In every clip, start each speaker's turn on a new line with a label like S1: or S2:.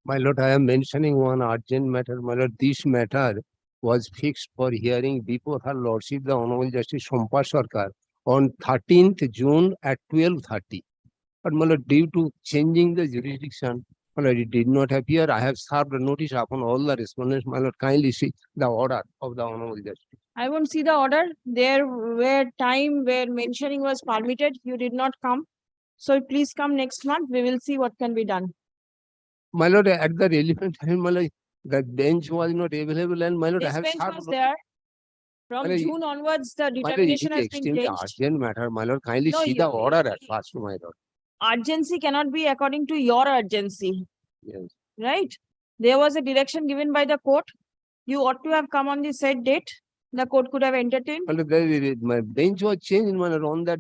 S1: My lord, I am mentioning one urgent matter. My lord, this matter was fixed for hearing before her lordship, the Honorable Justice Sompa Sarkar, on 13th June at 12:30. But my lord, due to changing the jurisdiction, my lord, it did not appear. I have served a notice upon all the respondents. My lord, kindly see the order of the Honorable Justice.
S2: I won't see the order. There were time where mentioning was permitted. You did not come. So please come next month. We will see what can be done.
S1: My lord, at the relevant time, my lord, the bench was not available, and my lord, I
S2: This
S1: have
S2: bench
S1: served.
S2: was there. From
S1: My lord,
S2: June onwards, the
S1: my lord, it
S2: determination
S1: is
S2: has been
S1: extremely
S2: changed.
S1: urgent matter. My lord, kindly
S2: No,
S1: see the order at first, my lord.
S2: Urgency cannot be according to your urgency.
S1: Yes.
S2: Right? There was a direction given by the court. You ought to have come on the said date. The court could have entertained.
S1: Well, my bench was changed, my lord, on that.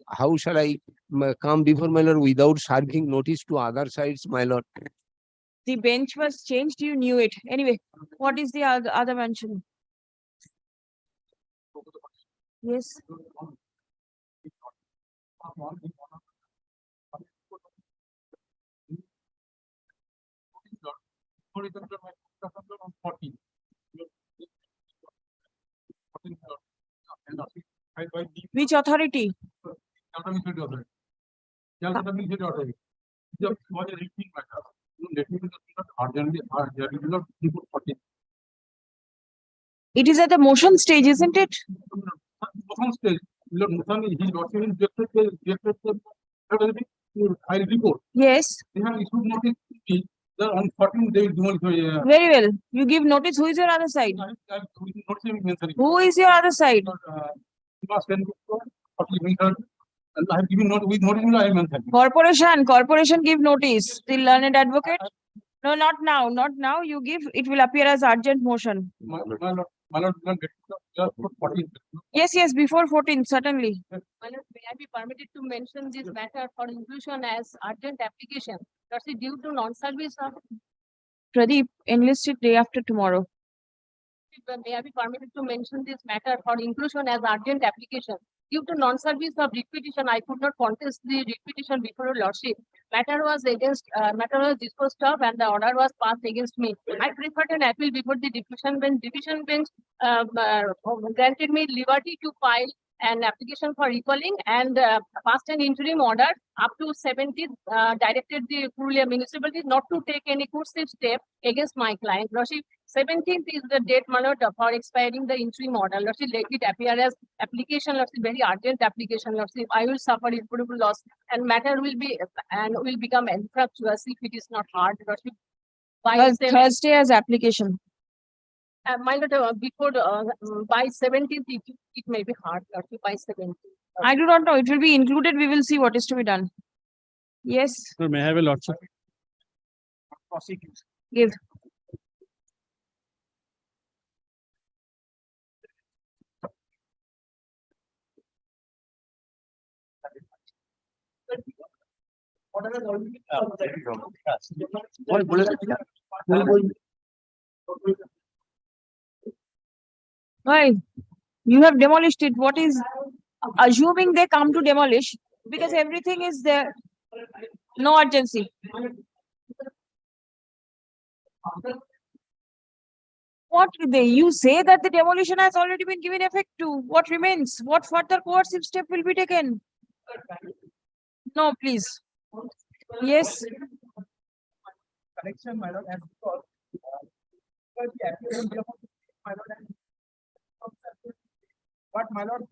S1: How shall I come before my lord without serving notice to other sides, my lord?
S2: The bench was changed. You knew it. Anyway, what is the other mention? Yes. Which authority? It is at the motion stage, isn't it? Yes.
S3: On 14 days,
S2: very well. You give notice. Who is your other side? Who is your other side? Corporation give notice. The learned advocate. No, not now. Not now. You give. It will appear as urgent motion. Yes, yes. Before 14, certainly.
S4: May I be permitted to mention this matter for inclusion as urgent application? That's due to non-service of.
S2: Pradeep, enlisted day after tomorrow.
S4: May I be permitted to mention this matter for inclusion as urgent application? Due to non-service of writ petition, I could not contest the writ petition before your lordship. Matter was disposed of and the order was passed against me. I preferred an appeal before the division bench. Division bench granted me liberty to file an application for recalling and passed an interim order up to 17th, directed the Purulia municipality not to take any coercive step against my client. Lordship, 17th is the date, my lord, for expiring the interim order. Lordship, let it appear as application, lordship, very urgent application. Lordship, I will suffer irreparable loss and matter will become infructuous if it is not hard. Lordship,
S2: by Thursday as application.
S4: My lord, before by 17th, it may be hard. Lordship, by 17th.
S2: I do not know. It will be included. We will see what is to be done. Yes.
S3: Sir, may I have a lordship?
S2: Give. Why? You have demolished it. What is assuming they come to demolish because everything is there. No urgency. What you say that the demolition has already been given effect to? What remains? What further coercive step will be taken? No, please. Yes.
S3: Connection, my lord, and but my lord,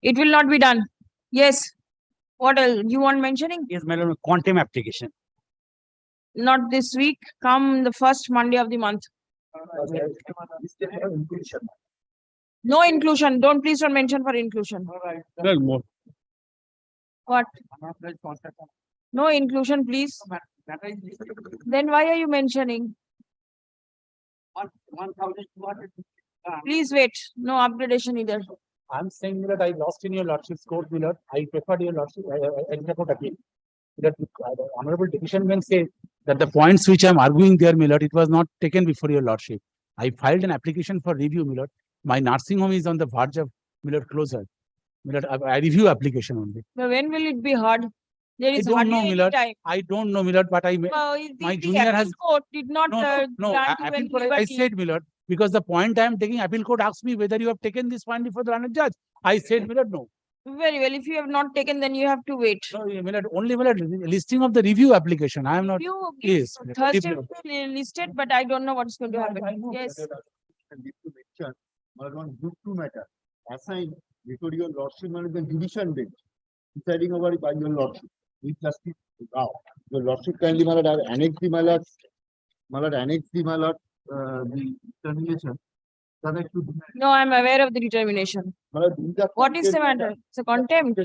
S2: it will not be done. Yes. What else? You want mentioning?
S3: Yes, my lord, quantum application.
S2: Not this week. Come the first Monday of the month. No inclusion. Please don't mention for inclusion.
S3: Well, more.
S2: What? No inclusion, please. Then why are you mentioning?
S3: 1,200.
S2: Please wait. No upgradation either.
S3: I'm saying that I lost in your lordship's court, my lord. I preferred your lordship. I court appeal. That honorable decision bench says that the points which I'm arguing there, my lord, it was not taken before your lordship. I filed an application for review, my lord. My nursing home is on the verge of, my lord, closure. My lord, I review application only.
S2: But when will it be hard? There
S3: I
S2: is
S3: don't
S2: hardly
S3: know,
S2: any
S3: Millard.
S2: time.
S3: I don't know, Millard, but
S2: The
S3: my
S2: the
S3: junior
S2: appeal
S3: has-
S2: court did not
S3: no, no,
S2: grant you
S3: appeal
S2: any
S3: court, I
S2: liberty.
S3: said, Millard, because the point I am taking, appeal court asked me whether you have taken this finding for the honored judge. I said, Millard, no.
S2: Very well. If you have not taken, then you have to wait.
S3: No, Millard, only Millard, listing of the review application. I am not.
S2: You
S3: Yes.
S2: Thursday
S3: Review.
S2: will be listed, but I don't know what's going to happen. Yes.
S5: Need to mention, one group 2 matter assigned before your lordship on the judicial bench, deciding over by your lordship with Justice Rao. Your lordship kindly annex the the determination.
S2: No, I'm aware of the determination. What is the matter? It's a contempt.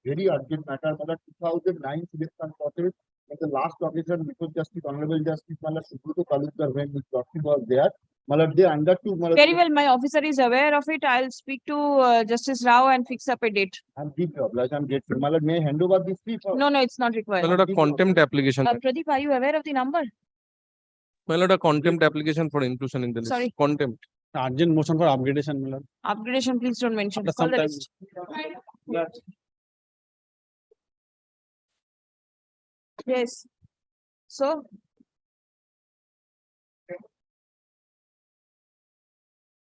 S5: Very urgent matter, 2009 selection process. At the last occasion, before Justice, Honorable Justice Subhuto Kalukar, when Ms. Lordship was there, they undertook.
S2: Very well, my officer is aware of it. I'll speak to Justice Rao and fix up a date.
S5: I'm deeply obliged. I'm grateful. May I hand over this fee for?
S2: No, it's not required.
S6: My lord, a contempt application.
S2: Pradeep, are you aware of the number?
S6: My lord, a contempt application for inclusion in the list.
S2: Sorry.
S6: Contempt.
S3: Urgent motion for upgradation, Millard.
S2: Upgradation, please don't mention.
S3: After
S2: Call the
S3: some time-
S2: list. Yes. So.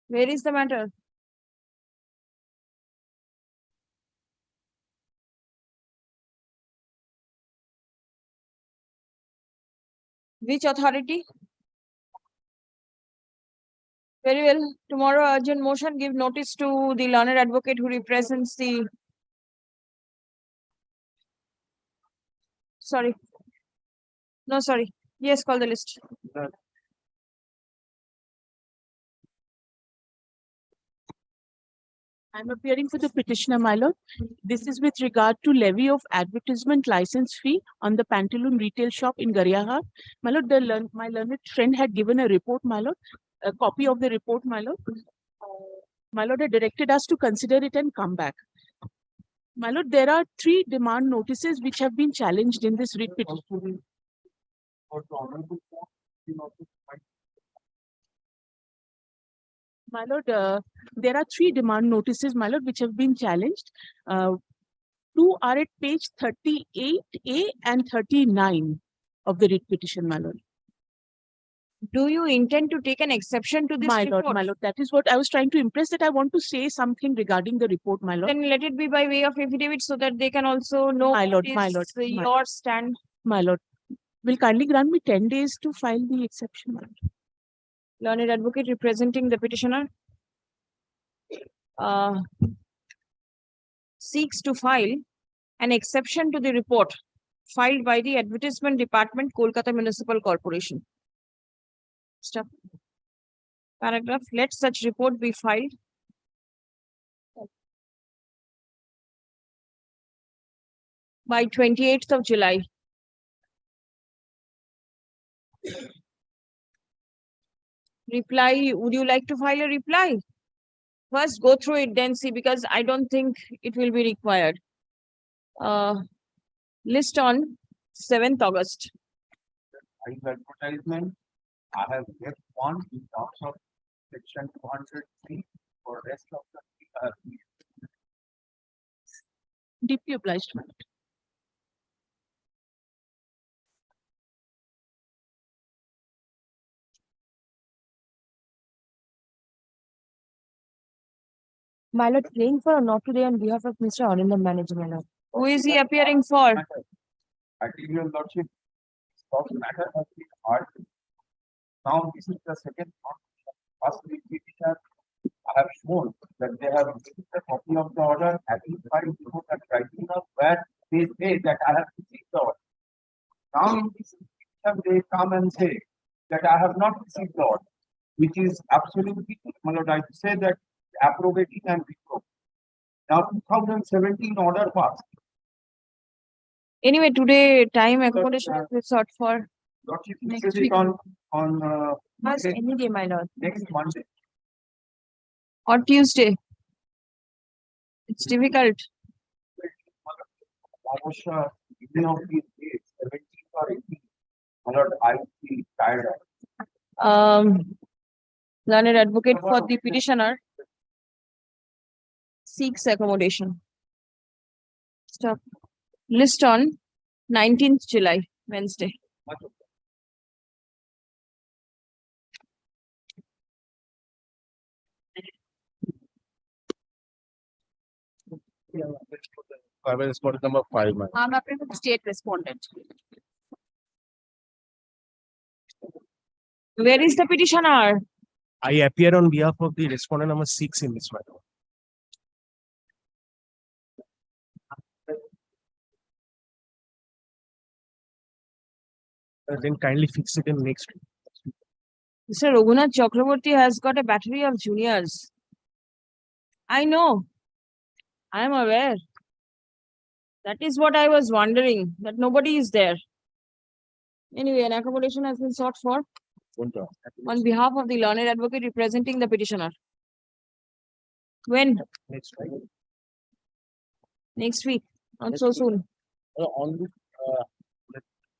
S2: Where is the matter? Which authority? Very well. Tomorrow, urgent motion, give notice to the learned advocate who represents the. Sorry. No, sorry. Yes, call the list.
S7: I'm appearing for the petitioner, my lord. This is with regard to levy of advertisement license fee on the Pantaloon retail shop in Garyahat. My lord, my learned friend had given a report, my lord, a copy of the report, my lord. My lord had directed us to consider it and come back. My lord, there are 3 demand notices which have been challenged in this writ petition. My lord, there are 3 demand notices, my lord, which have been challenged. 2 are at page 38A and 39 of the writ petition, my lord.
S2: Do you intend to take an exception to this report?
S7: My lord, that is what I was trying to impress, that I want to say something regarding the report, my lord.
S2: Then let it be by way of affidavit so that they can also know
S7: My lord,
S2: what
S7: my
S2: is
S7: lord, my-
S2: your stand.
S7: My lord, will kindly grant me 10 days to file the exception, my lord.
S2: Learned advocate representing the petitioner seeks to file an exception to the report filed by the Advertisement Department, Kolkata Municipal Corporation. Stop. Paragraph, let such report be filed by 28th of July. Reply, would you like to file a reply? First go through it, then see, because I don't think it will be required. List on 7th August.
S5: Advertisement, I have left one in terms of section 203 for rest of the.
S7: Deeply obliged, my lord.
S8: My lord, praying for or not today on behalf of Mr. Anandam Manager, my lord.
S2: Who is he appearing for?
S5: I think your lordship, of matter has been hard. Now, this is the second one. First week petition, I have shown that they have received a copy of the order, having filed before the tribunal where they say that I have received the order. Now, in this petition, they come and say that I have not received the order, which is absolutely, my lord, I say that approbating and reprobating. Now, 2017 order passed.
S2: Anyway, today time accommodation is sought for
S5: Lordship
S2: Next
S5: places
S2: week.
S5: it on
S8: First,
S5: Monday,
S8: any day, my lord.
S5: next Monday.
S2: or Tuesday. It's difficult.
S5: Almost even of these days, 17 or 18. My lord, I feel tired of.
S2: Learned advocate for the petitioner seeks accommodation. Stop. List on 19th July, Wednesday.
S5: Private respondent number 5, man.
S4: I'm a state respondent.
S2: Where is the petitioner?
S9: I appear on behalf of the respondent number 6 in this matter. Then kindly fix it in next week.
S2: Mr. Raghunath Chakraborty has got a battery of juniors. I know. I am aware. That is what I was wondering, that nobody is there. Anyway, an accommodation has been sought for on behalf of the learned advocate representing the petitioner. When?
S9: Next week.
S2: Next week. Not so soon.
S5: On this,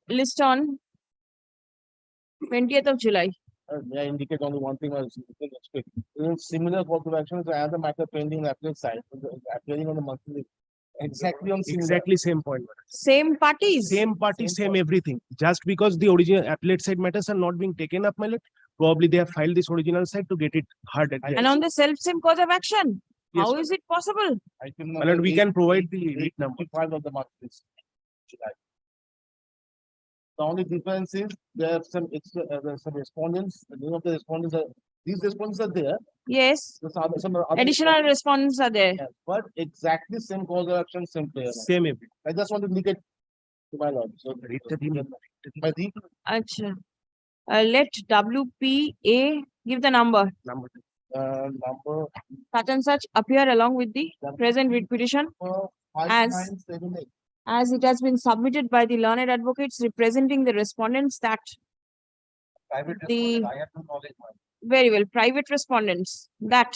S2: List on 20th of July.
S5: may I indicate only one thing as similar course of action is another matter pending in appellate side, appearing on the monthly. Exactly on similar.
S9: Exactly same point. madam.
S2: Same parties.
S9: Same party,
S5: Same
S9: same
S5: point.
S9: everything. Just because the original appellate side matters are not being taken up, my lord, probably they have filed this original side to get it heard at the
S2: And on the self-same cause of action.
S9: Yes,
S2: How
S9: madam.
S2: is it possible?
S5: Item
S9: My lord, we can provide the read number.
S5: 85 of the month is July. The only difference is there are some extra, there's some respondents, the name of the respondents are, these respondents are there.
S2: Yes.
S5: There's some other
S2: Additional
S5: respondents,
S2: respondents are there.
S5: yes, but exactly same cause of action, same player.
S9: Same everything.
S5: I just want to indicate to my lord. So
S9: Read the name.
S5: my deep
S2: Acha. Let WPA give the number.
S9: Number.
S5: number
S2: Such and such appear along with the present writ petition As-
S5: 5978.
S2: as it has been submitted by the learned advocates representing the respondents that
S5: Private
S2: The-
S5: respondent, I have no knowledge. ma'am.
S2: very well, private respondents, that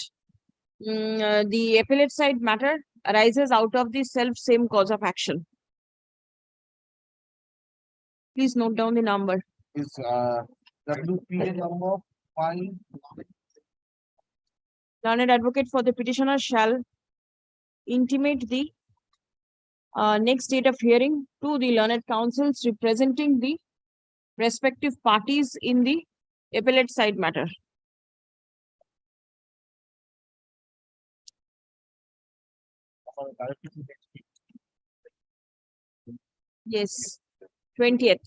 S2: the appellate side matter arises out of the self-same cause of action. Please note down the number.
S5: Is WPA number 5.
S2: Learned advocate for the petitioner shall intimate the next date of hearing to the learned counsels representing the respective parties in the appellate side matter. Yes, 20th.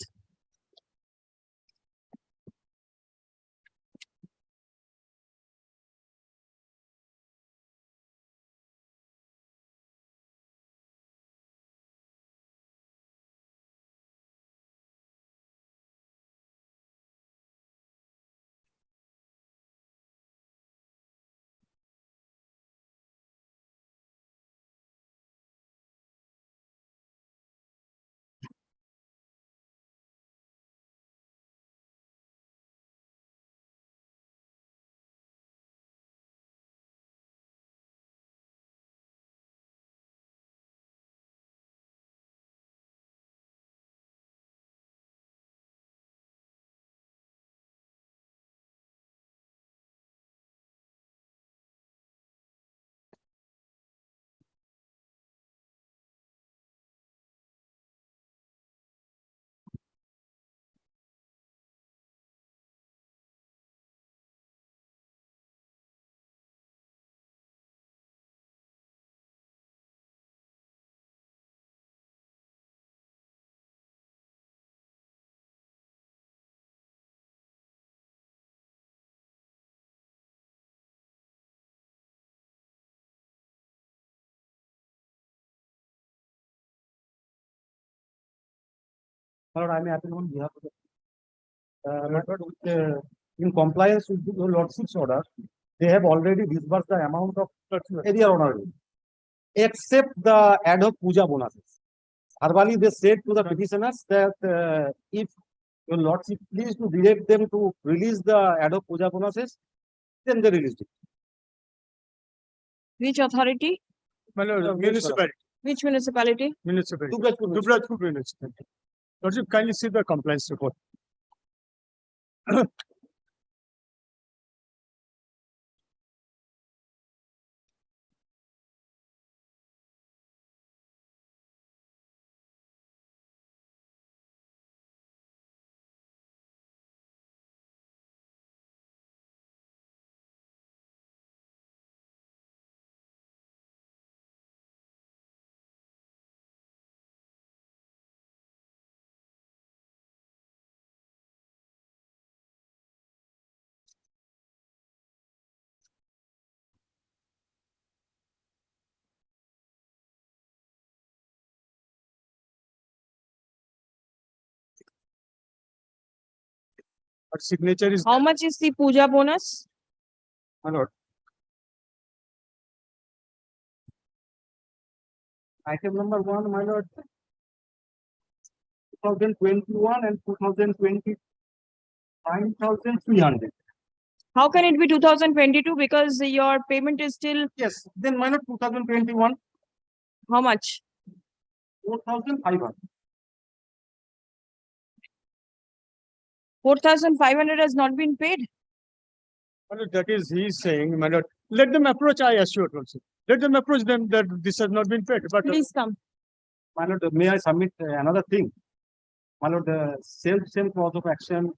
S3: Lord, I may appeal on behalf of the. My lord, in compliance with your lordship's order, they have already disbursed the amount of area honorary, except the ad hoc puja bonuses. Verbally, they said to the petitioners that if your lordship please to direct them to release the ad hoc puja bonuses, then they released it.
S2: Which authority?
S3: Municipality.
S2: Which municipality?
S3: Municipality.
S9: Dublajpur municipality. Lordship, kindly see the compliance report.
S3: But signature is.
S2: How much is the puja bonus?
S3: My lord. Item number one, my lord. 2021 and 2020. 9,300.
S2: How can it be 2022? Because your payment is still
S3: Yes, then my lord 2021,
S2: how much?
S3: 4,500.
S2: 4,500 has not been paid.
S3: My lord, that is, he is saying, my lord, let them approach, I assured also. Let them approach them that this has not been paid, but
S2: Please come.
S3: my lord, may I submit another thing? My lord, the same cause of action,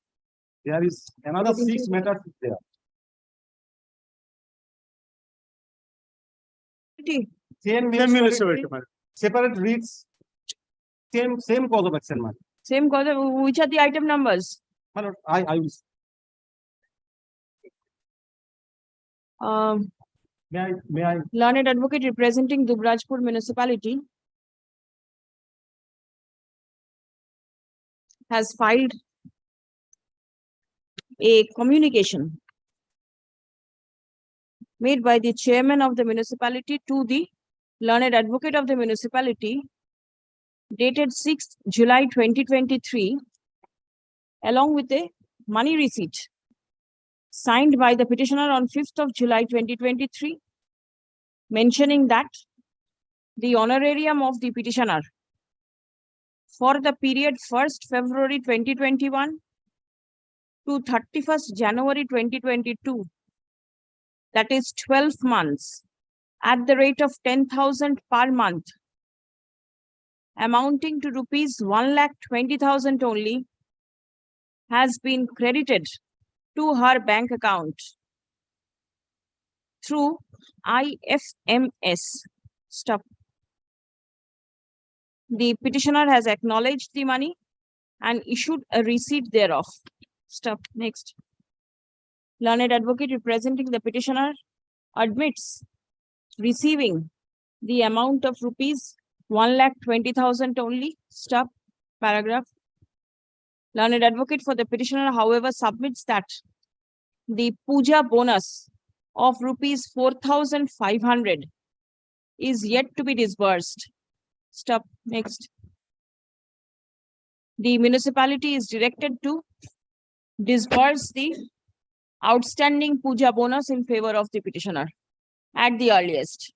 S3: there is another 6 matters there. Same municipality, separate reads, same cause of action, my lord.
S2: Same cause. Which are the item numbers?
S3: My lord, I will, may I,
S2: Learned advocate representing Dubrajpur municipality has filed a communication made by the chairman of the municipality to the learned advocate of the municipality dated 6th July 2023, along with a money receipt signed by the petitioner on 5th of July 2023, mentioning that the honorarium of the petitioner for the period 1st February 2021 to 31st January 2022, that is 12 months, at the rate of 10,000 per month, amounting to rupees 1,20,000 only, has been credited to her bank account through IFMS. Stop. The petitioner has acknowledged the money and issued a receipt thereof. Stop. Next. Learned advocate representing the petitioner admits receiving the amount of rupees 1,20,000 only. Stop. Paragraph. Learned advocate for the petitioner, however, submits that the puja bonus of rupees 4,500 is yet to be disbursed. Stop. Next. The municipality is directed to disburse the outstanding puja bonus in favor of the petitioner at the earliest.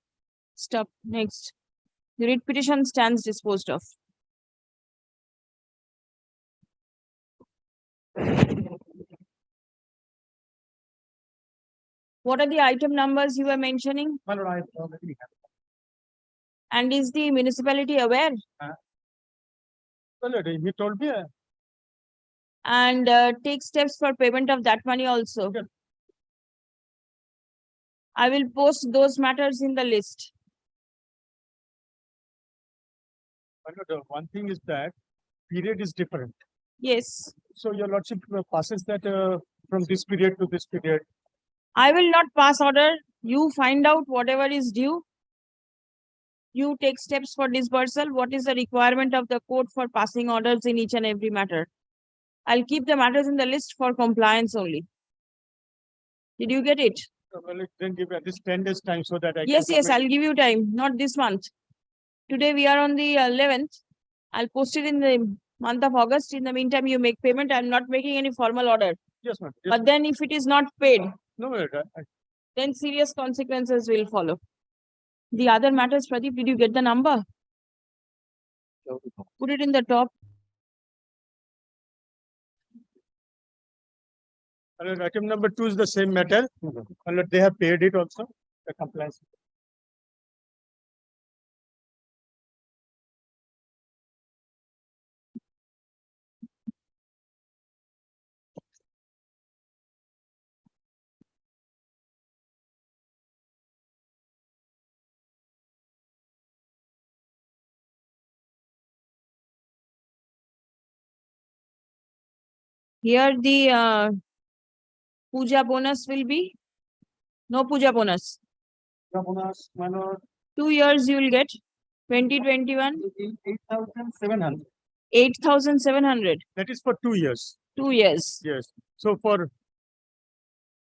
S2: Stop. Next. The writ petition stands disposed of. What are the item numbers you were mentioning?
S3: my lord, I already have.
S2: And is the municipality aware?
S3: My lord, he told me,
S2: And take steps for payment of that money also.
S3: Yeah.
S2: I will post those matters in the list.
S3: my lord, one thing is that period is different.
S2: Yes.
S3: So your lordship passes that from this period to this period.
S2: I will not pass order. You find out whatever is due. You take steps for disbursal. What is the requirement of the court for passing orders in each and every matter? I'll keep the matters in the list for compliance only. Did you get it?
S3: Well, then give at least 10 days time so that I
S2: Yes,
S3: can
S2: yes,
S3: submit.
S2: I'll give you time, not this month. Today we are on the 11th. I'll post it in the month of August. In the meantime, you make payment. I'm not making any formal order.
S3: Yes, ma'am. Yes,
S2: But then if it is not paid,
S3: no, my lord,
S2: then serious consequences will follow. The other matters, Pradeep, did you get the number? Put it in the top.
S3: my lord, item number 2 is the same matter. My lord, they have paid it also, the compliance.
S2: Here the puja bonus will be no puja bonus.
S3: Bonus, my lord,
S2: 2 years you will get 2021
S3: 8,700.
S2: 8,700.
S3: That is for 2 years.
S2: 2 years.
S9: Yes. So for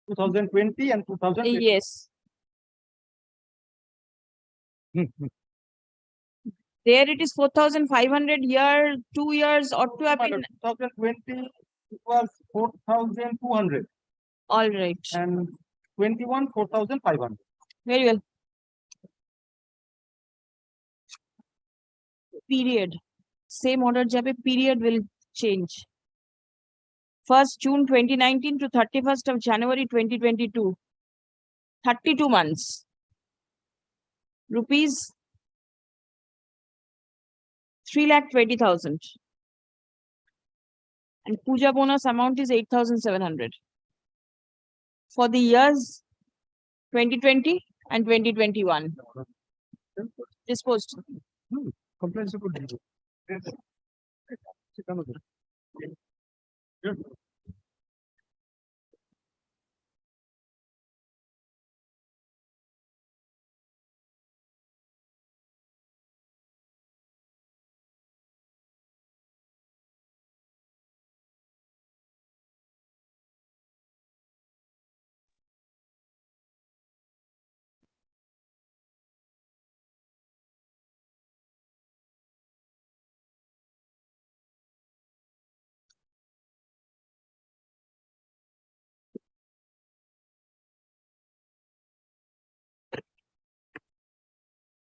S3: 2020 and 2000.
S2: Yes. There it is 4,500 here, 2 years ought to have been
S3: 2020, it was 4,200
S2: all right.
S3: and 21, 4,500.
S2: Very well. Period. Same order jabe, period will change. 1st June 2019 to 31st of January 2022. 32 months. Rupees 3,20,000. And puja bonus amount is 8,700. For the years 2020 and 2021. Disposed.
S9: complaints about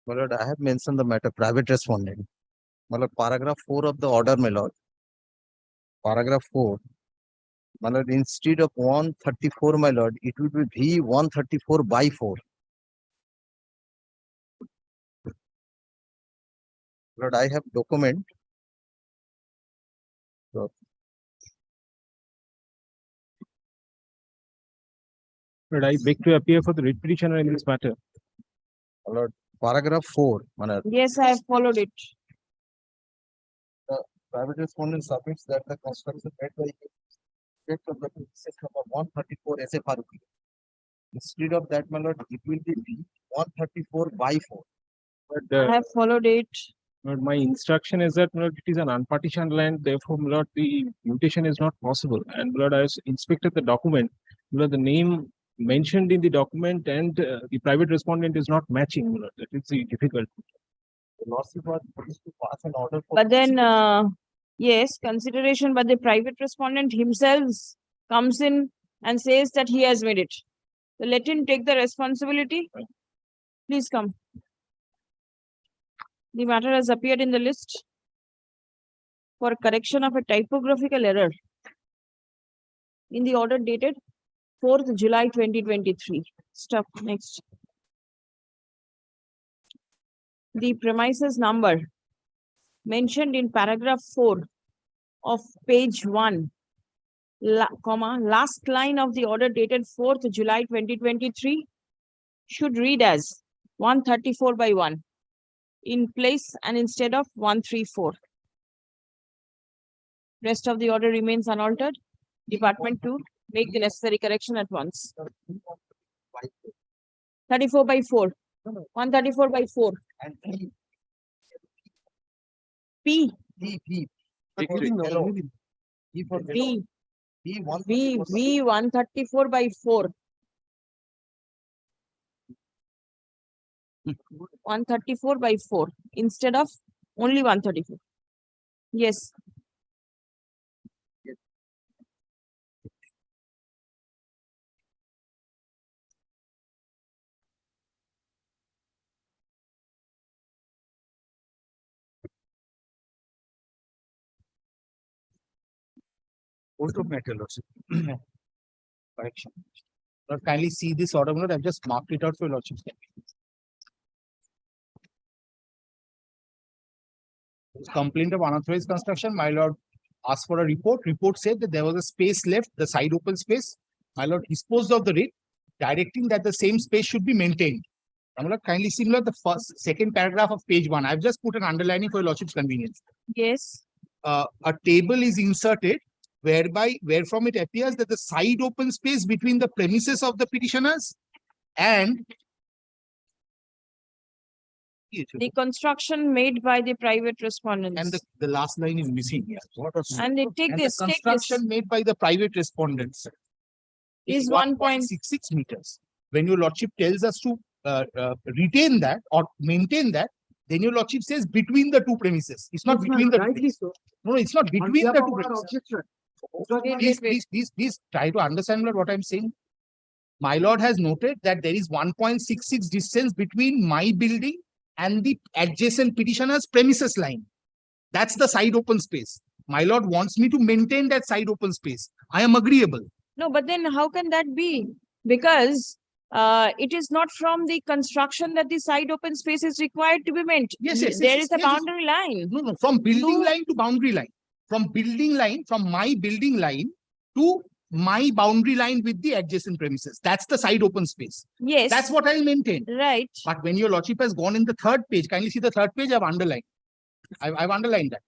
S5: My lord, I have mentioned the matter, private respondent. My lord, paragraph 4 of the order, my lord. Paragraph 4. My lord, instead of 134, my lord, it will be V 134 by 4. Lord, I have document.
S9: But I beg to appear for the writ petitioner in this matter.
S5: My lord, paragraph 4. My lord,
S2: Yes, I have followed it.
S5: private respondent submits that the construction made by effect of the premises number 134 SFRP. Instead of that, my lord, it will be V 134 by 4.
S9: But
S2: I have followed it.
S9: But my instruction is that, Lord, it is an unpartitioned land, therefore, Lord, the mutation is not possible. And Lord, I inspected the document, Lord, the name mentioned in the document and the private respondent is not matching, Lord. That is difficult.
S5: The lawsuit was supposed to pass an order for.
S2: But then, yes, consideration, but the private respondent himself comes in and says that he has made it. So let him take the responsibility. Please come. The matter has appeared in the list for correction of a typographical error in the order dated 4th July 2023. Stop. Next. The premises number mentioned in paragraph 4 of page 1, last line of the order dated 4th July 2023 should read as 134 by 1 in place and instead of 134. Rest of the order remains unaltered. Department 2 make the necessary correction at once. 34 by 4. 134 by 4.
S5: And
S2: P.
S5: V for
S2: V.
S5: V
S2: V 134 by 4. 134 by 4 instead of only 134. Yes.
S3: Point of matter, Lordship. Correction. Lord, kindly see this order, Lord. I've just marked it out for your Lordship's convenience. Complaint of unauthorized construction, my lord asked for a report. Report said that there was a space left, the side open space. My lord disposed of the writ, directing that the same space should be maintained. My lord, kindly see, Lord, the second paragraph of page 1. I've just put an underlining for your Lordship's convenience.
S2: Yes.
S3: A table is inserted wherefrom it appears that the side open space between the premises of the petitioners and
S2: The construction made by the private respondents.
S3: And the last line is missing here.
S2: And they take
S3: And
S2: this,
S3: the
S2: take this.
S3: construction made by the private respondents
S2: Is 1.66
S3: 1.66 meters. When your lordship tells us to retain that or maintain that, then your lordship says between the two premises. It's not between the two premises. No, it's not between the two premises. Please try to understand what I'm saying. My lord has noted that there is 1.66 distance between my building and the adjacent petitioner's premises line. That's the side open space. My lord wants me to maintain that side open space. I am agreeable.
S2: No, but then how can that be? Because it is not from the construction that the side open space is required to be maintained.
S3: Yes, yes,
S2: There
S3: yes,
S2: is a
S3: yes, yes.
S2: boundary line.
S3: No, from building
S2: No.
S3: line to boundary line. From building line, from my building line to my boundary line with the adjacent premises. That's the side open space.
S2: Yes.
S3: That's what I'll maintain.
S2: Right.
S3: But when your lordship has gone in the third page, kindly see the third page I've underlined. I've underlined that.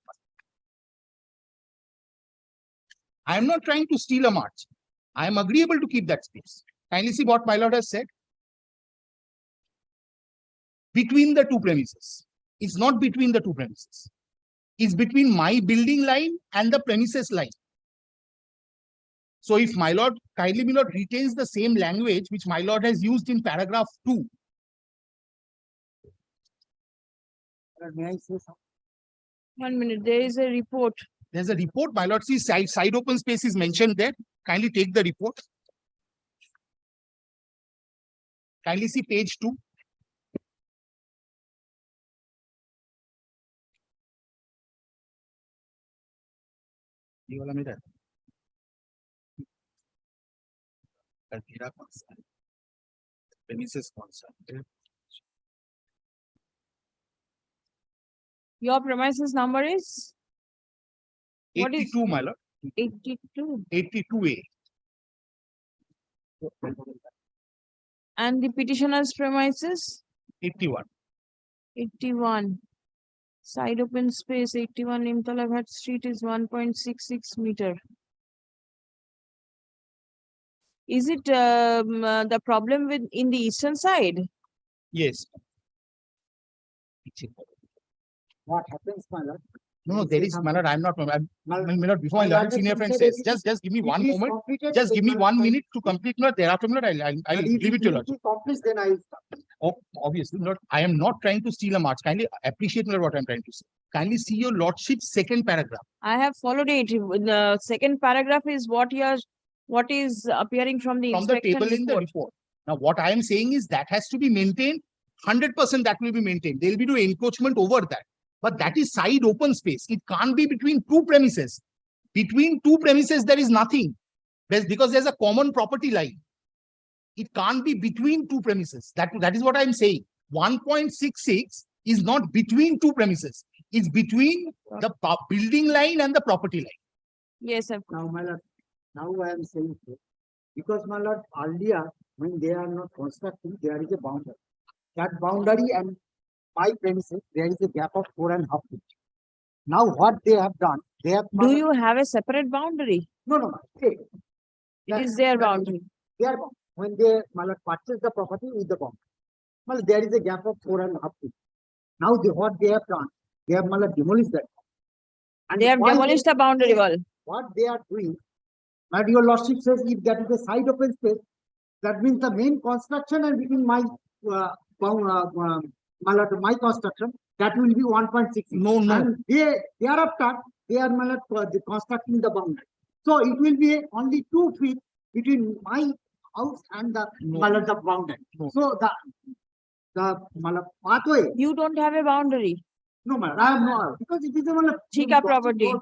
S3: I am not trying to steal a march. I am agreeable to keep that space. Kindly see what my lord has said. Between the two premises. It's not between the two premises. It's between my building line and the premises line. So if my lord, kindly my lord retains the same language which my lord has used in paragraph 2.
S10: May I say something?
S2: 1 minute. There is a report.
S3: There's a report, my lord. See, side open space is mentioned there. Kindly take the report. Kindly see page 2. ये वाला मेरा तेरा कौन सा है? Premises कौन सा है?
S2: Your premises number is what is
S3: 82, my lord.
S2: 82.
S3: 82A.
S2: And the petitioner's premises
S3: 81.
S2: 81. Side open space 81 Nimtalaghat Street is 1.66 meter. Is it the problem with in the eastern side?
S3: Yes.
S10: What happens, my lord?
S3: No, there is, my lord, I'm not, my lord, before my
S10: My
S3: lord,
S10: lord,
S3: senior
S10: you
S3: friend
S10: said
S3: says, just give me
S10: If
S3: one
S10: it is
S3: moment.
S10: completed,
S3: Just
S10: then
S3: give me
S10: my
S3: 1
S10: lord,
S3: minute to complete, my lord. Thereafter, my lord, I'll
S10: and if
S3: leave it to your
S10: it
S3: lordship.
S10: completes, then I will start.
S3: Obviously, not. I am not trying to steal a march. Kindly appreciate my lord, what I'm trying to say. Kindly see your lordship's second paragraph.
S2: I have followed it. The second paragraph is what is appearing from the
S3: From the
S2: inspection
S3: table in the
S2: report.
S3: report. Now, what I am saying is that has to be maintained. 100% that will be maintained. There will be no encroachment over that. But that is side open space. It can't be between two premises. Between two premises, there is nothing. Because there's a common property line. It can't be between two premises. That is what I'm saying. 1.66 is not between two premises. It's between the building line and the property line.
S2: Yes, sir.
S10: Now, my lord, now I am saying so. Because, my lord, earlier, when they are not constructing, there is a boundary. That boundary and my premises, there is a gap of 4.5 feet. Now, what they have done, they have.
S2: Do you have a separate boundary?
S10: No, no, no. Okay.
S2: It is their boundary.
S10: Their boundary. When they, my lord, purchase the property with the boundary. Well, there is a gap of 4.5 feet. Now, what they have done, they have, my lord, demolished that. And
S2: They have
S10: why
S2: demolished the boundary wall.
S10: What they are doing, but your lordship says if that is a side open space, that means the main construction and between my my construction, that will be 1.6.
S3: No, no.
S10: And thereafter, they are constructing the boundary. So it will be only 2 feet between my house and the, the boundary.
S3: No.
S10: So the pathway.
S2: You don't have a boundary.
S10: No, madam, I have no, because it is a
S2: Chika property.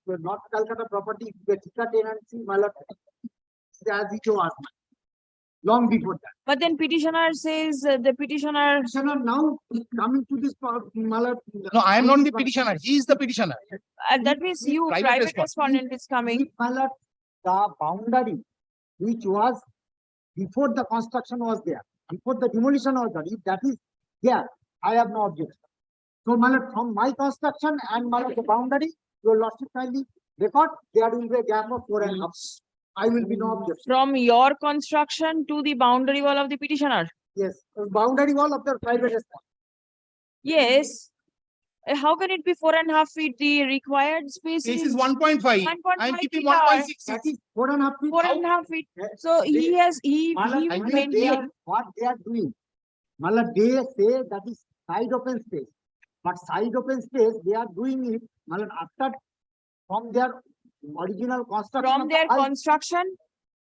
S10: North Calcutta property, the Chika tenancy, as it was long before that.
S2: But then petitioner says the petitioner.
S10: Petitioner now is coming to this
S3: No, I am not the petitioner. He is the petitioner.
S2: That means you,
S3: Private
S2: private
S3: respondent.
S2: respondent is coming.
S10: The boundary which was before the construction was there, before the demolition was there, if that is there, I have no objection. So, from my construction and the boundary, your lordship kindly record, there will be a gap of 4.5. I will be no objection.
S2: From your construction to the boundary wall of the petitioner.
S10: Yes, boundary wall of the private respondent.
S2: Yes. How can it be 4.5 feet? The required space
S11: This
S2: is
S11: is 1.5.
S2: 1.5
S11: I am keeping
S2: feet are
S11: 1.66.
S10: That is 4.5 feet.
S2: 4.5 feet.
S10: Yeah.
S2: So he has,
S10: Malad,
S2: he
S10: I
S2: would
S10: mean, they are,
S2: maintain.
S10: what they are doing. Malad, they say that is side open space. But side open space, they are doing it, Malad, after, from their original construction.
S2: From
S10: of the
S2: their
S10: house.
S2: construction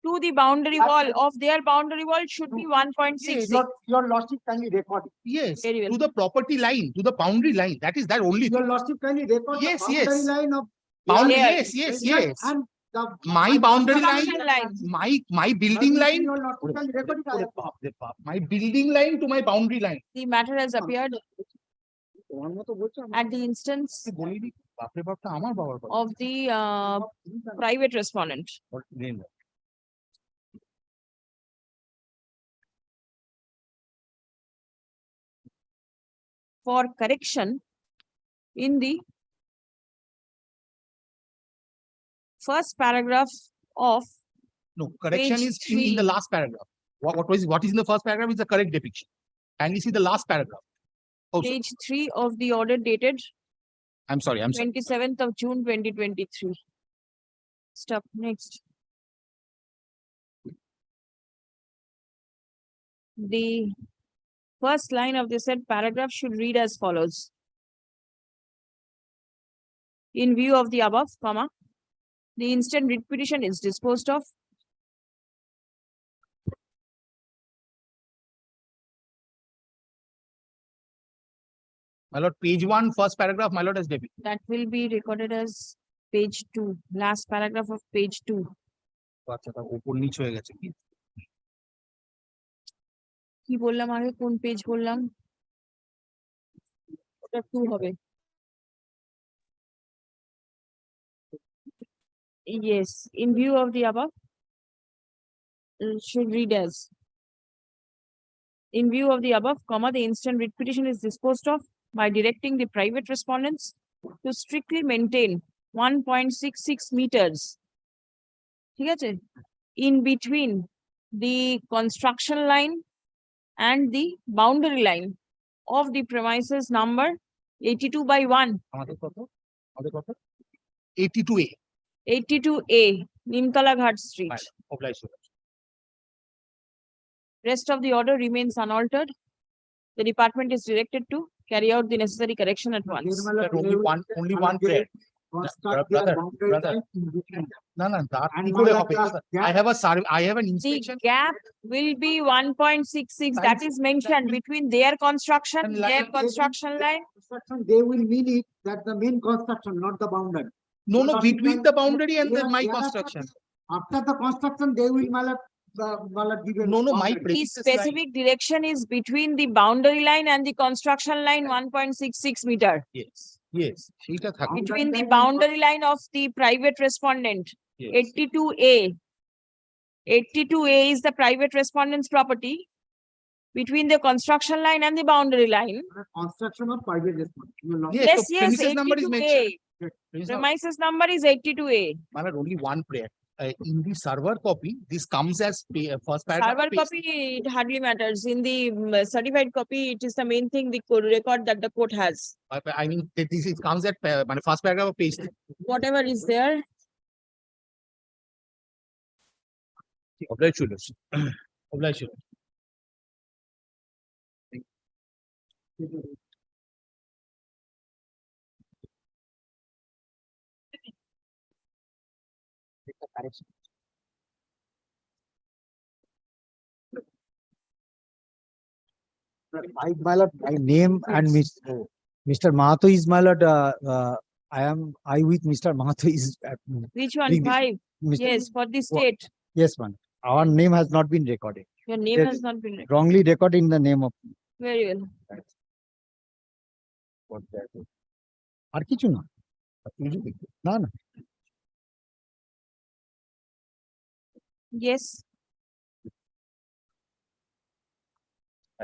S2: to the boundary
S10: That-
S2: wall of their boundary wall should be 1.66.
S10: Your lordship kindly record it.
S11: Yes,
S2: Very well.
S11: to the property line, to the boundary line. That is that only
S10: Your
S11: thing.
S10: lordship kindly record the
S11: Yes,
S10: boundary
S11: yes.
S10: line of.
S11: Boundary,
S2: There.
S11: yes, yes,
S10: And
S11: yes.
S10: the.
S11: My boundary line,
S2: Construction line.
S11: my building line,
S10: Your lordship kindly record it. I have-
S11: my building line to my boundary line.
S2: The matter has appeared
S10: তোমার মতো বলছো আমি-
S2: at the instance
S11: বলিনি বাপরে বাপটা আমার বাবার বাড়ি।
S2: of the private respondent. For correction in the first paragraph of
S11: No, correction
S2: Page
S11: is in the
S2: 3.
S11: last paragraph. What is in the first paragraph is the correct depiction. And you see the last paragraph. Oh, sorry.
S2: page 3 of the order dated
S11: I'm sorry.
S2: 27th of June 2023. Stop. Next. The first line of the said paragraph should read as follows. In view of the above, comma, the instant writ petition is disposed of.
S11: My lord, page 1, first paragraph, my lord has depict.
S2: That will be recorded as page 2, last paragraph of page 2.
S11: আচ্ছা, তা উপর নিচ হয়ে গেছে কি?
S2: কি বললাম আগে কোন পেজ বললাম? ওটা 2 হবে। Yes, in view of the above, should read as. In view of the above, comma, the instant writ petition is disposed of by directing the private respondents to strictly maintain 1.66 meters. ঠিক আছে? In between the construction line and the boundary line of the premises number 82/1,
S11: আমাদের কত? আমাদের কত? 82A.
S2: 82A, Nimtala Ghat Street.
S11: Obliged.
S2: Rest of the order remains unaltered. The department is directed to carry out the necessary correction at once.
S10: Malad,
S11: Only one prayer.
S10: construct their
S11: Brother,
S10: boundary
S11: brother.
S10: line in between.
S11: না না তার
S10: And
S11: কি করে
S10: Malad,
S11: হবে?
S10: yeah.
S11: I have a survey, I have an
S2: The
S11: inspection.
S2: gap will be 1.66. That is mentioned between their construction,
S11: And
S2: their
S11: like-
S2: construction line.
S10: Construction, they will mean it that the main construction, not the boundary.
S11: No,
S10: Your lordship
S11: between
S10: can-
S11: the boundary and
S10: Yeah,
S11: my
S10: yeah,
S11: construction.
S10: After the construction, they will Malad give a.
S11: No, my
S10: boundary.
S2: The
S11: premises line.
S2: specific direction is between the boundary line and the construction line 1.66 meter.
S11: Yes, yes, সেইটা থাকে।
S2: Between the boundary line of the private respondent,
S11: Yes.
S2: 82A. 82A is the private respondent's property. Between the construction line and the boundary line.
S10: Construction of private response. Your lordship-
S11: Yes,
S2: Yes,
S11: so
S2: yes,
S11: premises number is
S2: 82A.
S11: mentioned. Premises number-
S2: Premises number is 82A.
S11: My lord, only one prayer. In the server copy, this comes as first paragraph.
S2: Server
S11: page-
S2: copy, it hardly matters. In the certified copy, it is the main thing, the record that the court has.
S11: I mean, this is comes at first paragraph of page 3.
S2: Whatever is there,
S11: Obliged to listen. Obliged to listen. Take the correction.
S10: My lord, my name and Mr. Mahato is my lord, I with Mr. Mahato is.
S2: which one?
S10: Bring this.
S2: 5?
S10: Mr.
S2: Yes, for the state.
S10: Yes, man. Our name has not been recorded.
S2: Your name
S10: Yes.
S2: has not been recorded.
S10: Wrongly recorded in the name of.
S2: Very well.
S11: What that is.
S10: আর কিছু না না না
S2: Yes.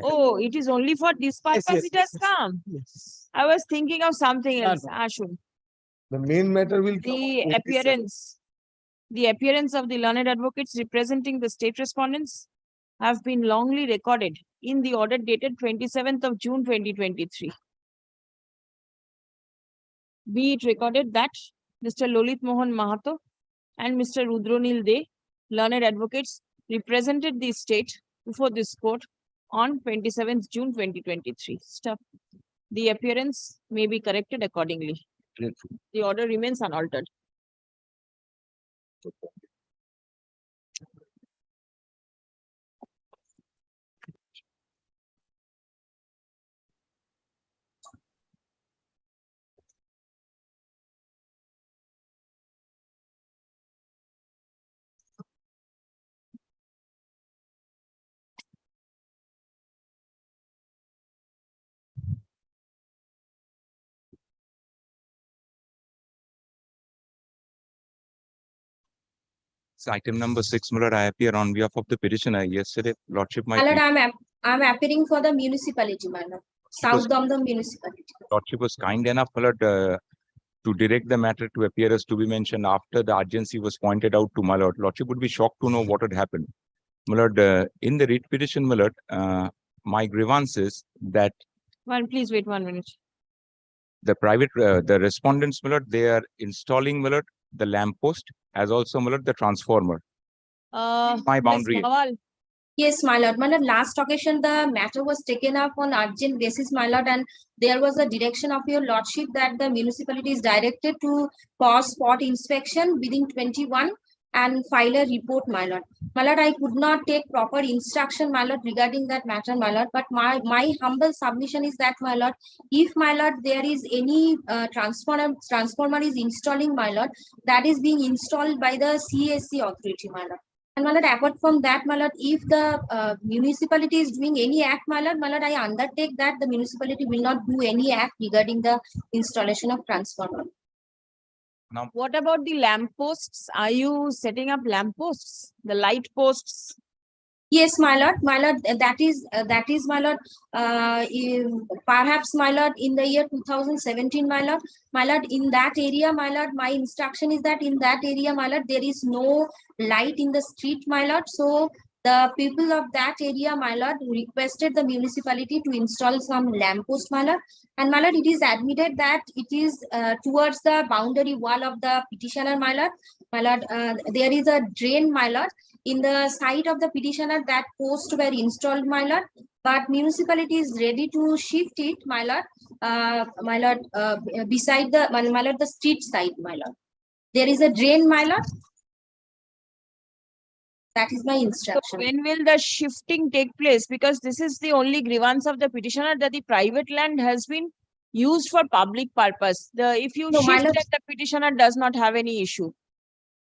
S2: Oh, it is only for this purpose it has come.
S10: yes.
S2: I was thinking of something
S10: No,
S2: else,
S10: no.
S2: Ashun.
S1: The main matter will come.
S2: The
S1: on 27th.
S2: appearance of the learned advocates representing the state respondents have been longly recorded in the order dated 27th of June 2023. Be it recorded that Mr. Lolit Mohan Mahato and Mr. Rudronil De, learned advocates, represented the state before this court on 27th June 2023. Stop. The appearance may be corrected accordingly. The order remains unaltered.
S5: So item number 6, my lord, I appear on behalf of the petitioner. Yesterday, lordship,
S4: My lord, I'm appearing for the municipality, my lord. South Dom municipality.
S5: lordship was kind enough, my lord, to direct the matter to appear as to be mentioned after the urgency was pointed out to my lord. Lordship would be shocked to know what had happened. My lord, in the writ petition, my lord, my grievance is that
S2: Please wait 1 minute.
S5: the private, the respondents, my lord, they are installing, my lord, the lamp post as also, my lord, the transformer. My
S2: Ms.
S5: boundary.
S2: Nawal,
S4: Yes, my lord. My lord, last occasion the matter was taken up on urgent basis, my lord, and there was a direction of your lordship that the municipality is directed to pause spot inspection within 21 and file a report, my lord. My lord, I could not take proper instruction, my lord, regarding that matter, my lord. But my humble submission is that, my lord, if my lord there is any transformer is installing, my lord, that is being installed by the CSC authority, my lord. And my lord, apart from that, my lord, if the municipality is doing any act, my lord, I undertake that the municipality will not do any act regarding the installation of transformer.
S5: Now,
S2: what about the lamp posts? Are you setting up lamp posts? The light posts?
S4: Yes, my lord, that is my lord, perhaps my lord in the year 2017, my lord, in that area, my lord, my instruction is that in that area, my lord, there is no light in the street, my lord. So the people of that area, my lord, requested the municipality to install some lamppost, my lord. And my lord, it is admitted that it is towards the boundary wall of the petitioner, my lord. My lord, there is a drain, my lord. In the site of the petitioner, that post were installed, my lord, but municipality is ready to shift it, my lord, beside the my lord, the street side, my lord. There is a drain, my lord. That is my instruction.
S2: So when will the shifting take place? Because this is the only grievance of the petitioner, that the private land has been used for public purpose. If you
S4: No, my
S2: shift
S4: lord.
S2: that, the petitioner does not have any issue.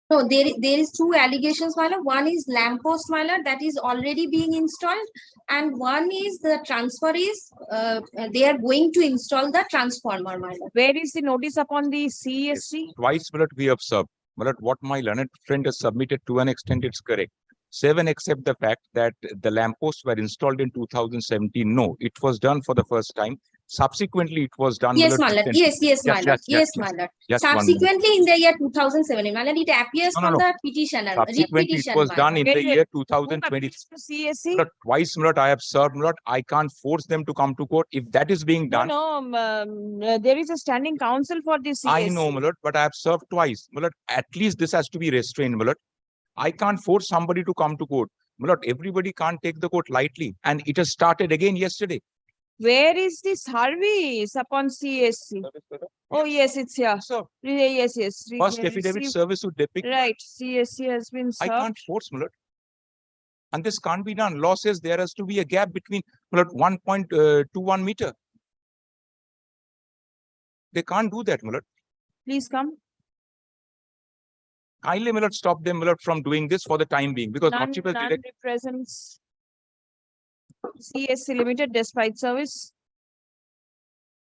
S4: No, there is two allegations, my lord. One is lamppost, my lord, that is already being installed, and one is the transfer is they are going to install the transformer, my lord.
S2: Where is the notice upon the CESC?
S5: twice, my lord, we observed. My lord, what my learned friend has submitted, to an extent it's correct. 7 accept the fact that the lampposts were installed in 2017. No, it was done for the first time. Subsequently, it was done.
S4: Yes, my lord. Yes, my lord. Yes, my lord.
S5: Just 1 minute.
S4: Subsequently, in the year 2017, my lord, it appears from the petitioner.
S5: Subsequently, it was done in the year 2020.
S2: CESC?
S5: Lord, twice, my lord, I have served, my lord. I can't force them to come to court. If that is being done,
S2: There is a standing counsel for the CESC.
S5: I know, my lord, but I have served twice. My lord, at least this has to be restrained, my lord. I can't force somebody to come to court. My lord, everybody can't take the court lightly. And it has started again yesterday.
S2: Where is the service upon CSC? Oh, yes, it's here.
S5: So,
S2: Yes.
S5: first affidavit service would depict.
S2: Right, CSC has been served.
S5: I can't force, my lord. And this can't be done. Law says there has to be a gap between, my lord, 1.21 meter. They can't do that, my lord.
S2: Please come.
S5: Kindly, my lord, stop them, my lord, from doing this for the time being, because
S2: None represents CSC Limited despite service.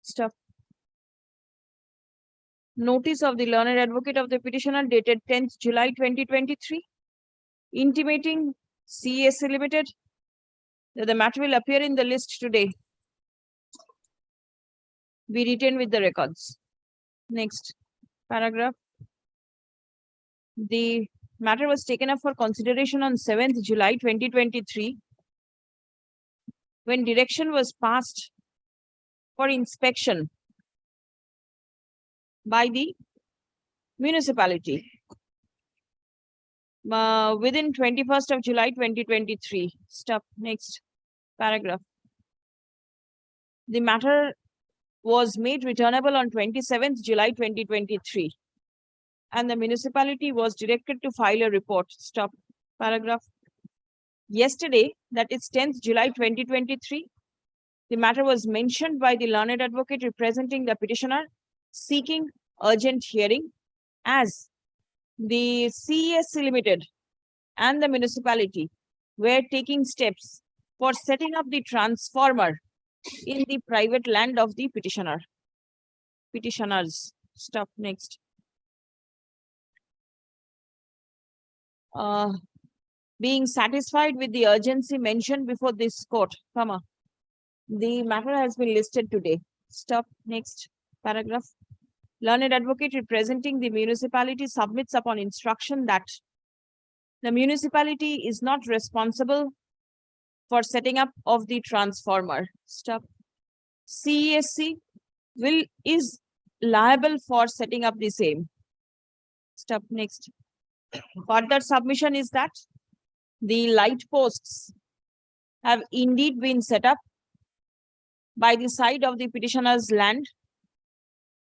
S2: Stop. Notice of the learned advocate of the petitioner dated 10th July 2023, intimating CSC Limited that the matter will appear in the list today. Be retained with the records. Next paragraph. The matter was taken up for consideration on 7th July 2023, when direction was passed for inspection by the municipality within 21st of July 2023. Stop. Next paragraph. The matter was made returnable on 27th July 2023 and the municipality was directed to file a report. Stop. Paragraph. Yesterday, that is 10th July 2023, the matter was mentioned by the learned advocate representing the petitioner seeking urgent hearing as the CESC Limited and the municipality were taking steps for setting up the transformer in the private land of the petitioners. Stop. Next. Being satisfied with the urgency mentioned before this court, the matter has been listed today. Stop. Next paragraph. Learned advocate representing the municipality submits upon instruction that the municipality is not responsible for setting up of the transformer. Stop. CESC is liable for setting up the same. Stop. Next. Further submission is that the light posts have indeed been set up by the side of the petitioner's land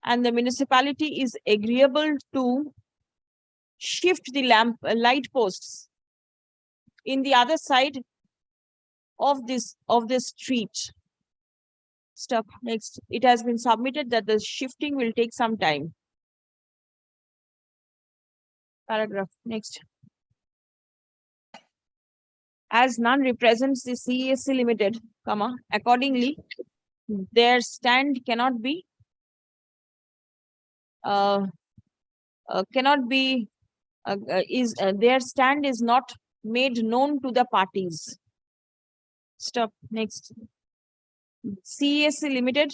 S2: and the municipality is agreeable to shift the light posts in the other side of this street. Stop. Next. It has been submitted that the shifting will take some time. Paragraph. Next. As none represents the CESC Limited, accordingly, their stand cannot be their stand is not made known to the parties. Stop. Next. CESC Limited,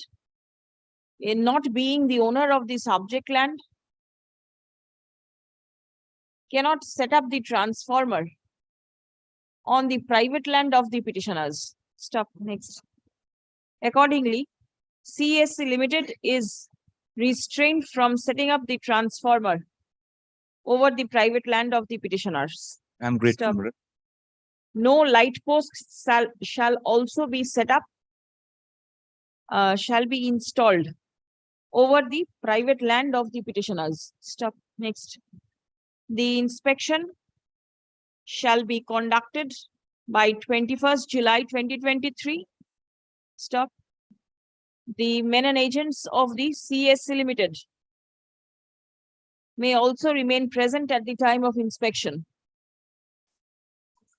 S2: in not being the owner of the subject land, cannot set up the transformer on the private land of the petitioners. Stop. Next. Accordingly, CESC Limited is restrained from setting up the transformer over the private land of the petitioners.
S11: I'm grateful.
S2: Stop. No light posts shall also be set up, shall be installed over the private land of the petitioners. Stop. Next. The inspection shall be conducted by 21st July 2023. Stop. The men and agents of the CESC Limited may also remain present at the time of inspection.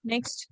S2: Next.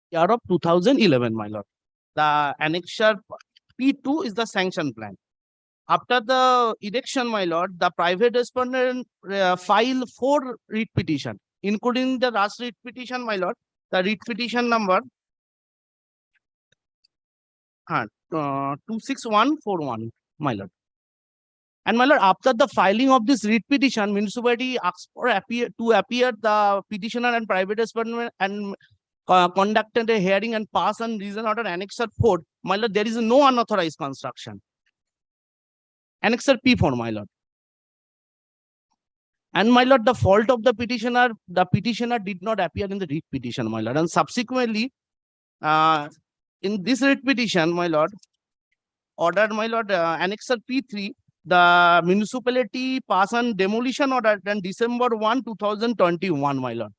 S12: Year of 2011, my lord. The annexure P2 is the sanction plan. After the election, my lord, the private respondent filed 4 writ petition, including the last writ petition, my lord. The writ petition number 26141, my lord. And my lord, after the filing of this writ petition, municipality asked for to appear the petitioner and private respondent and conducted a hearing and pass on reason order annexure 4. My lord, there is no unauthorized construction. Annexure P4, my lord. And my lord, the fault of the petitioner did not appear in the writ petition, my lord. And subsequently, in this writ petition, my lord, order, my lord, annexer P3, the municipality pass on demolition order on December 1, 2021, my lord.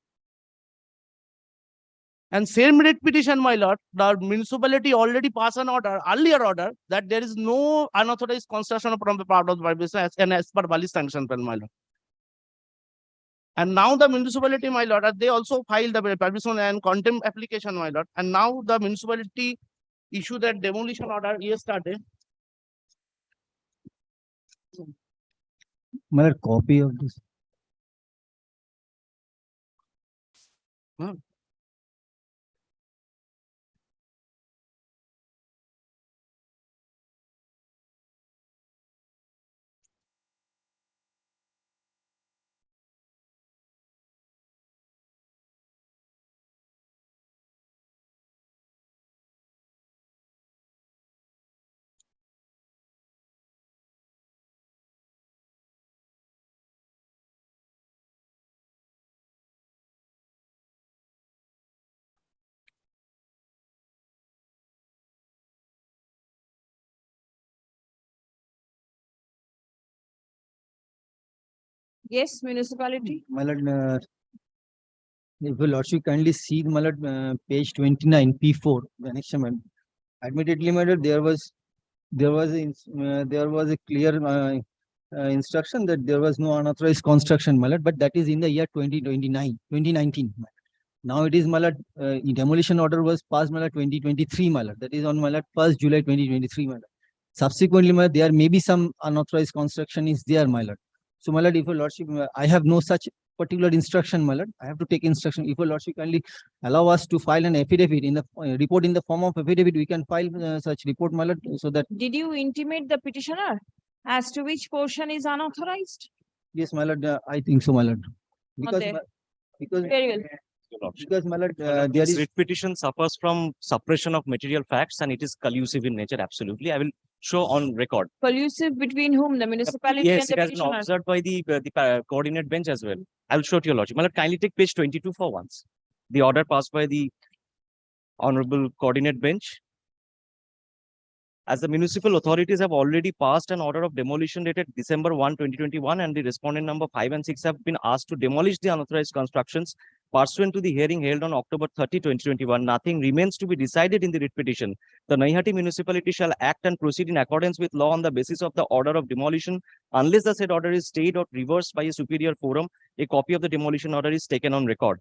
S12: And same writ petition, my lord, the municipality already passed an order, earlier order, that there is no unauthorized construction from the part of the private business and as per Bali sanction plan, my lord. And now the municipality, my lord, they also filed the permission and contempt application, my lord. And now the municipality issued that demolition order yesterday.
S10: My lord, copy of this.
S2: Yes, municipality.
S10: My lord, if your lordship kindly see, my lord, page 29, P4, the next one. Admittedly, my lord, there was a clear instruction that there was no unauthorized construction, my lord, but that is in the year 2019. Now it is, my lord, demolition order was passed, my lord, 2023, my lord. That is on, my lord, 1st July 2023, my lord. Subsequently, my lord, there may be some unauthorized construction is there, my lord. So, my lord, if your lordship, I have no such particular instruction, my lord. I have to take instruction. If your lordship kindly allow us to file an affidavit in the report in the form of affidavit, we can file such report, my lord, so that.
S2: Did you intimate the petitioner as to which portion is unauthorized?
S10: Yes, my lord, I think so, my lord.
S2: Not there.
S10: Because
S2: Very well.
S10: because, my lord,
S13: This
S10: there is.
S13: writ petition suffers from suppression of material facts and it is collusive in nature. Absolutely. I will show on record.
S2: Collusive between whom? The municipality
S13: Yes,
S2: and
S13: it
S2: the
S13: has been
S2: petitioner.
S13: observed by the coordinate bench as well. I will show it to your lordship. My lord, kindly take page 22 for once. The order passed by the honorable coordinate bench. As the municipal authorities have already passed an order of demolition dated December 1, 2021, and the respondent number 5 and 6 have been asked to demolish the unauthorized constructions pursuant to the hearing held on October 30, 2021. Nothing remains to be decided in the writ petition. The Naihati municipality shall act and proceed in accordance with law on the basis of the order of demolition unless the said order is stayed or reversed by a superior forum. A copy of the demolition order is taken on record.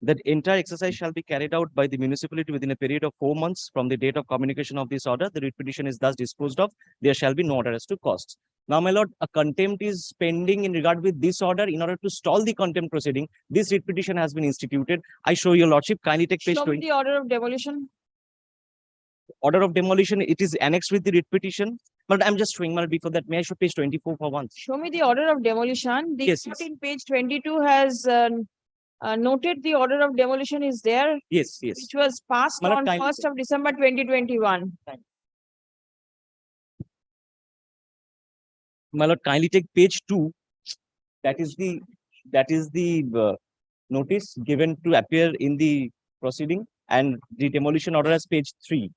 S13: The entire exercise shall be carried out by the municipality within a period of 4 months from the date of communication of this order. The writ petition is thus disposed of. There shall be no order as to costs. Now, my lord, a contempt is pending in regard with this order. In order to stall the contempt proceeding, this writ petition has been instituted. I show your lordship. Kindly take page
S2: Show me
S13: 20.
S2: the order of demolition.
S13: Order of demolition, it is annexed with the writ petition. But I'm just showing, my lord, before that, may I show page 24 for once?
S2: Show me the order of demolition. The
S13: Yes,
S2: court
S13: yes.
S2: in page 22 has noted the order of demolition is there,
S13: Yes, yes.
S2: which was passed
S13: My lord,
S2: on
S13: kindly
S2: 1st of December 2021.
S13: My lord, kindly take page 2. That is the notice given to appear in the proceeding, and the demolition order as page 3.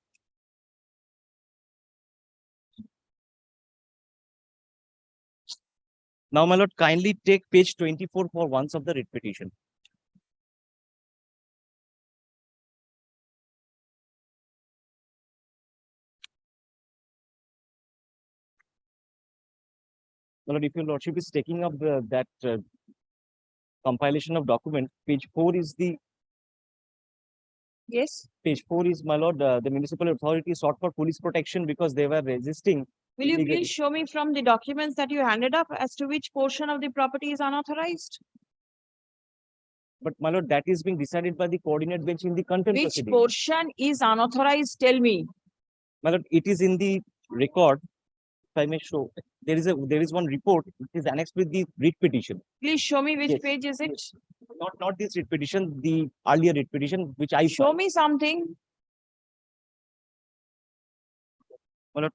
S13: Now, my lord, kindly take page 24 for once of the writ petition. My lord, if your lordship is taking up that compilation of document, page 4 is the
S2: Yes.
S13: page 4 is, my lord, the municipal authority sought for police protection because they were resisting.
S2: Will you
S13: illegally.
S2: please show me from the documents that you handed up as to which portion of the property is unauthorized?
S13: But my lord, that is being decided by the coordinate bench in the contempt
S2: Which
S13: proceeding.
S2: portion is unauthorized? Tell me.
S13: My lord, it is in the record. If I may show, there is one report which is annexed with the writ petition.
S2: Please show me which
S13: Yes.
S2: page is it?
S13: Not this writ petition, the earlier writ petition, which I
S2: Show me something.
S13: My lord,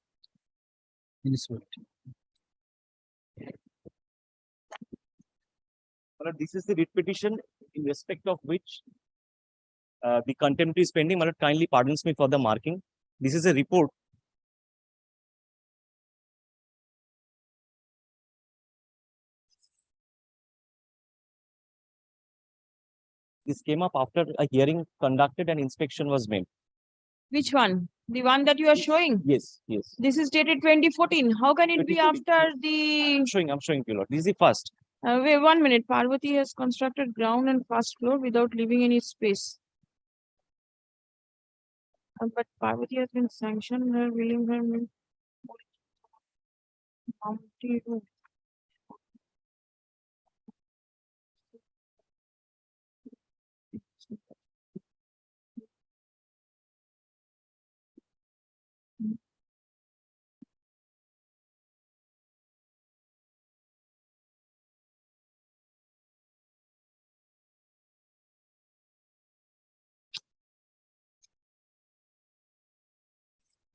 S13: this is the writ petition in respect of which The contempt is pending. My lord, kindly pardons me for the marking. This is a report. This came up after a hearing conducted and inspection was made.
S2: Which one? The one that you are showing?
S13: Yes, yes.
S2: This is dated 2014. How can it be
S13: 2014,
S2: after the?
S13: I'm showing you, Lord. This is the first.
S2: Wait 1 minute. Parvati has constructed ground and first floor without leaving any space. But Parvati has been sanctioned. Her willing her Mounty roof.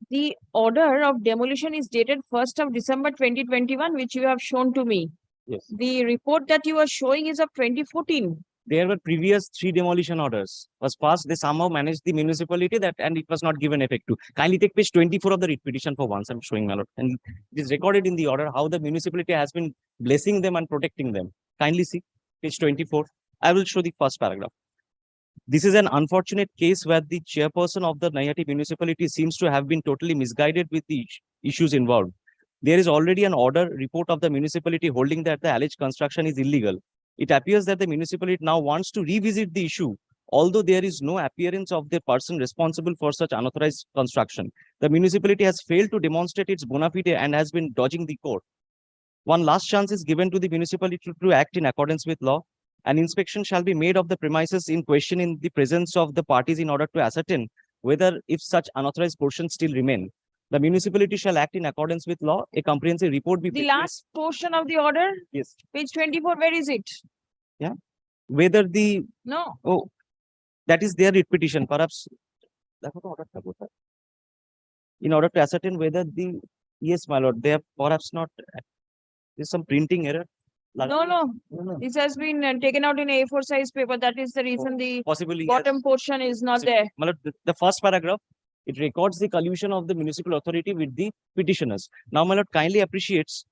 S2: The order of demolition is dated 1st of December 2021, which you have shown to me.
S13: Yes.
S2: The report that you are showing is of 2014.
S13: There were previous 3 demolition orders was passed. They somehow managed the municipality that, and it was not given effect to. Kindly take page 24 of the writ petition for once. I'm showing, my lord. And it is recorded in the order how the municipality has been blessing them and protecting them. Kindly see page 24. I will show the first paragraph. This is an unfortunate case where the chairperson of the Naihati municipality seems to have been totally misguided with the issues involved. There is already an order report of the municipality holding that the alleged construction is illegal. It appears that the municipality now wants to revisit the issue, although there is no appearance of the person responsible for such unauthorized construction. The municipality has failed to demonstrate its bona fide and has been dodging the court. One last chance is given to the municipality to act in accordance with law. An inspection shall be made of the premises in question in the presence of the parties in order to ascertain whether if such unauthorized portions still remain. The municipality shall act in accordance with law. A comprehensive report be
S2: The
S13: prepared.
S2: last portion of the order?
S13: Yes.
S2: Page 24, where is it?
S13: Yeah. Whether the
S2: No.
S13: Oh, that is their writ petition. Perhaps in order to ascertain whether the yes, my lord, they have perhaps not. There's some printing error.
S2: No. This has been taken out in A4 size paper. That is the reason the
S13: Possibly
S2: bottom portion is not there.
S13: My lord, the first paragraph, it records the collusion of the municipal authority with the petitioners. Now, my lord, kindly appreciates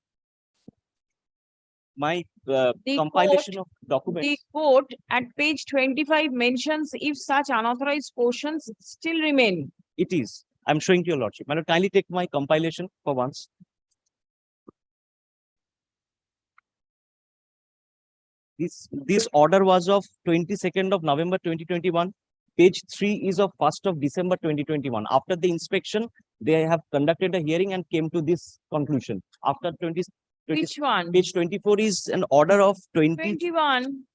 S13: my compilation of documents.
S2: The court at page 25 mentions if such unauthorized portions still remain.
S13: It is. I'm showing to your lordship. My lord, kindly take my compilation for once. This order was of 22nd of November 2021. Page 3 is of 1st of December 2021. After the inspection, they have conducted a hearing and came to this conclusion. After 2021,
S2: Which one?
S13: page 24 is an order of 2021.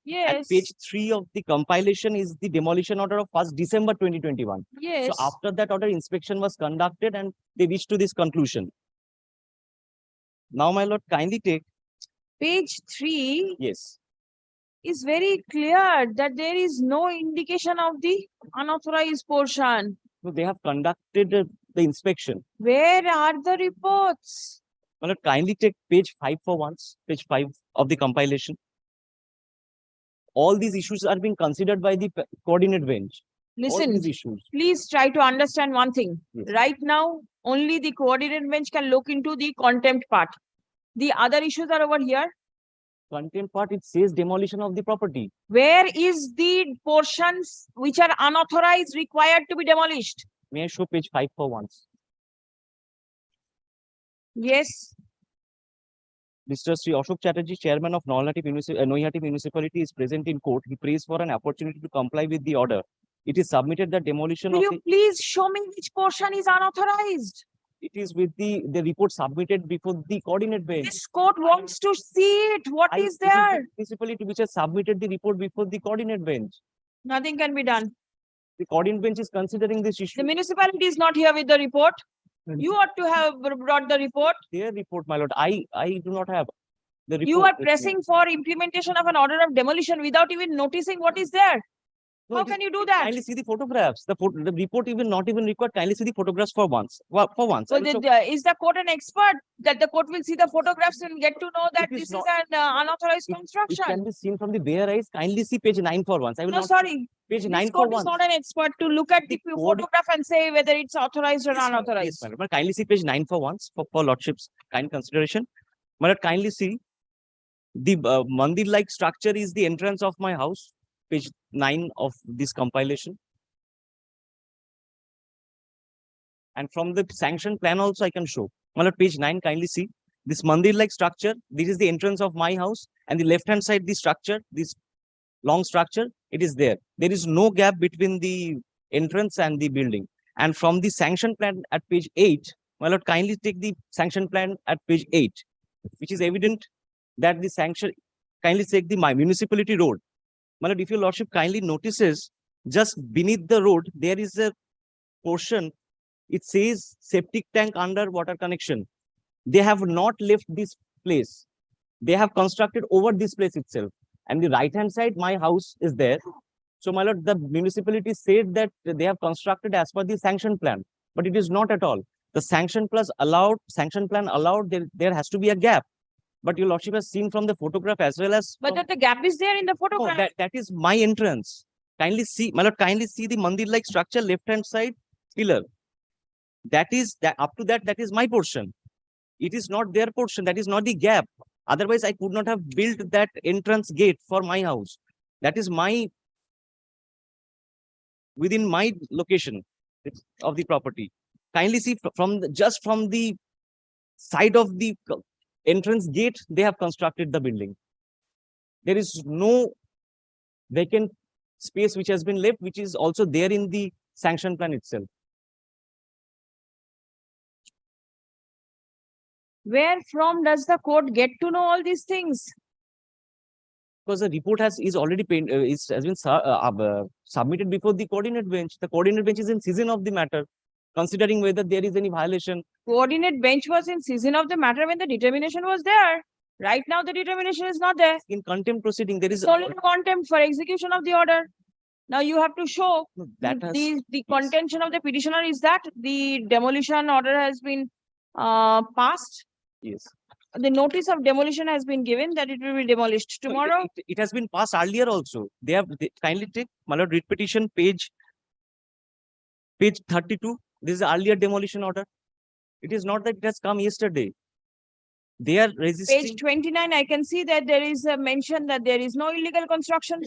S2: Yes.
S13: And page 3 of the compilation is the demolition order of 1st December 2021.
S2: Yes.
S13: So after that order, inspection was conducted and they reached to this conclusion. Now, my lord, kindly take
S2: page 3.
S13: Yes.
S2: Is very clear that there is no indication of the unauthorized portion.
S13: So they have conducted the inspection.
S2: Where are the reports?
S13: Well, kindly take page 5 for once, page 5 of the compilation. All these issues are being considered by the coordinate bench.
S2: Listen, please try to understand one thing.
S13: Yes.
S2: Right now, only the coordinate bench can look into the contempt part. The other issues are over here.
S13: Contempt part, it says demolition of the property.
S2: Where is the portions which are unauthorized required to be demolished?
S13: May I show page 5 for once?
S2: Yes.
S13: Mr. Sri Ashok Chatterjee, chairman of Naihati municipality, is present in court. He prays for an opportunity to comply with the order. It is submitted that demolition
S2: Will
S13: of
S2: you please show me which portion is unauthorized?
S13: It is with the report submitted before the coordinate bench.
S2: This court wants to see it. What is there?
S13: The municipality which has submitted the report before the coordinate bench.
S2: Nothing can be done.
S13: The coordinate bench is considering this issue.
S2: The municipality is not here with the report. You ought to have brought the report.
S13: Their report, my lord. I do not have the report.
S2: You are pressing for implementation of an order of demolition without even noticing what is there.
S13: No,
S2: How
S13: it is-
S2: can you do that?
S13: Kindly see the photographs. The report even not even required. Kindly see the photographs for once. For once. I
S2: Well,
S13: will show-
S2: is the court an expert that the court will see the photographs and get to know that
S13: It is
S2: this is
S13: not-
S2: an unauthorized
S13: It
S2: construction?
S13: can be seen from the bare eyes. Kindly see page 9 for once. I will
S2: No,
S13: not.
S2: sorry.
S13: Page
S2: This
S13: 9 for
S2: court is
S13: once.
S2: not an expert to look at the
S13: The code-
S2: photograph and say whether it's authorized or
S13: Yes,
S2: unauthorized.
S13: madam. But kindly see page 9 for once for lordship's kind consideration. But kindly see the mandir-like structure is the entrance of my house. Page 9 of this compilation. And from the sanction plan also I can show. Well, at page 9, kindly see this mandir-like structure. This is the entrance of my house, and the left-hand side, the structure, this long structure, it is there. There is no gap between the entrance and the building. And from the sanction plan at page 8, my lord, kindly take the sanction plan at page 8, which is evident that the sanction, kindly take the my municipality road. My lord, if your lordship kindly notices, just beneath the road, there is a portion, it says septic tank under water connection. They have not left this place. They have constructed over this place itself. And the right hand side, my house is there. So, my lord, the municipality said that they have constructed as per the sanction plan, but it is not at all. The sanction plan allowed there has to be a gap. But your lordship has seen from the photograph as well as
S2: But that the gap is there in the
S13: no,
S2: photograph.
S13: that is my entrance. Kindly see, my lord, kindly see the mandir-like structure, left hand side pillar. That is that up to that is my portion. It is not their portion. That is not the gap. Otherwise, I could not have built that entrance gate for my house. That is my within my location of the property. Kindly see just from the side of the entrance gate, they have constructed the building. There is no vacant space which has been left, which is also there in the sanction plan itself.
S2: Where from does the court get to know all these things?
S13: Because the report has already has been submitted before the coordinate bench. The coordinate bench is in season of the matter, considering whether there is any violation.
S2: Coordinate bench was in season of the matter when the determination was there. Right now, the determination is not there.
S13: In contempt proceeding, there is
S2: It's only contempt for execution of the order. Now you have to show
S13: that has
S2: the contention of the petitioner is that the demolition order has been passed.
S13: yes.
S2: The notice of demolition has been given that it will be demolished
S13: No,
S2: tomorrow.
S13: it has been passed earlier also. They kindly take my lord writ petition page 32. This is the earlier demolition order. It is not that it has come yesterday. They are resisting.
S2: Page 29, I can see that there is a mention that there is no illegal construction.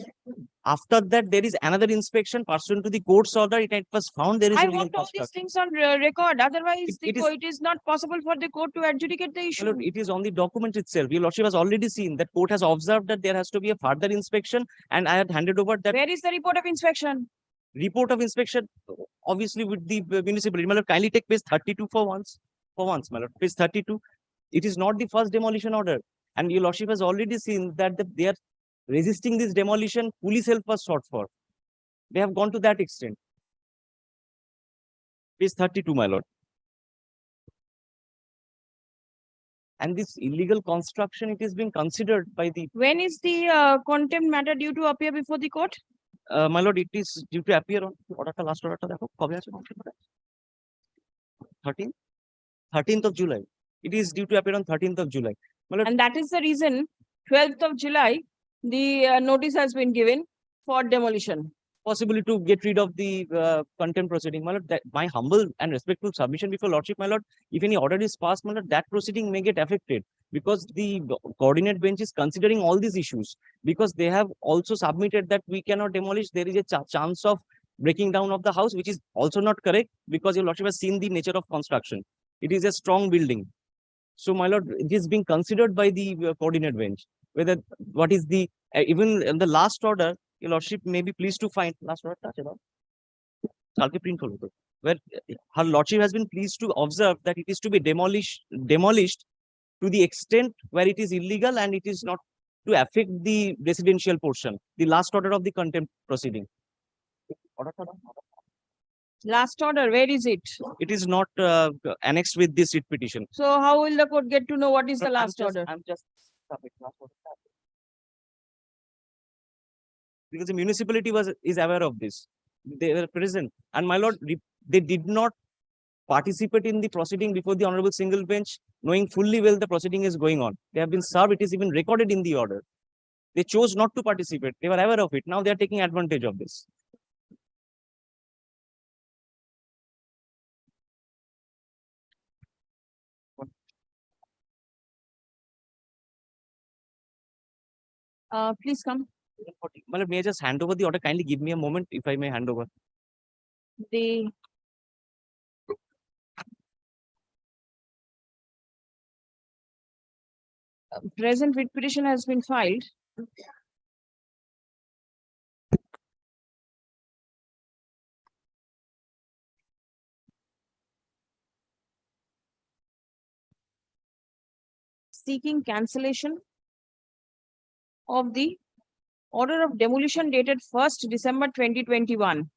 S13: After that, there is another inspection pursuant to the court's order. It was found there is
S2: I
S13: illegal
S2: want all these
S13: construction.
S2: things on record. Otherwise,
S13: It
S2: it is not possible for the court to adjudicate the
S13: My
S2: issue.
S13: lord, it is on the document itself. Your lordship has already seen that court has observed that there has to be a further inspection, and I had handed over that
S2: Where is the report of inspection?
S13: report of inspection, obviously with the municipality. My lord, kindly take page 32 for once. For once, my lord, page 32. It is not the first demolition order, and your lordship has already seen that they are resisting this demolition. Police help was sought for. They have gone to that extent. Page 32, my lord. And this illegal construction, it is being considered by the
S2: When is the contempt matter due to appear before the court?
S13: my lord, it is due to appear on order last order. 13th of July. It is due to appear on 13th of July. My lord,
S2: And that is the reason 12th of July, the notice has been given for demolition.
S13: possibly to get rid of the contempt proceeding. My lord, that my humble and respectful submission before lordship, my lord, if any order is passed, my lord, that proceeding may get affected because the coordinate bench is considering all these issues because they have also submitted that we cannot demolish. There is a chance of breaking down of the house, which is also not correct because your lordship has seen the nature of construction. It is a strong building. So, my lord, it is being considered by the coordinate bench whether what is the even in the last order, your lordship may be pleased to find last order print where her lordship has been pleased to observe that it is to be demolished to the extent where it is illegal and it is not to affect the residential portion. The last order of the contempt proceeding.
S2: Last order, where is it?
S13: It is not annexed with this writ petition.
S2: So how will the court get to know what is the last order?
S13: I'm just because the municipality is aware of this. They were present, and my lord, they did not participate in the proceeding before the honorable single bench, knowing fully well the proceeding is going on. They have been served. It is even recorded in the order. They chose not to participate. They were aware of it. Now they are taking advantage of this.
S2: Please come.
S13: My lord, may I just hand over the order? Kindly give me a moment, if I may hand over.
S2: The present writ petition has been filed. Seeking cancellation of the order of demolition dated 1st December 2021,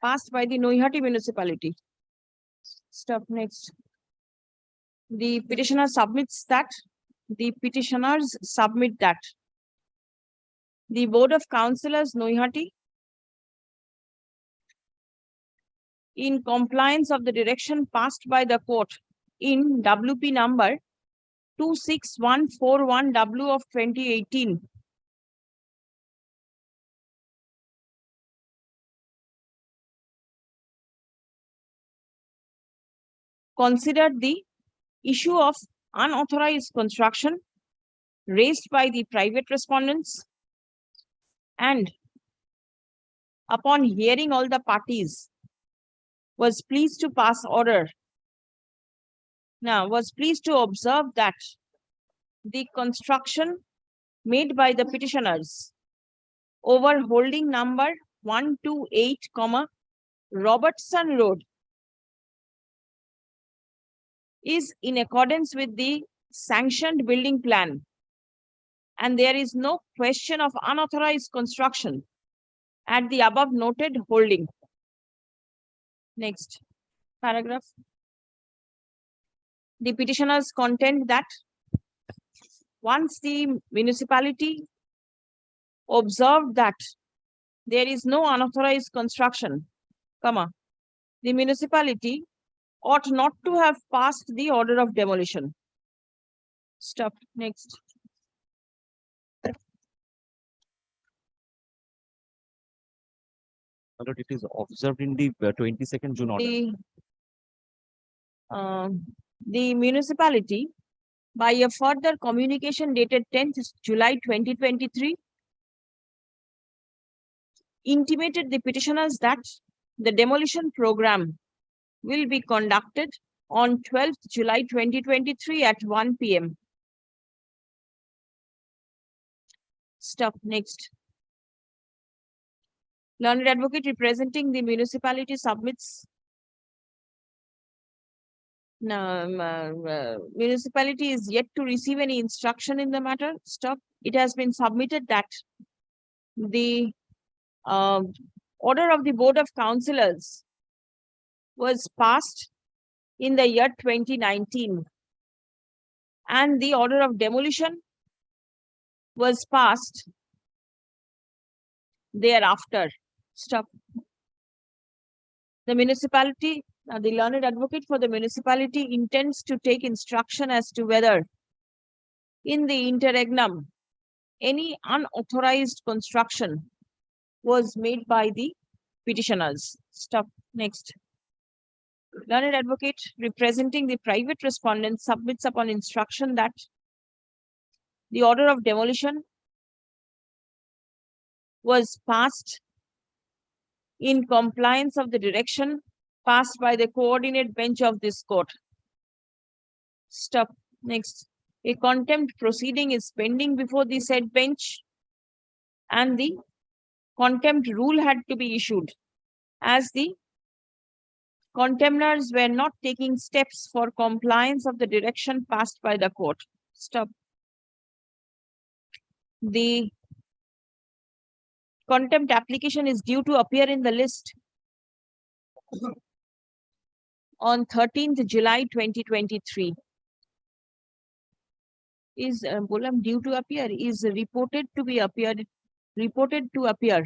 S2: passed by the Noihati municipality. Stop next. The petitioner submits that. The petitioners submit that. The Board of Councillors Noihati, in compliance of the direction passed by the court in WP number 26141W of 2018, considered the issue of unauthorized construction raised by the private respondents, and upon hearing all the parties, was pleased to pass order. Now, was pleased to observe that the construction made by the petitioners over holding number 128, Robertson Road is in accordance with the sanctioned building plan, and there is no question of unauthorized construction at the above noted holding. Next paragraph. The petitioners contend that once the municipality observed that there is no unauthorized construction, the municipality ought not to have passed the order of demolition. Stop. Next.
S13: It is observed in the 22nd June order.
S2: The municipality, by a further communication dated 10th July 2023, intimated the petitioners that the demolition program will be conducted on 12th July 2023 at 1 p.m. Stop. Next. Learned advocate representing the municipality submits. Municipality is yet to receive any instruction in the matter. Stop. It has been submitted that the order of the Board of Councillors was passed in the year 2019, and the order of demolition was passed thereafter. Stop. The municipality, the learned advocate for the municipality intends to take instruction as to whether in the interregnum any unauthorized construction was made by the petitioners. Stop. Next. Learned advocate representing the private respondent submits upon instruction that the order of demolition was passed in compliance of the direction passed by the coordinate bench of this court. Stop. Next. A contempt proceeding is pending before the said bench, and the contempt rule had to be issued, as the contemners were not taking steps for compliance of the direction passed by the court. Stop. The contempt application is due to appear in the list on 13th July 2023. is due to appear is reported to appear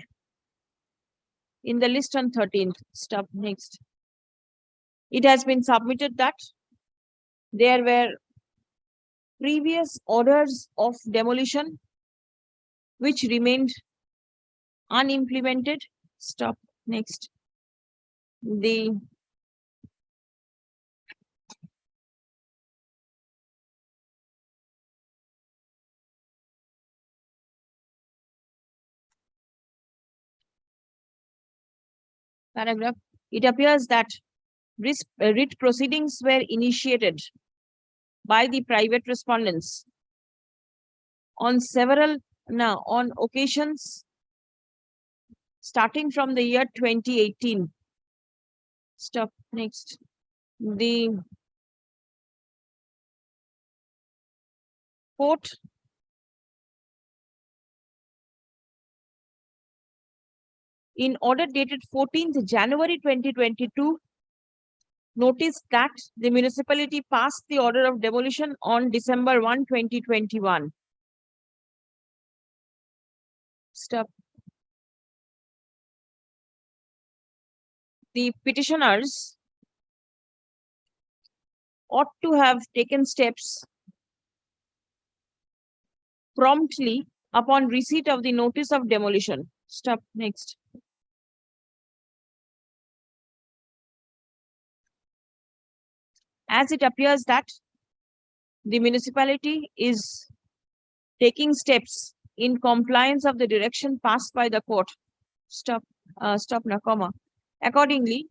S2: in the list on 13th. Stop. Next. It has been submitted that there were previous orders of demolition which remained unimplemented. Stop. Next. The paragraph, it appears that writ proceedings were initiated by the private respondents on on occasions starting from the year 2018. Stop. Next. The court in order dated 14th January 2022 noticed that the municipality passed the order of demolition on December 1, 2021. Stop. The petitioners ought to have taken steps promptly upon receipt of the notice of demolition. Stop. Next. As it appears that the municipality is taking steps in compliance of the direction passed by the court. Stop. Comma. Accordingly,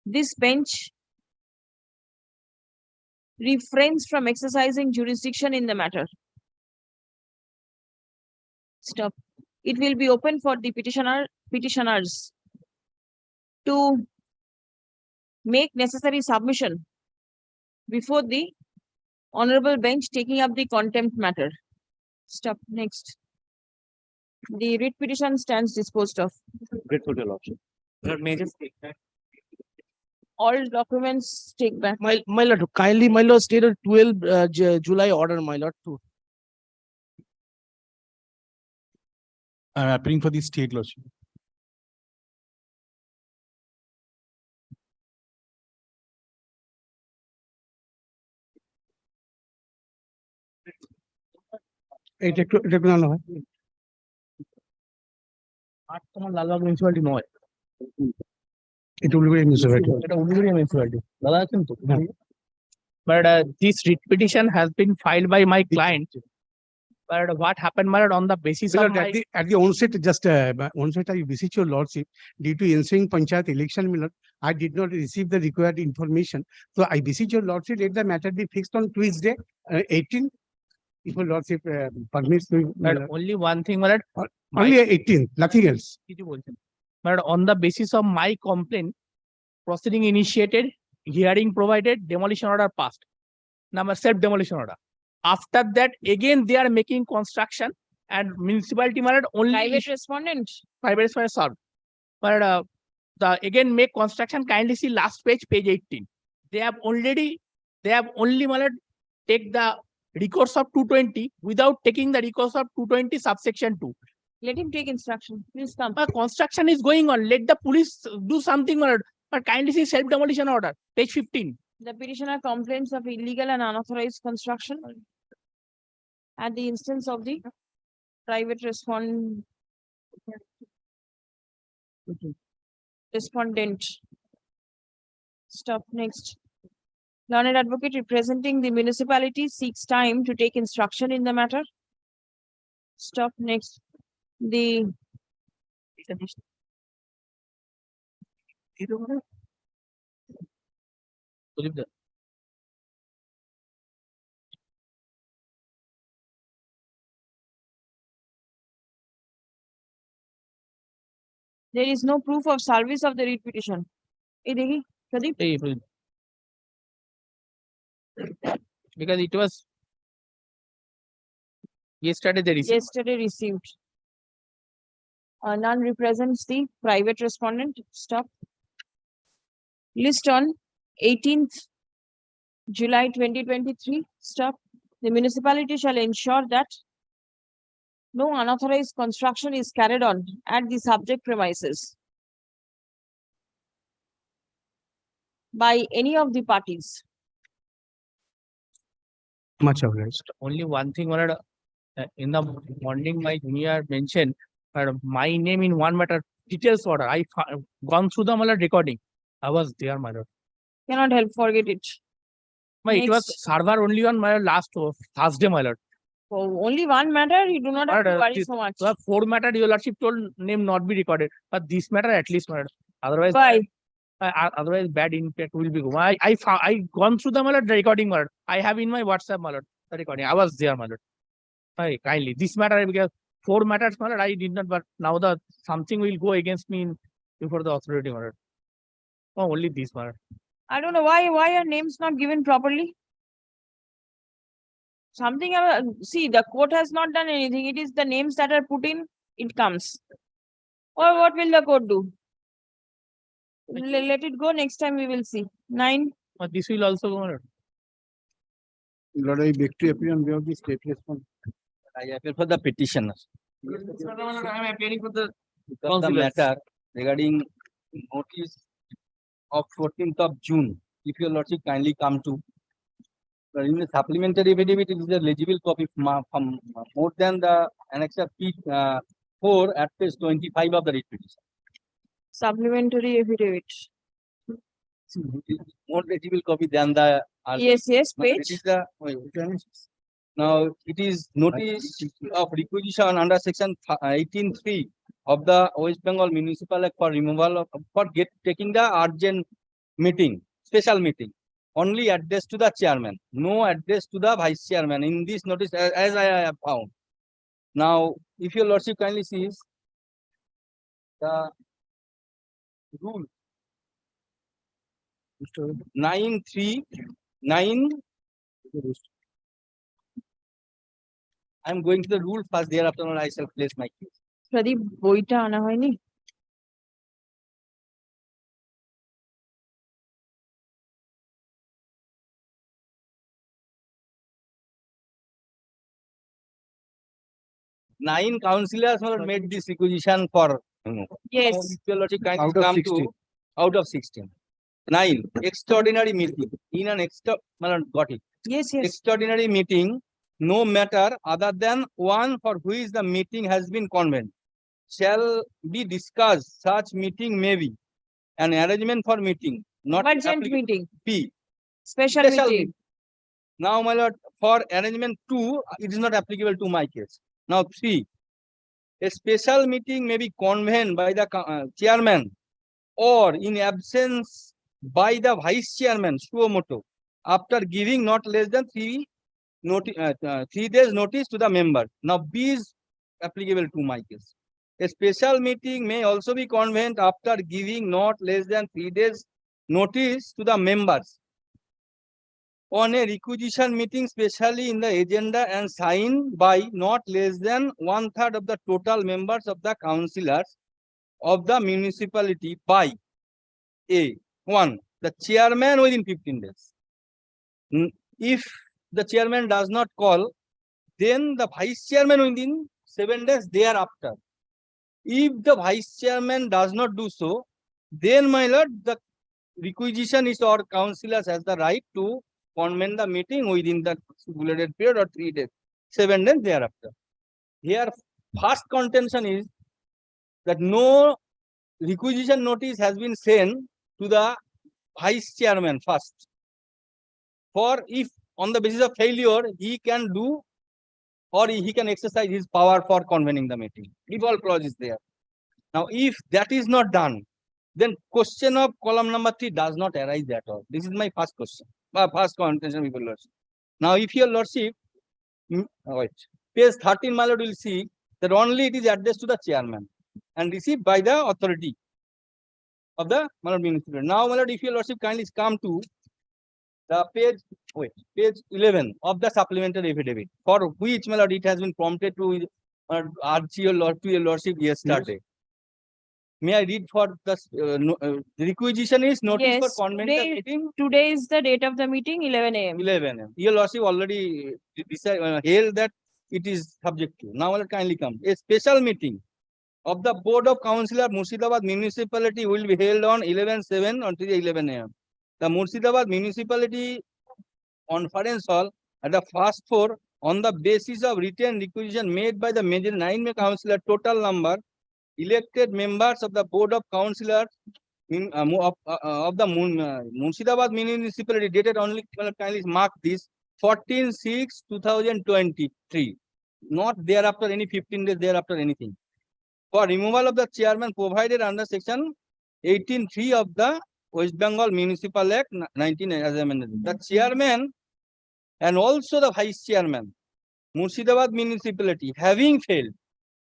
S2: this bench refrains from exercising jurisdiction in the matter. Stop. It will be open for the petitioners to make necessary submission before the honorable bench taking up the contempt matter. Stop. Next. The writ petition stands disposed of.
S13: Grateful to your lordship. Lord, may I just take that?
S2: All documents take back.
S12: My lord, kindly, my lord, state a 12 July order, my lord, too.
S11: I'm appealing for the state lordship. এটা একটু জানানো হয়।
S12: আর তোমার Lalbagh municipality নয়,
S11: এটা উল্লেখ municipality.
S12: এটা Uluberia municipality. দাদা আছেন তো? But this writ petition has been filed by my client. But what happened, my lord, on the basis of my...
S11: At the onset, just onset, I beseech your lordship, due to ensuing panchayat election, my lord, I did not receive the required information. So I beseech your lordship, let the matter be fixed on Tuesday, 18. If your lordship permits me.
S12: But only one thing, my lord.
S11: Only 18, nothing else.
S12: But on the basis of my complaint, proceeding initiated, hearing provided, demolition order passed. Number self-demolition order. After that, again, they are making construction and municipality, my lord, only...
S2: Private respondent.
S12: Private respondent solved. But the again make construction, kindly see last page, page 18. They have only, my lord, take the recourse of 220 without taking the recourse of 220 subsection 2.
S2: Let him take instruction. Please come.
S12: But construction is going on. Let the police do something, my lord. But kindly see self-demolition order, page 15.
S2: The petitioner complains of illegal and unauthorized construction at the instance of the private respondent. Stop. Next. Learned advocate representing the municipality seeks time to take instruction in the matter. Stop. Next. The there is no proof of service of the writ petition. Pradeep?
S12: Because it was yesterday they received.
S2: Yesterday received. None represents the private respondent. Stop. List on 18th July 2023. Stop. The municipality shall ensure that no unauthorized construction is carried on at the subject premises by any of the parties.
S11: Much obliged.
S12: Only one thing, my lord, in the morning, my junior mentioned my name in one matter, details order. I gone through the my lord, recording. I was there, my lord.
S2: Cannot help forget it.
S12: It was
S2: Next.
S12: server only on my last Thursday, my lord.
S2: For only one matter, you do not have to worry so much.
S12: The four matter, your lordship told name not be recorded, but this matter at least, my lord. Otherwise,
S2: Why?
S12: otherwise bad impact will be. I gone through the my lord, recording, my lord. I have in my WhatsApp, my lord, the recording. I was there, my lord. Kindly, this matter because four matters, my lord, I did not, but now the something will go against me before the authority, my lord. Oh, only this matter.
S2: I don't know why are names not given properly? Something, see, the court has not done anything. It is the names that are put in, it comes. Or what will the court do? Let it go. Next time we will see. 9.
S12: But this will also go, my lord.
S11: Lord, I beg to appear on behalf of the state response.
S5: I appeal for the petitioner.
S12: I am appearing for the
S5: Because the matter regarding notice of 14th of June, if your lordship kindly come to. In the supplementary affidavit, it is a legible copy from more than the annexure P4 at page 25 of the writ petition.
S2: Supplementary affidavit.
S5: More legible copy than the.
S2: Yes,
S5: Now,
S2: page.
S5: it is the, now it is notice of requisition under section 18(3) of the West Bengal Municipal Act for removal of, for taking the urgent meeting, special meeting, only addressed to the chairman, no address to the vice chairman in this notice as I have found. Now, if your lordship kindly sees the rule 939, I am going to the rule first, thereafter I shall place my case.
S2: Pradeep, boita আনা হয়নি?
S5: Nine councillors have made this requisition for.
S2: Yes.
S5: Now, if your lordship kindly
S11: Out of
S5: come
S11: 16.
S5: to out of 16. 9 extraordinary meeting in an got it.
S2: Yes.
S5: Extraordinary meeting, no matter other than one for which the meeting has been convened, shall be discussed. Such meeting may be an arrangement for meeting, not
S2: Urgent meeting.
S5: P.
S2: Special meeting.
S5: Now, my lord, for arrangement 2, it is not applicable to my case. Now, 3, a special meeting may be convened by the chairman or in absence by the vice chairman, suo motu, after giving not less than 3 days notice to the member. Now, B is applicable to my case. A special meeting may also be convened after giving not less than 3 days notice to the members on a requisition meeting, specially in the agenda and signed by not less than 1/3 of the total members of the councillors of the municipality by A1, the chairman within 15 days. If the chairman does not call, then the vice chairman within 7 days thereafter. If the vice chairman does not do so, then, my lord, the requisition is or councillors has the right to convene the meeting within the stipulated period or 3 days, 7 days thereafter. Here, first contention is that no requisition notice has been sent to the vice chairman first. For if on the basis of failure, he can do or he can exercise his power for convening the meeting. Default clause is there. Now, if that is not done, then question of column number 3 does not arise at all. This is my first question. First contention with your lordship. Now, if your lordship, wait, page 13, my lord will see that only it is addressed to the chairman and received by the authority of the my lord municipal. Now, my lord, if your lordship kindly come to the page 11 of the supplementary affidavit, for which, my lord, it has been prompted to urge your lordship yesterday. May I read for the requisition is notice for
S2: Yes,
S5: convent the
S2: today-
S5: meeting
S2: Today is the date of the meeting, 11 AM.
S5: 11 AM. Your lordship already held that it is subject to. Now let kindly come. A special meeting of the Board of Councillor Murshidabad Municipality will be held on 11/7 until 11 AM. The Murshidabad Municipality Conference Hall at the first floor on the basis of written requisition made by the major 9 councillor, total number elected members of the Board of Councillors of the Murshidabad Municipality dated only, kindly mark this, 14/6/2023. Not thereafter any 15 days thereafter anything. For removal of the chairman provided under section 18(3) of the West Bengal Municipal Act 19 as amended. The chairman and also the vice chairman, Murshidabad Municipality, having failed.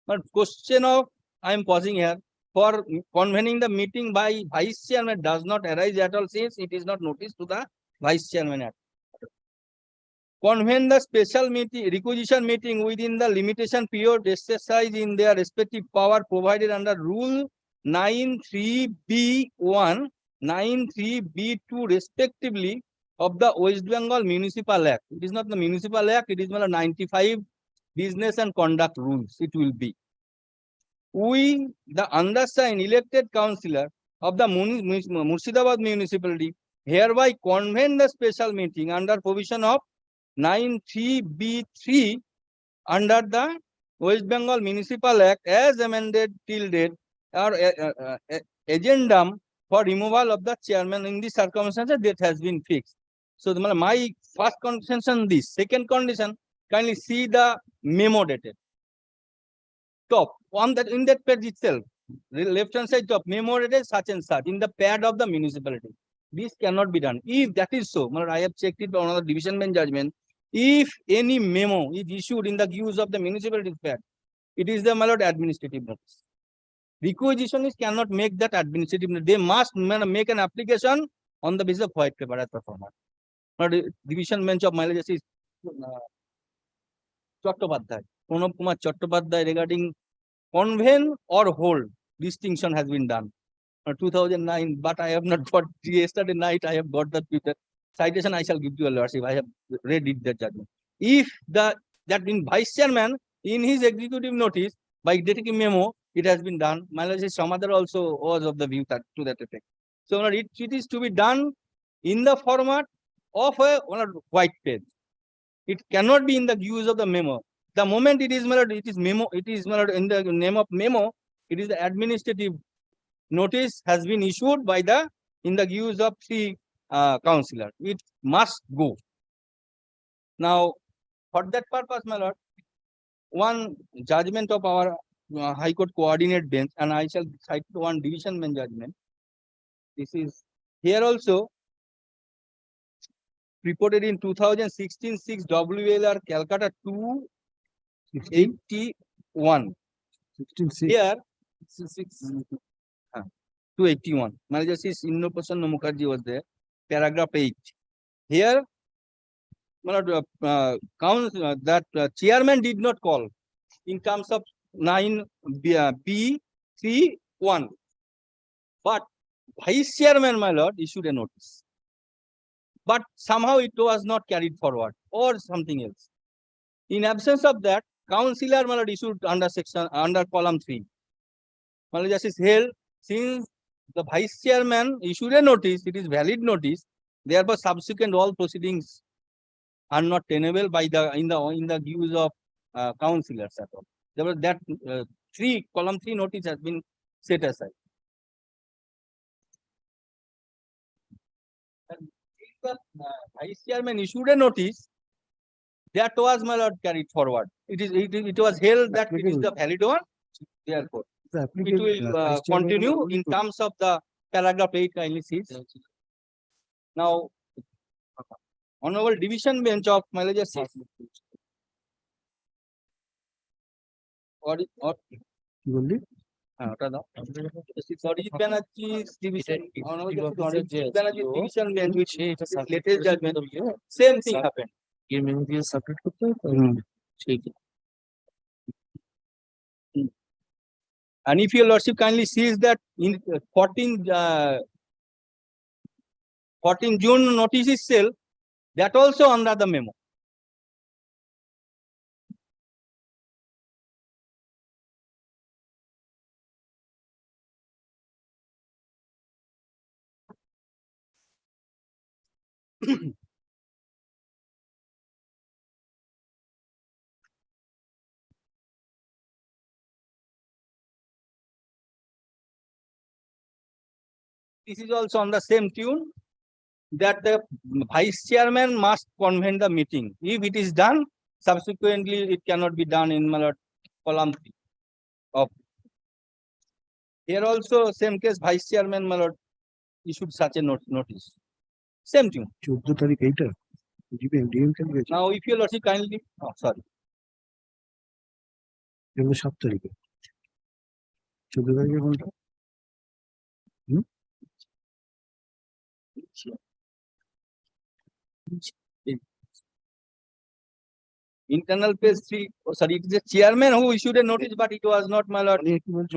S5: But question of, I am pausing here, for convening the meeting by vice chairman does not arise at all since it is not noticed to the vice chairman at all. Convene the special meeting, requisition meeting within the limitation period exercised in their respective power provided under Rule 93B1, 93B2 respectively of the West Bengal Municipal Act. It is not the Municipal Act, it is 95 Business and Conduct Rules, it will be. We, the undersigned elected councillor of the Murshidabad Municipality, hereby convene the special meeting under provision of 93B3 under the West Bengal Municipal Act as amended till date or addendum for removal of the chairman in the circumstances that has been fixed. So my first condition this. Second condition, kindly see the memo dated. Top on that, in that page itself, left hand side top, memo dated such and such in the pad of the municipality. This cannot be done. If that is so, I have checked it on another division bench judgment. If any memo is issued in the views of the municipality pad, it is the administrative notice. Requisition is cannot make that administrative notice. They must make an application on the basis of white paper as per format. Division bench of mileage is Chattopadhyay, Pranab Kumar Chattopadhyay regarding convene or hold distinction has been done. 2009, but I have not got, yesterday night I have got the Twitter citation. I shall give to your lordship. I have read it, the judgment. If that in vice chairman in his executive notice by dating memo, it has been done. My lordship Samadar also was of the view that to that effect. So it is to be done in the format of a white page. It cannot be in the views of the memo. The moment it is memo, it is in the name of memo, it is the administrative notice has been issued by the in the views of 3 councillors. It must go. Now, for that purpose, my lord, one judgment of our High Court coordinate bench, and I shall cite one division bench judgment. This is here also reported in 2016 6 WLR Calcutta 281.
S11: 16(6).
S5: Here 281. Manager says Innopasan Mukherjee was there. Paragraph 8. Here, that chairman did not call in terms of 9B3(1). But vice chairman, my lord, issued a notice. But somehow it was not carried forward or something else. In absence of that, councillor, my lord, issued under column 3. My lord, justice held, since the vice chairman issued a notice, it is valid notice, therefore subsequent all proceedings are not tenable by the in the views of councillors at all. Therefore, that column 3 notice has been set aside. And if the vice chairman issued a notice, that was, my lord, carried forward. It was held that it is the valid one. Therefore, it will continue in terms of the paragraph 8 kindly sees. Now, Honorable Division Bench of my lord, division bench which latest judgment, same thing happened.
S14: And if your lordship kindly sees that in 14 June notice is sale, that also under the memo. This is also on the same tune that the vice chairman must convene the meeting. If it is done, subsequently it cannot be done in my lord column 3 of. Here also same case, vice chairman my lord issued such a notice. Same tune.
S11: 14 তারিখ এইটা
S14: Now if your lordship kindly, oh sorry.
S11: 7 তারিখে 14 তারিখে কোনটা?
S14: Internal page 3, oh, sorry, it is the chairman who issued a notice, but it was not my lord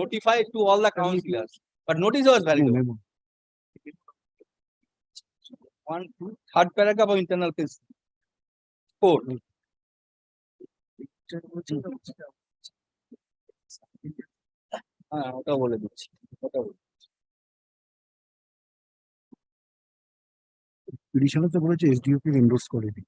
S14: notified to all the councillors. But notice was valid.
S11: Memo.
S14: 1, 2, third paragraph of internal page 4. ওটা বলে দিচ্ছি, ওটা বলে
S11: পিটিশনে তো বলেছে SDO কে endorse করে দিই।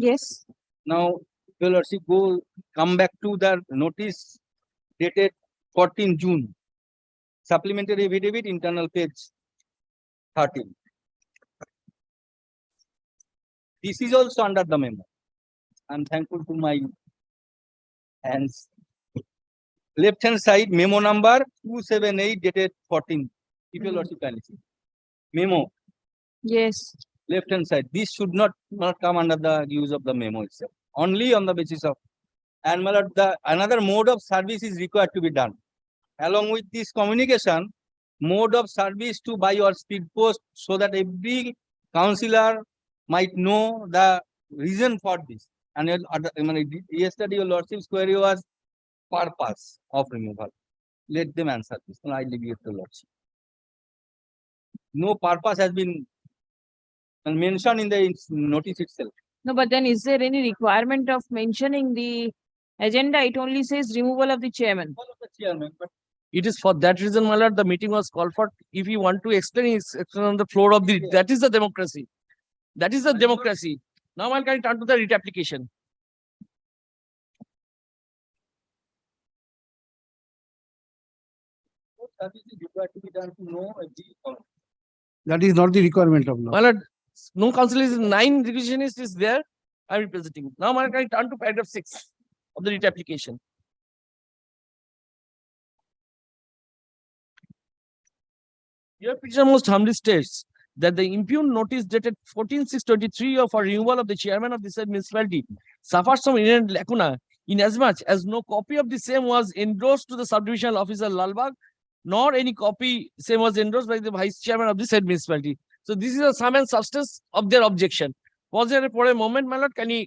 S2: Yes.
S14: Now, your lordship come back to the notice dated 14 June. Supplementary affidavit, internal page 13. This is also under the memo. I'm thankful to my hands. Left hand side, memo number 278 dated 14. If your lordship can see. Memo.
S2: Yes.
S14: Left hand side. This should not come under the use of the memo itself. Only on the basis of, and my lord, the another mode of service is required to be done. Along with this communication, mode of service to buy or speed post, so that every councillor might know the reason for this. And yesterday your lordship's query was purpose of removal. Let them answer this. And I leave it to lordship. No purpose has been mentioned in the notice itself.
S2: No, but then is there any requirement of mentioning the agenda? It only says removal of the chairman.
S14: But
S12: It is for that reason, my lord, the meeting was called for. If you want to explain, it's explain on the floor of the, that is the democracy. That is the democracy. Now I can turn to the writ application.
S14: service is required to be done to know
S11: That is not the requirement of law.
S12: My lord, no council is 9 revisionist is there. I am representing. Now I can turn to paragraph 6 of the writ application. Your petition most humbly states that the impugned notice dated 14/6/23 for removal of the chairman of the said municipality suffers from inherent lacuna, inasmuch as no copy of the same was endorsed to the subdivisional officer Lalbagh, nor any copy same was endorsed by the vice chairman of the said municipality. So this is the sum and substance of their objection. Was there for a moment, my lord? Can you?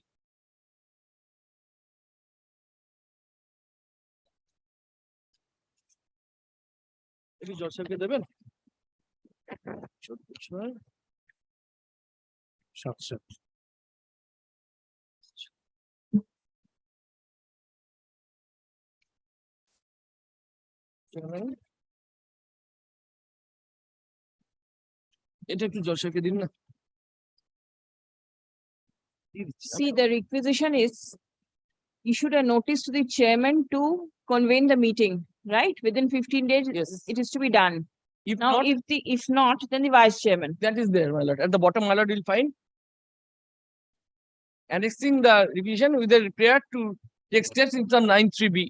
S12: Maybe Joseph ke deben?
S11: Short.
S12: এটা একটু জোসেফকে দিন না।
S2: See, the requisition is issued a notice to the chairman to convene the meeting, right? Within 15 days,
S12: Yes.
S2: it is to be done.
S12: If
S2: Now,
S12: not,
S2: if not, then the vice chairman.
S12: that is there, my lord. At the bottom, my lord, you'll find annexing the revision with the prayer to take steps in some 9(3)(b).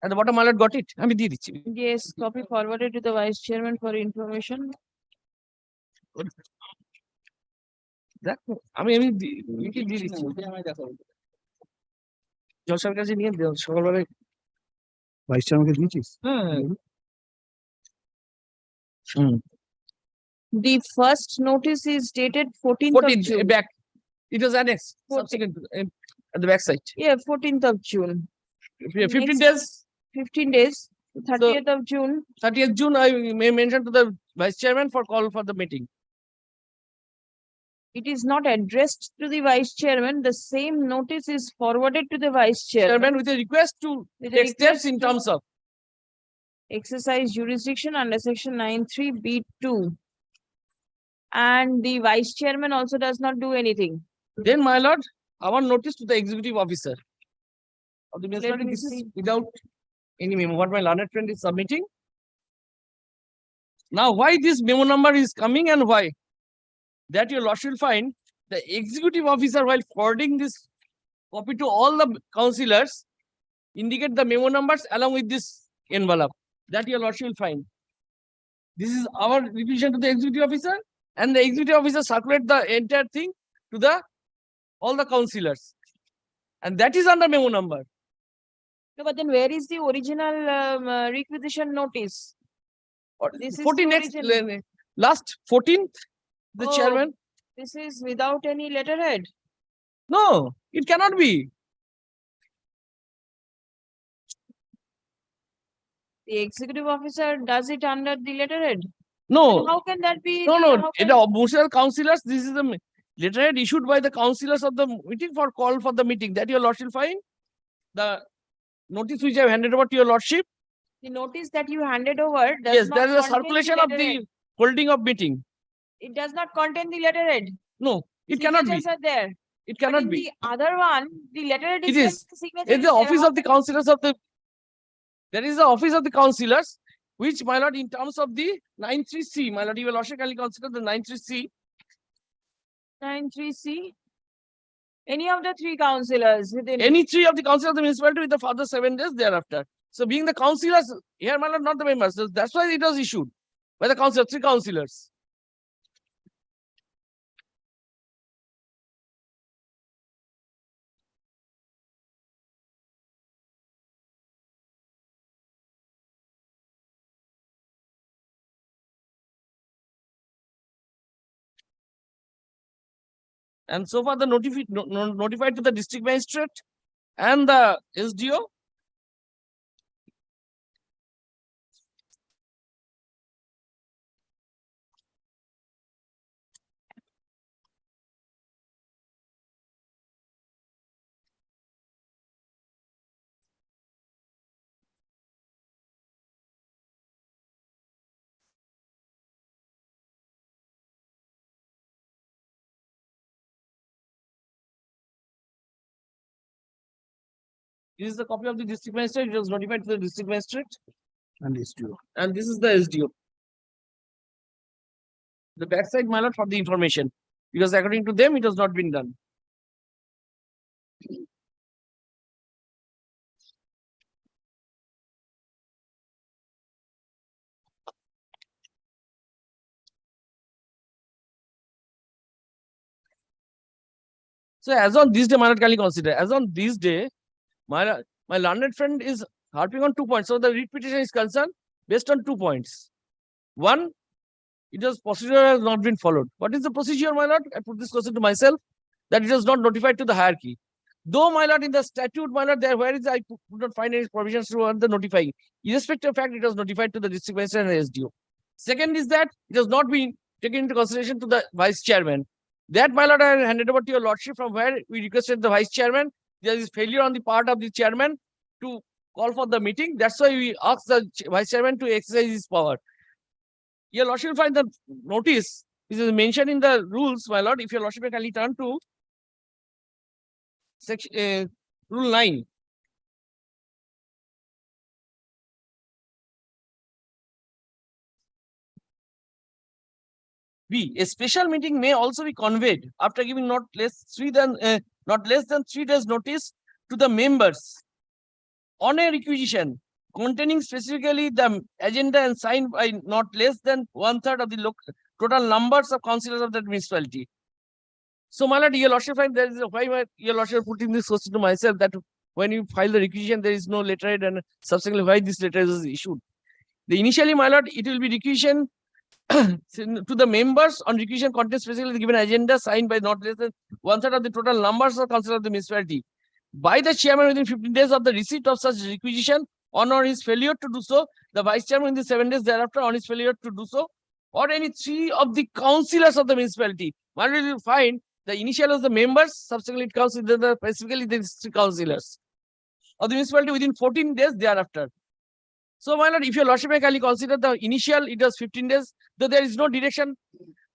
S12: At the bottom, my lord, got it. I mean, did it.
S2: Yes, copy forwarded to the vice chairman for information.
S12: That, I mean, you can do it. জলসার কাছে নিয়ে সকালবেলা
S3: vice চেয়ারম্যানকে দিয়েছিস?
S2: The first notice is dated 14th of
S12: 14th,
S2: June.
S12: back. It was annexed, subsequent, at the back side.
S2: Yeah, 14th of June.
S12: 15
S2: Next-
S12: days,
S2: 15 days, 30th of June.
S12: 30th June, I may mention to the vice chairman for call for the meeting.
S2: It is not addressed to the vice chairman. The same notice is forwarded to the vice chairman.
S12: Chairman with a request to
S2: With a
S12: take steps
S2: request
S12: in
S2: to
S12: terms of
S2: exercise jurisdiction under section 9(3)(b)(2). And the vice chairman also does not do anything.
S12: Then, my lord, our notice to the executive officer of the municipality,
S2: me
S12: this is
S2: see.
S12: without any memo, what my learned friend is submitting. Now, why this memo number is coming and why? That your lordship will find the executive officer, while forwarding this copy to all the councillors, indicate the memo numbers along with this envelope. That your lordship will find. This is our revision to the executive officer, and the executive officer circulate the entire thing to the all the councillors, and that is under memo number.
S2: No, but then where is the original requisition notice? This is
S12: 14
S2: the
S12: next
S2: original.
S12: last 14th, the
S2: Oh,
S12: chairman.
S2: This is without any letterhead.
S12: No, it cannot be.
S2: The executive officer does it under the letterhead.
S12: No,
S2: How can that be?
S12: no,
S2: how
S12: no.
S2: can-
S12: The municipal councillors, this is the letterhead issued by the councillors of the meeting for call for the meeting. That your lordship will find. The notice which I have handed over to your lordship.
S2: The notice that you handed over does
S12: Yes,
S2: not
S12: there is a
S2: contain
S12: circulation of the
S2: letterhead.
S12: holding of meeting.
S2: It does not contain the letterhead.
S12: No, it cannot be.
S2: Signatures are there.
S12: It
S2: But
S12: cannot
S2: in
S12: be.
S2: the other one, the letterhead
S12: It
S2: is there,
S12: is.
S2: the signature
S12: It's
S2: is
S12: the
S2: there.
S12: office
S2: How
S12: of the
S2: can-
S12: councillors of the. There is the office of the councillors, which, my lord, in terms of the 9(3)(c), my lord, you will also kindly consider the 9(3)(c).
S2: 9(3)(c). Any of the three councillors within.
S12: Any three of the councillors of the municipality with the further 7 days thereafter. So, being the councillors here, my lord, not the members. So that's why it was issued by the councillor, 3 councillors. And so far, the notified to the district magistrate and the SDO. This is the copy of the district magistrate. It was notified to the district magistrate.
S3: And SDO.
S12: And this is the SDO. The backside, my lord, for the information. Because according to them, it has not been done. So as on this day, my lord, can you consider? As on this day, my learned friend is harping on 2 points. So the writ petition is concerned based on 2 points. One, procedure has not been followed. What is the procedure, my lord? I put this question to myself, that it was not notified to the hierarchy. Though, my lord, in the statute, my lord, there where is I could not find any provisions to the notifying. Irrespective of fact, it was notified to the district magistrate and SDO. Second is that it has not been taken into consideration to the vice chairman. That, my lord, I handed over to your lordship, from where we requested the vice chairman. There is failure on the part of the chairman to call for the meeting. That's why we asked the vice chairman to exercise his power. Your lordship will find the notice, which is mentioned in the rules, my lord. If your lordship can kindly turn to section
S13: Rule 9. B. A special meeting may also be convened after giving not less than 3 days notice to the members on a requisition containing specifically the agenda and signed by not less than 1/3 of the total numbers of councillors of that municipality. So, my lord, your lordship, there is why your lordship putting this question to myself that when you file the requisition, there is no letterhead, and subsequently why this letter is issued. Initially, my lord, it will be requisition to the members on requisition contains specifically given agenda signed by not less than 1/3 of the total numbers of councillors of the municipality by the chairman within 15 days of the receipt of such requisition, on or his failure to do so, the vice chairman within 7 days thereafter on his failure to do so, or any 3 of the councillors of the municipality. My lord, you will find the initial of the members, subsequently it comes with specifically the 3 councillors of the municipality within 14 days thereafter. So, my lord, if your lordship may kindly consider the initial, it was 15 days, though there is no direction.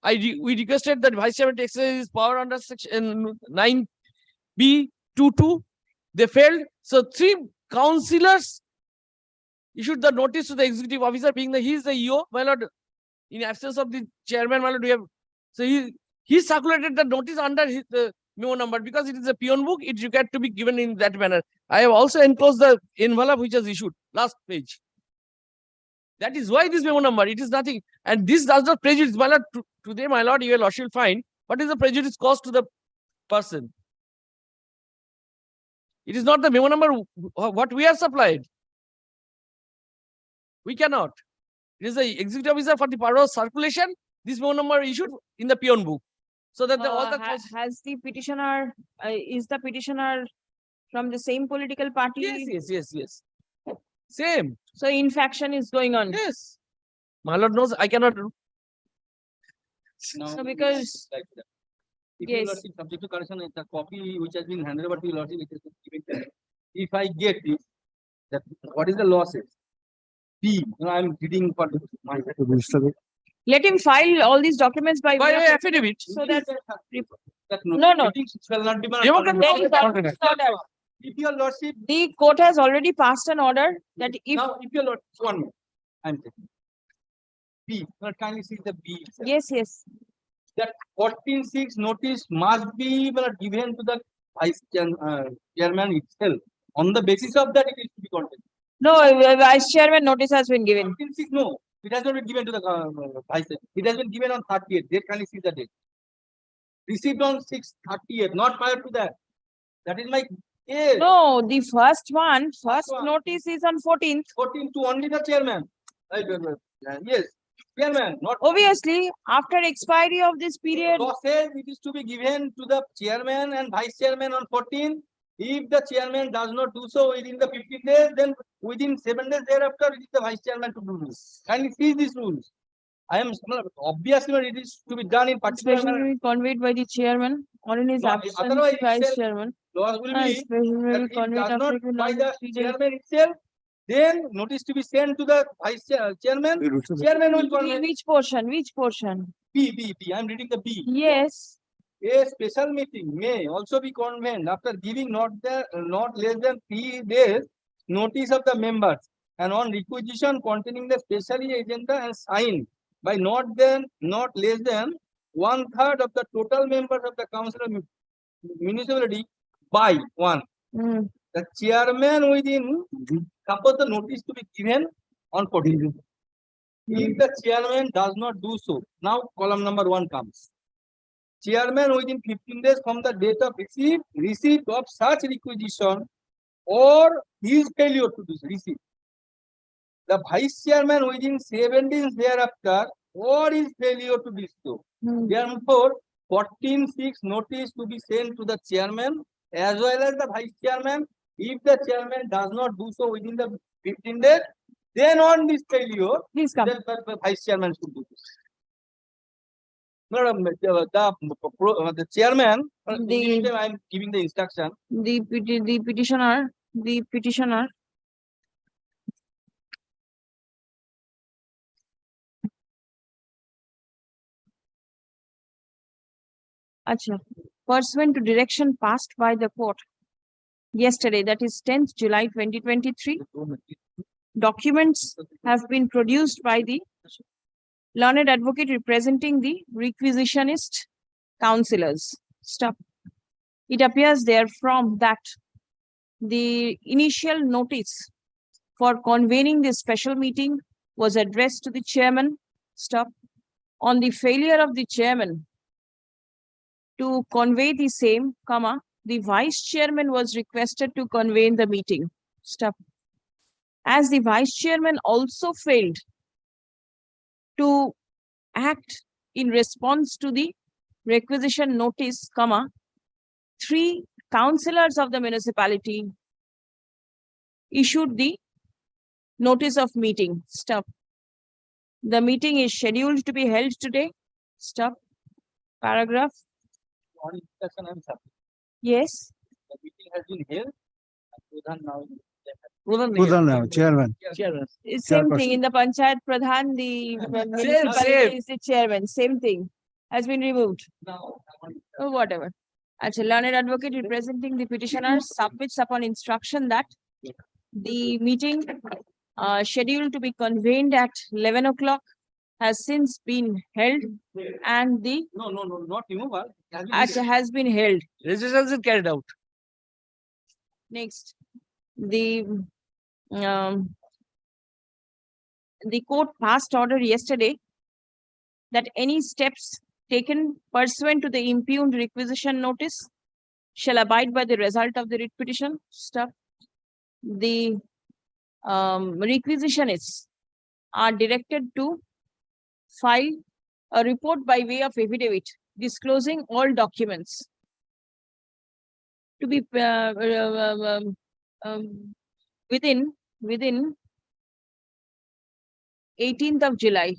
S13: We requested that vice chairman to exercise his power under section 9B22. They failed. So, 3 councillors issued the notice to the executive officer, being he is the EO, my lord. In absence of the chairman, my lord, we have. So, he circulated the notice under his memo number because it is a peon book. It required to be given in that manner. I have also enclosed the envelope which was issued. Last page. That is why this memo number. It is nothing. And this does not prejudice, my lord. Today, my lord, your lordship will find what is the prejudice caused to the person. It is not the memo number what we are supplied. We cannot. It is the executive officer for the purpose of circulation. This memo number issued in the peon book. So that all the
S2: has the petitioner is the petitioner from the same political party?
S13: Yes. Same.
S2: So infraction is going on.
S13: Yes. My lord knows I cannot do.
S2: So because
S14: If
S2: yes.
S14: you lordship, subject to correction, the copy which has been handed over to you lordship, it is given. If I get this, that what is the losses? B. I am reading for my.
S2: Let him file all these documents by way of
S13: affidavit.
S2: so that
S14: No.
S2: no.
S14: Shall not be. If your lordship,
S2: The court has already passed an order that if
S14: now if your lord, 1 minute, I am taking. B. Kindly see the B.
S2: yes.
S14: That 14(6) notice must be given to the vice chairman itself. On the basis of that, it is to be contested.
S2: No, vice chairman notice has been given.
S14: 14(6), no, it has not been given to the vice. It has been given on 30th. They can see the date. Received on 6/30th, not prior to that. That is my case.
S2: No, the first notice is on 14th.
S14: 14 to only the chairman. Yes, chairman. Not
S2: Obviously, after expiry of this period.
S14: law says it is to be given to the chairman and vice chairman on 14. If the chairman does not do so within the 15 days, then within 7 days thereafter, it is the vice chairman to do this. Kindly see these rules. I am obviously it is to be done in particular manner.
S2: Conveyed by the chairman or in his absence,
S14: Otherwise,
S2: vice chairman.
S14: Law will be that if
S2: Conveyed
S14: does
S2: after
S14: not
S2: the
S14: by the
S2: 3 days.
S14: chairman itself, then notice to be sent to the vice chairman. Chairman will convey.
S2: Which portion?
S14: B. I am reading the B.
S2: Yes.
S14: A special meeting may also be convened after giving not less than 3 days notice of the members and on requisition containing the specially agenda and signed by not less than 1/3 of the total members of the council of municipality by 1. The chairman within, suppose the notice to be given on 14. If the chairman does not do so, now column number 1 comes. Chairman within 15 days from the date of receipt of such requisition or his failure to do so, receipt. The vice chairman within 7 days thereafter or his failure to do so. Therefore, 14(6) notice to be sent to the chairman as well as the vice chairman. If the chairman does not do so within the 15 days, then on this failure, the vice chairman should do this. No, the chairman, I am giving the instruction.
S2: The petitioner. Pursuant to direction passed by the court yesterday, that is 10th July 2023. Documents have been produced by the learned advocate representing the requisitionist councillors. Stop. It appears therefrom that the initial notice for convening this special meeting was addressed to the chairman. Stop. On the failure of the chairman to convey the same, comma, the vice chairman was requested to convene the meeting. Stop. As the vice chairman also failed to act in response to the requisition notice, comma, 3 councillors of the municipality issued the notice of meeting. Stop. The meeting is scheduled to be held today. Stop. Paragraph.
S14: On discussion, I'm sorry.
S2: Yes.
S14: The meeting has been held. Pradhan now.
S11: Chairman.
S14: Chairman.
S2: Same thing in the Panchayat Pradhan, the municipality is the chairman. Same thing has been removed.
S14: Now,
S2: Oh, whatever. Actually, learned advocate representing the petitioner submits upon instruction that the meeting scheduled to be convened at 11 o'clock has since been held, and the
S14: no, not removal.
S2: has been held.
S12: Registration is carried out.
S2: Next, the court passed order yesterday that any steps taken pursuant to the impugned requisition notice shall abide by the result of the writ petition. Stop. The requisitionists are directed to file a report by way of affidavit disclosing all documents to be within 18th of July,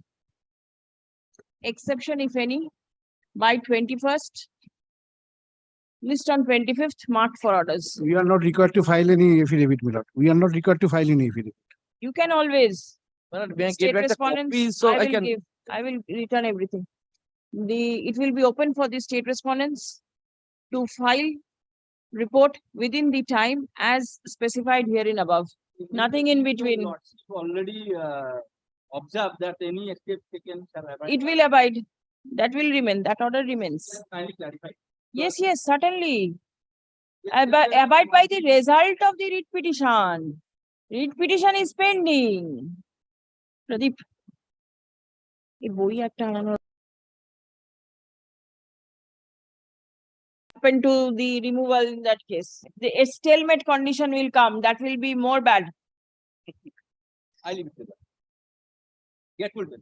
S2: exception if any by 21st, list on 25th, marked for orders.
S11: We are not required to file any affidavit, my lord. We are not required to file any affidavit.
S2: You can always
S12: May I
S2: state
S12: get back the
S2: respondents.
S12: copies so I can.
S2: I will return everything. It will be open for the state respondents to file report within the time as specified herein above. Nothing in between.
S14: Already observed that any step taken shall abide.
S2: It will abide. That will remain. That order remains.
S14: Kindly clarify.
S2: Yes, certainly. Abide by the result of the writ petition. Writ petition is pending. Pradeep. Happen to the removal in that case. The stalemate condition will come. That will be more bad.
S14: I leave it to that. Get full bill.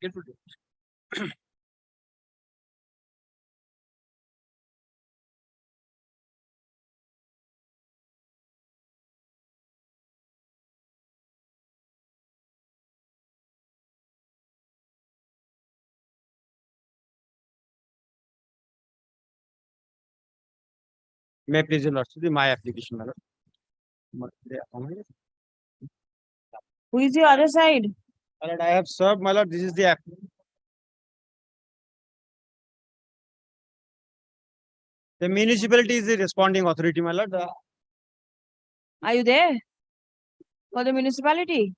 S14: Get full bill.
S12: May I please lordship my application, my lord.
S2: Who is the other side?
S12: My lord, I have served, my lord. This is the app. The municipality is the responding authority, my lord.
S2: Are you there? For the municipality?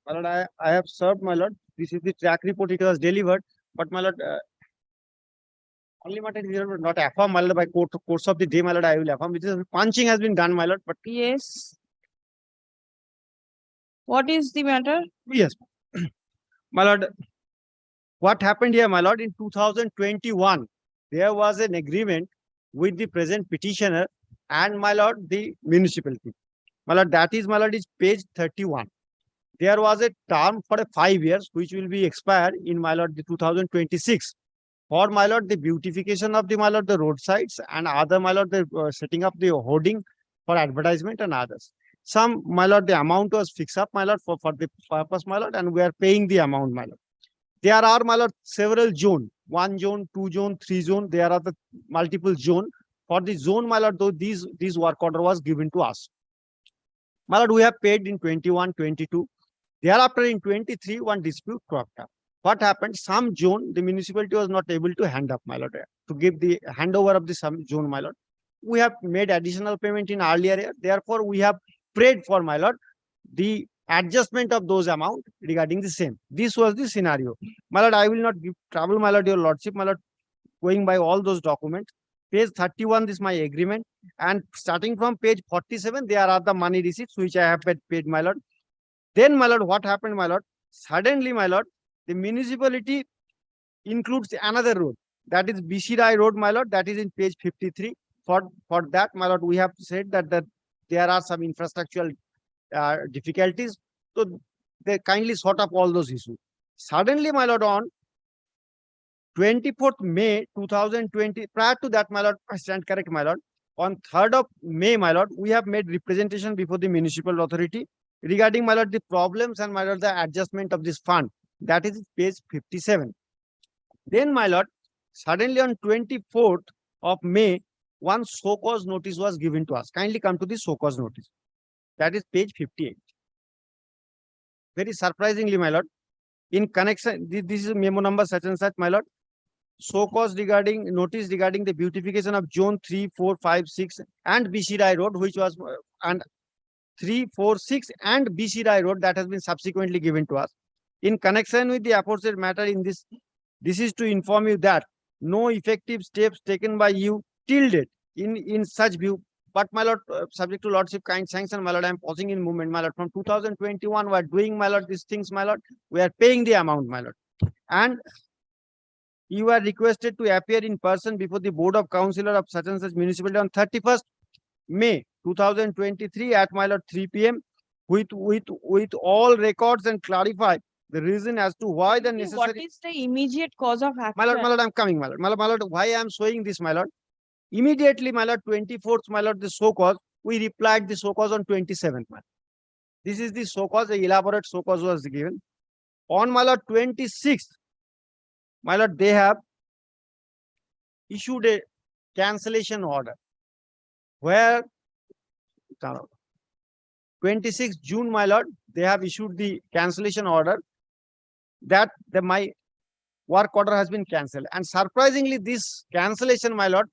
S12: My lord, I have served, my lord. This is the track report. It was delivered, but my lord, only matter is not affirm, my lord. By course of the day, my lord, I will affirm. Which is punching has been done, my lord. But
S2: yes. What is the matter?
S12: Yes, my lord. What happened here, my lord? In 2021, there was an agreement with the present petitioner and my lord, the municipality. My lord, that is, my lord, is page 31. There was a term for 5 years, which will be expired in my lord, the 2026. For my lord, the beautification of the my lord, the roadsides and other my lord, the setting up the hoarding for advertisement and others. Some my lord, the amount was fixed up, my lord, for the purpose, my lord, and we are paying the amount, my lord. There are, my lord, several zones, 1 zone, 2 zone, 3 zone. There are the multiple zone
S10: for the zone, my lord, though these work order was given to us. My lord, we have paid in 21, 22. Thereafter in 23, one dispute cropped up. What happened? Some zone, the municipality was not able to hand up, my lord, to give the handover of the some zone, my lord. We have made additional payment in earlier year. Therefore, we have prayed for, my lord, the adjustment of those amount regarding the same. This was the scenario. My lord, I will not give trouble, my lord, your lordship, my lord, going by all those documents. Page 31, this is my agreement. And starting from page 47, there are the money receipts which I have paid, my lord. Then, my lord, what happened, my lord? Suddenly, my lord, the municipality includes another road. That is BC Rai Road, my lord. That is in page 53. For that, my lord, we have said that there are some infrastructural difficulties. So they kindly sort up all those issues. Suddenly, my lord, on 24th May 2020, prior to that, my lord, I stand correct, my lord. On 3rd of May, my lord, we have made representation before the municipal authority regarding, my lord, the problems and, my lord, the adjustment of this fund. That is page 57. Then, my lord, suddenly on 24th of May, one so-cause notice was given to us. Kindly come to the so-cause notice. That is page 58. Very surprisingly, my lord, in connection, this is memo number such and such, my lord. So-cause regarding notice regarding the beautification of zone 3, 4, 5, 6 and BC Rai Road, which was and 3, 4, 6 and BC Rai Road that has been subsequently given to us. In connection with the aforesaid matter, in this is to inform you that no effective steps taken by you till date in such view. But, my lord, subject to lordship kind sanction, my lord, I am pausing in movement, my lord. From 2021, we are doing, my lord, these things, my lord. We are paying the amount, my lord. And you are requested to appear in person before the Board of Councillor of such and such municipality on 31st May 2023 at, my lord, 3 p.m. with all records and clarify the reason as to why the necessary.
S2: What is the immediate cause of action?
S10: My lord, I'm coming, my lord. My lord, why I am showing this, my lord? Immediately, my lord, 24th, my lord, the so cause, we replied the so cause on 27th. This is the so cause, the elaborate so cause was given. On, my lord, 26th, my lord, they have issued a cancellation order where 26th June, my lord, they have issued the cancellation order that my work order has been cancelled. And surprisingly, this cancellation, my lord,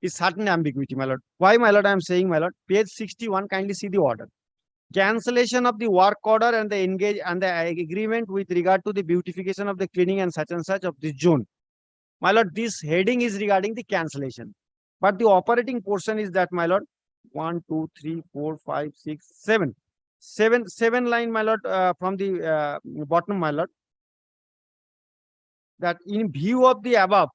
S10: is certain ambiguity, my lord. Why, my lord, I am saying, my lord? Page 61, kindly see the order. Cancellation of the work order and the agreement with regard to the beautification of the cleaning and such of this zone. My lord, this heading is regarding the cancellation. But the operating portion is that, my lord, 1, 2, 3, 4, 5, 6, 7. Seven line, my lord, from the bottom, my lord. That in view of the above,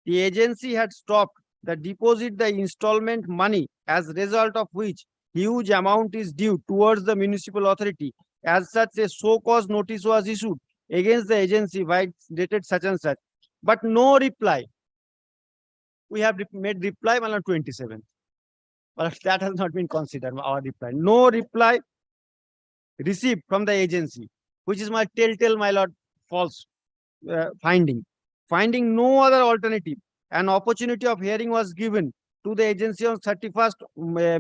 S10: the agency had stopped the deposit the installment money, as a result of which huge amount is due towards the municipal authority. As such, a so-cause notice was issued against the agency by dated such and such, but no reply. We have made reply on 27th, but that has not been considered our reply. No reply received from the agency, which is my telltale, my lord, false finding. Finding no other alternative, an opportunity of hearing was given to the agency on 31st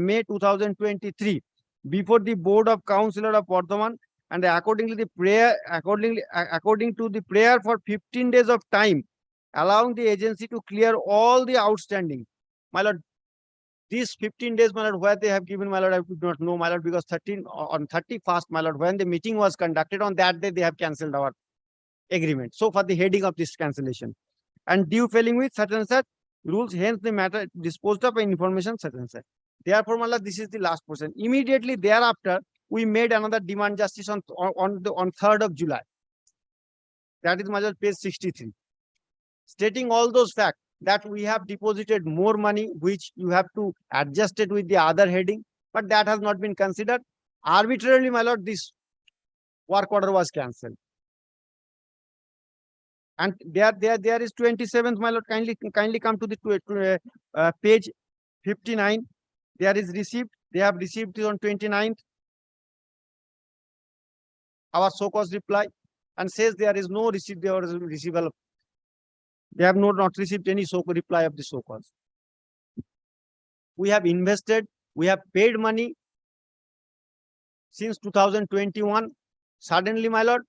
S10: May 2023 before the Board of Councillor of Bardhaman, and according to the prayer for 15 days of time, allowing the agency to clear all the outstanding. My lord, these 15 days, my lord, where they have given, my lord, I do not know, my lord, because on 31st, my lord, when the meeting was conducted, on that day they have cancelled our agreement. So for the heading of this cancellation, and due failing with such and such rules, hence the matter disposed of information such and such. Therefore, my lord, this is the last portion. Immediately thereafter, we made another demand justice on 3rd of July. That is, my lord, page 63, stating all those facts that we have deposited more money, which you have to adjust it with the other heading, but that has not been considered. Arbitrarily, my lord, this work order was cancelled. And there is 27th, my lord. Kindly come to the page 59. There is received. They have received it on 29th. Our so-called reply, and says there is no receipt. There is receivable They have not received any reply of the so cause. We have invested, we have paid money since 2021. Suddenly, my lord,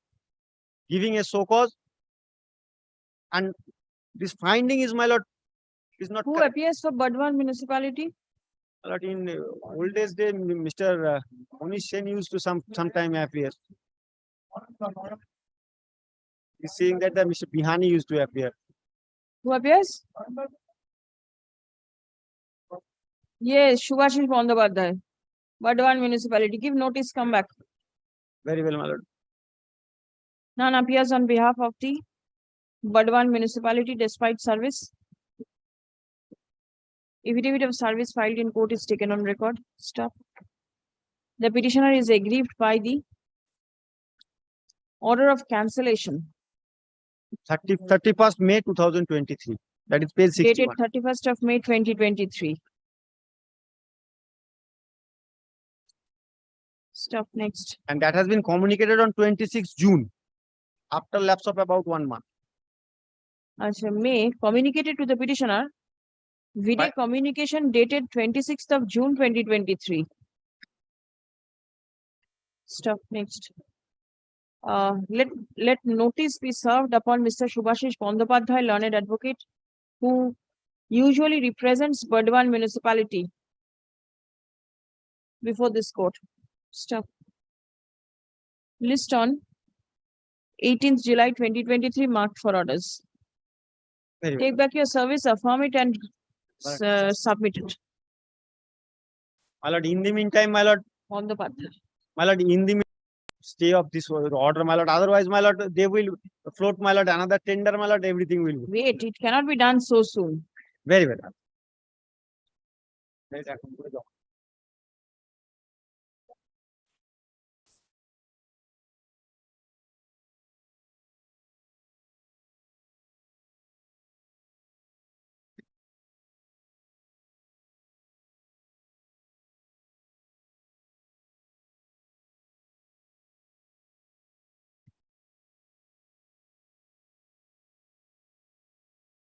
S10: giving a so cause, and this finding is, my lord, is not
S2: Who
S10: correct.
S2: appears for Badwan municipality?
S10: My lord, in old days, Mr. Monish Sen used to sometime appear. He's saying that Mr. Bihani used to appear.
S2: Who appears? Yes, Shubhashish Bandyopadhyay, Badwan municipality. Give notice, come back.
S10: Very well, my lord.
S2: None appears on behalf of the Badwan municipality despite service. Affidavit of service filed in court is taken on record. Stop. The petitioner is aggrieved by the order of cancellation
S10: 31st May 2023. That is page 61.
S2: dated 31st of May 2023. Stop. Next.
S10: And that has been communicated on 26th June, after lapse of about 1 month.
S2: May communicated to the petitioner. Video communication dated 26th of June 2023. Stop. Next. Let notice be served upon Mr. Shubhashish Bandyopadhyay, learned advocate, who usually represents Badwan municipality before this court. Stop. List on 18th July 2023 marked for orders.
S10: Very well.
S2: Take back your service, affirm it, and submit it.
S10: My lord, in the meantime, my lord,
S2: Bandyopadhyay.
S10: my lord, in the stay of this order, my lord. Otherwise, my lord, they will float, my lord, another tender, my lord, everything will be.
S2: Wait, it cannot be done so soon.
S10: Very well.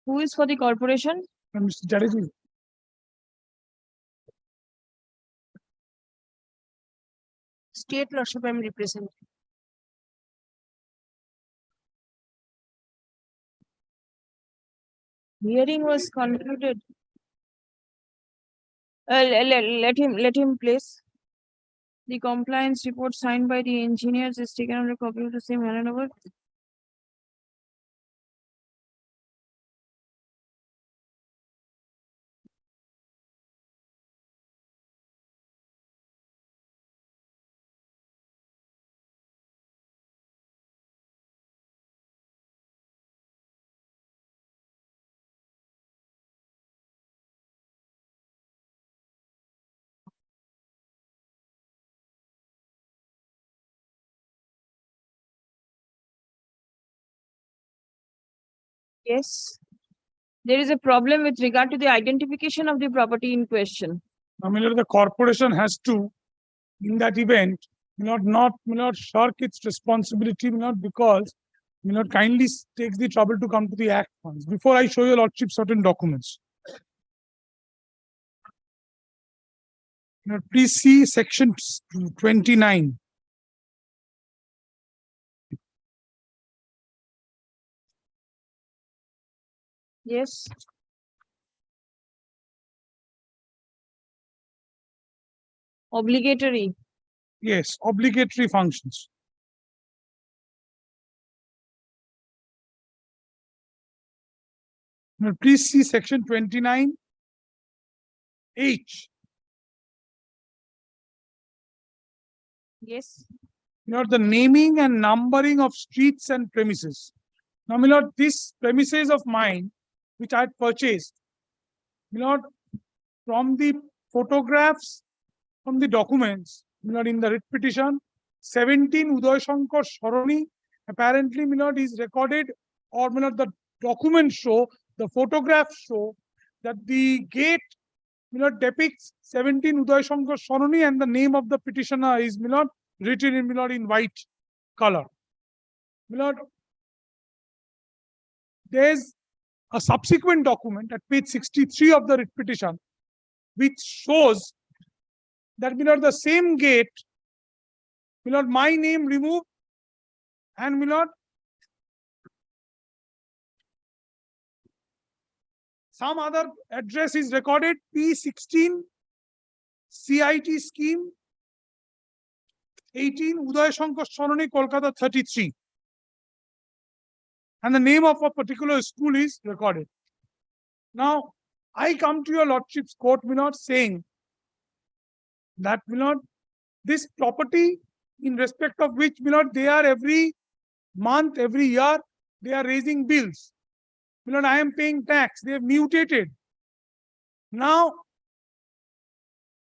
S2: Who is for the corporation?
S11: Mr. Chatterjee.
S7: State Lordship, I am representing.
S2: Hearing was concluded. Let him place. The compliance report signed by the engineers is taken on a copy of the same handed over. Yes. There is a problem with regard to the identification of the property in question.
S11: I mean, the corporation has to, in that event, not shirk its responsibility, because kindly takes the trouble to come to the act once. Before I show your lordship certain documents. Please see section 29.
S2: Yes. Obligatory.
S11: Yes, obligatory functions. Now, please see section 29H.
S2: Yes.
S11: The naming and numbering of streets and premises. Now, my lord, this premises of mine, which I had purchased, from the photographs, from the documents, in the writ petition, 17 Uday Shankar Sharoni, apparently, is recorded, or the documents show, the photographs show that the gate, depicts 17 Uday Shankar Sharoni, and the name of the petitioner is, written in white color. There's
S15: a subsequent document at page 63 of the writ petition, which shows that, my lord, the same gate, my lord, my name removed, and, my lord, some other address is recorded, P16 CIT scheme 18 Uday Shankar Sononi, Kolkata 33. And the name of a particular school is recorded. Now, I come to your lordship's court, my lord, saying that, my lord, this property in respect of which, my lord, they are every month, every year, they are raising bills. My lord, I am paying tax. They have mutated. Now,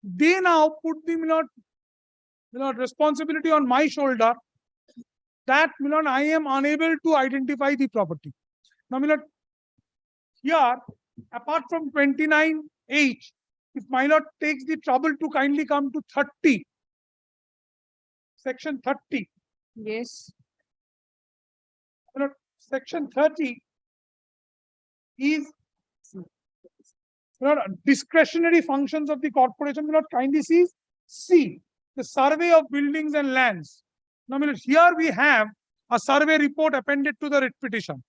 S15: they now put the, my lord, responsibility on my shoulder that, my lord, I am unable to identify the property. Now, my lord, here, apart from 29H, if my lord takes the trouble to kindly come to 30, section 30.
S2: Yes.
S15: My lord, section 30 is, my lord, discretionary functions of the corporation. My lord, kindly see C, the survey of buildings and lands. Now, my lord, here we have a survey report appended to the writ petition.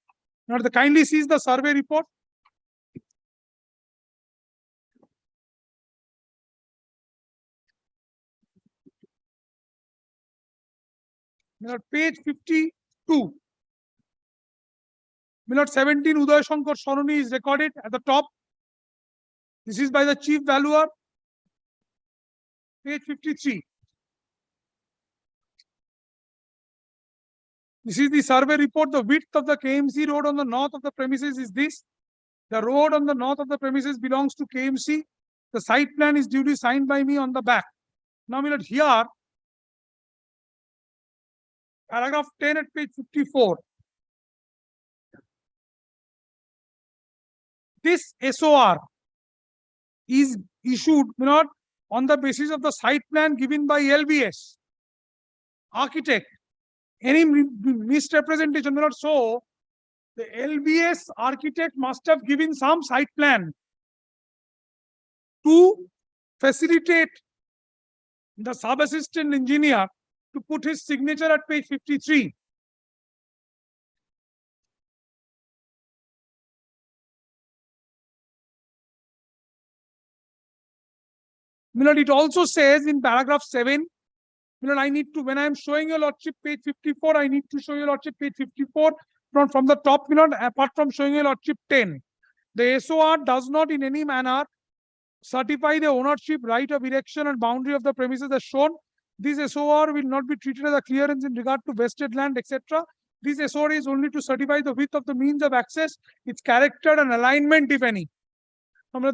S15: Now, the kindly sees the survey report. My lord, page 52. My lord, 17 Uday Shankar Sononi is recorded at the top. This is by the chief valuer. Page 53. This is the survey report. The width of the KMC road on the north of the premises is this. The road on the north of the premises belongs to KMC. The site plan is duly signed by me on the back. Now, my lord, here, paragraph 10 at page 54. This SOR is issued, my lord, on the basis of the site plan given by LBS architect. Any misrepresentation, my lord, so the LBS architect must have given some site plan to facilitate the sub-assistant engineer to put his signature at page 53. My lord, it also says in paragraph 7, my lord, I need to, when I am showing your lordship page 54, I need to show your lordship page 54 from the top, my lord, apart from showing your lordship 10. The SOR does not in any manner certify the ownership, right of erection and boundary of the premises as shown. This SOR will not be treated as a clearance in regard to vested land, etc. This SOR is only to certify the width of the means of access, its character and alignment, if any.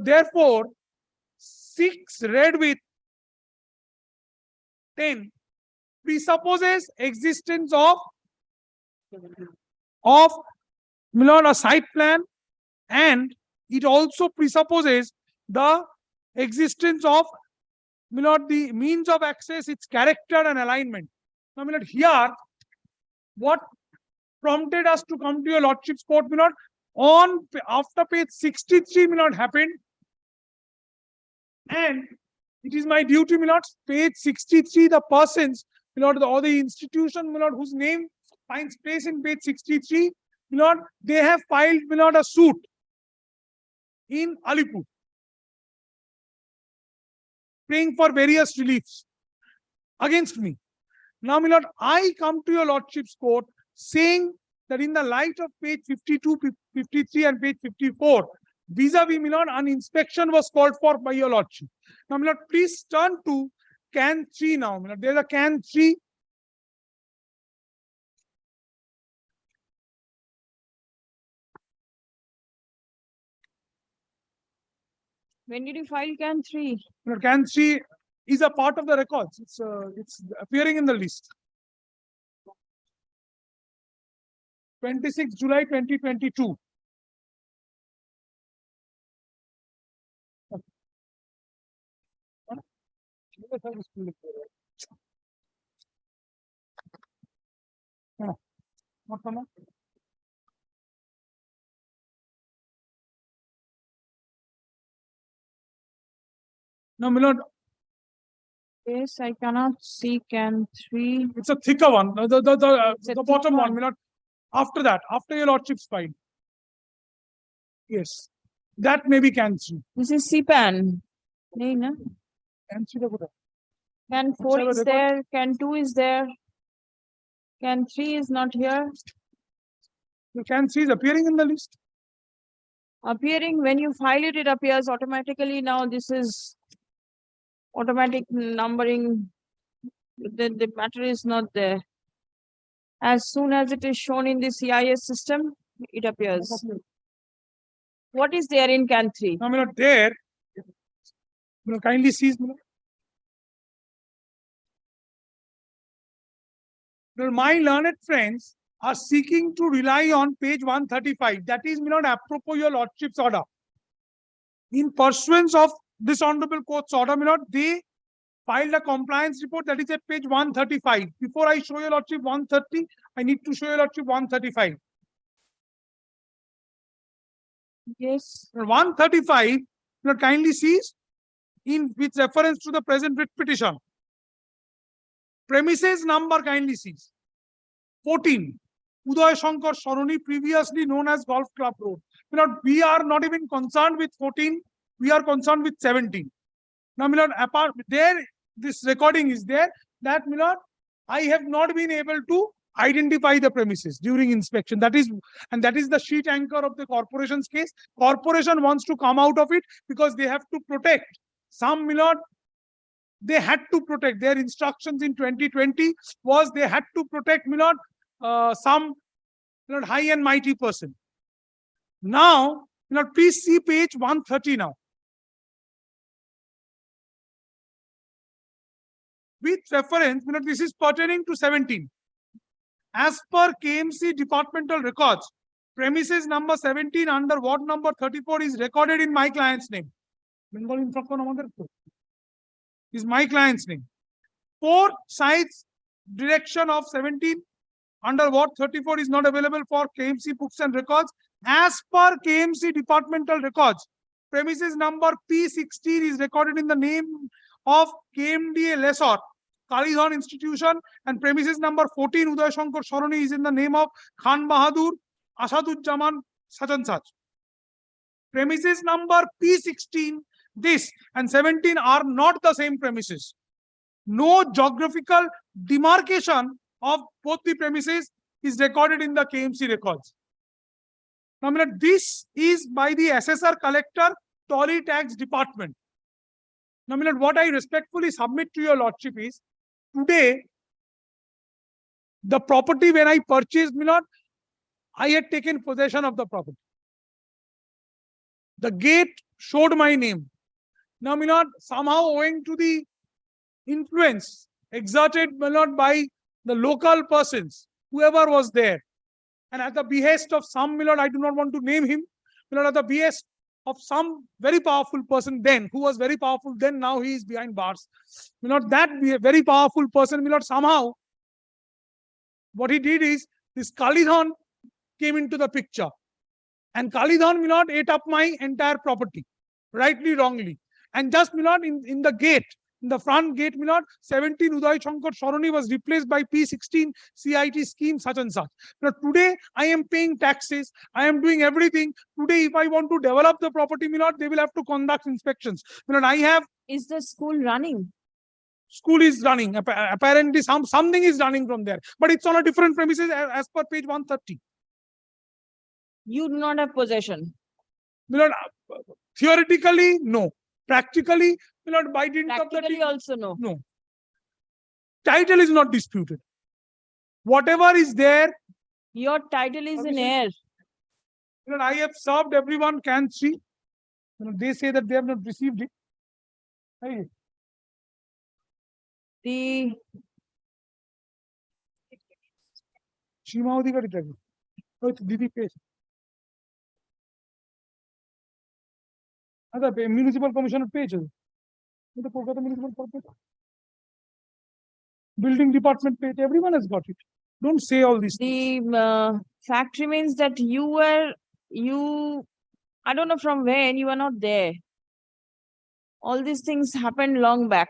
S15: Therefore, 6 read with 10 presupposes existence of my lord, a site plan, and it also presupposes the existence of, my lord, the means of access, its character and alignment. Now, my lord, here, what prompted us to come to your lordship's court, my lord, on after page 63, my lord, happened, and it is my duty, my lord, page 63, the persons, my lord, or the institution, my lord, whose name finds place in page 63, my lord, they have filed, my lord, a suit in Alipur, praying for various reliefs against me. Now, my lord, I come to your lordship's court saying that in the light of page 52, 53 and page 54, vis-a-vis, my lord, an inspection was called for by your lordship. Now, my lord, please turn to can 3 now. My lord, there's a can 3.
S2: When did you file can 3?
S15: My lord, can 3 is a part of the records. It's appearing in the list. 26 July 2022. No, my lord,
S2: Yes, I cannot see can 3.
S15: it's a thicker one,
S2: It's a
S15: the
S2: thick
S15: bottom one,
S2: one.
S15: my lord. After that, after your lordship's file. Yes, that may be can 3.
S2: This is CPAN. Nahi na?
S15: Can 3 the kothay?
S2: Can 4 is there, can 2 is there, can 3 is not here.
S15: The can 3 is appearing in the list.
S2: Appearing when you file it, it appears automatically. Now this is automatic numbering. The matter is not there. As soon as it is shown in the CIS system, it appears. What is there in can 3?
S15: No, my lord, there. My lord, kindly seize, my lord. Well, my learned friends are seeking to rely on page 135. That is, my lord, apropos your lordship's order. In pursuance of this honorable court's order, my lord, they filed a compliance report that is at page 135. Before I show your lordship 130, I need to show your lordship 135.
S2: Yes.
S15: 135, my lord, kindly sees in with reference to the present writ petition. Premises number kindly sees. 14. Uday Shankar Saroni, previously known as Golf Club Road. My lord, we are not even concerned with 14. We are concerned with 17. Now, my lord, apart there, this recording is there that, my lord, I have not been able to identify the premises during inspection. That is the sheet anchor of the corporation's case. Corporation wants to come out of it because they have to protect some, my lord. They had to protect their instructions in 2020 was they had to protect, my lord, some, my lord, high and mighty person. Now, my lord, please see page 130 now. With reference, my lord, this is pertaining to 17. As per KMC departmental records, premises number 17 under ward number 34 is recorded in my client's name. Bengali instruction is my client's name. 4 sites direction of 17 under ward 34 is not available for KMC books and records. As per KMC departmental records, premises number P16 is recorded in the name of KMDA Lessor, Kalidhan Institution, and premises number 14, Uday Shankar Saroni, is in the name of Khan Bahadur, Asaduzzaman, such and such. Premises number P16, this and 17 are not the same premises. No geographical demarcation of both the premises is recorded in the KMC records. Now, this is by the assessor collector, Tolly Tax Department. Now, what I respectfully submit to your lordship is, today, the property when I purchased, I had taken possession of the property. The gate showed my name. Now, somehow owing to the influence exerted, by the local persons, whoever was there, and at the behest of some, I do not want to name him, at the behest of some very powerful person then, who was very powerful then, now he is behind bars. That very powerful person, somehow, what he did is, this Kalidhan came into the picture. And Kalidhan, ate up my entire property, rightly, wrongly. And just, in the gate, in the front gate, 17 Uday Shankar Saroni was replaced by P16 CIT scheme, such and such. But today, I am paying taxes. I am doing everything. Today, if I want to develop the property, they will have to conduct inspections. I have.
S2: Is the school running?
S15: School is running. Apparently, something is running from there. But it's on a different premises as per page 130.
S2: You do not have possession.
S15: Theoretically, no. Practically, by dint of the
S2: Practically also no.
S15: No. Title is not disputed. Whatever is there.
S2: Your title is in air.
S15: I have served everyone can see. They say that they have not received it. Hey.
S2: The
S15: Shimaudi got it. Oh, it's Didi page. The municipal commissioner page. The Kolkata municipal corporation. Building department page. Everyone has got it. Don't say all these things.
S2: The fact remains that I don't know from when, you are not there. All these things happened long back.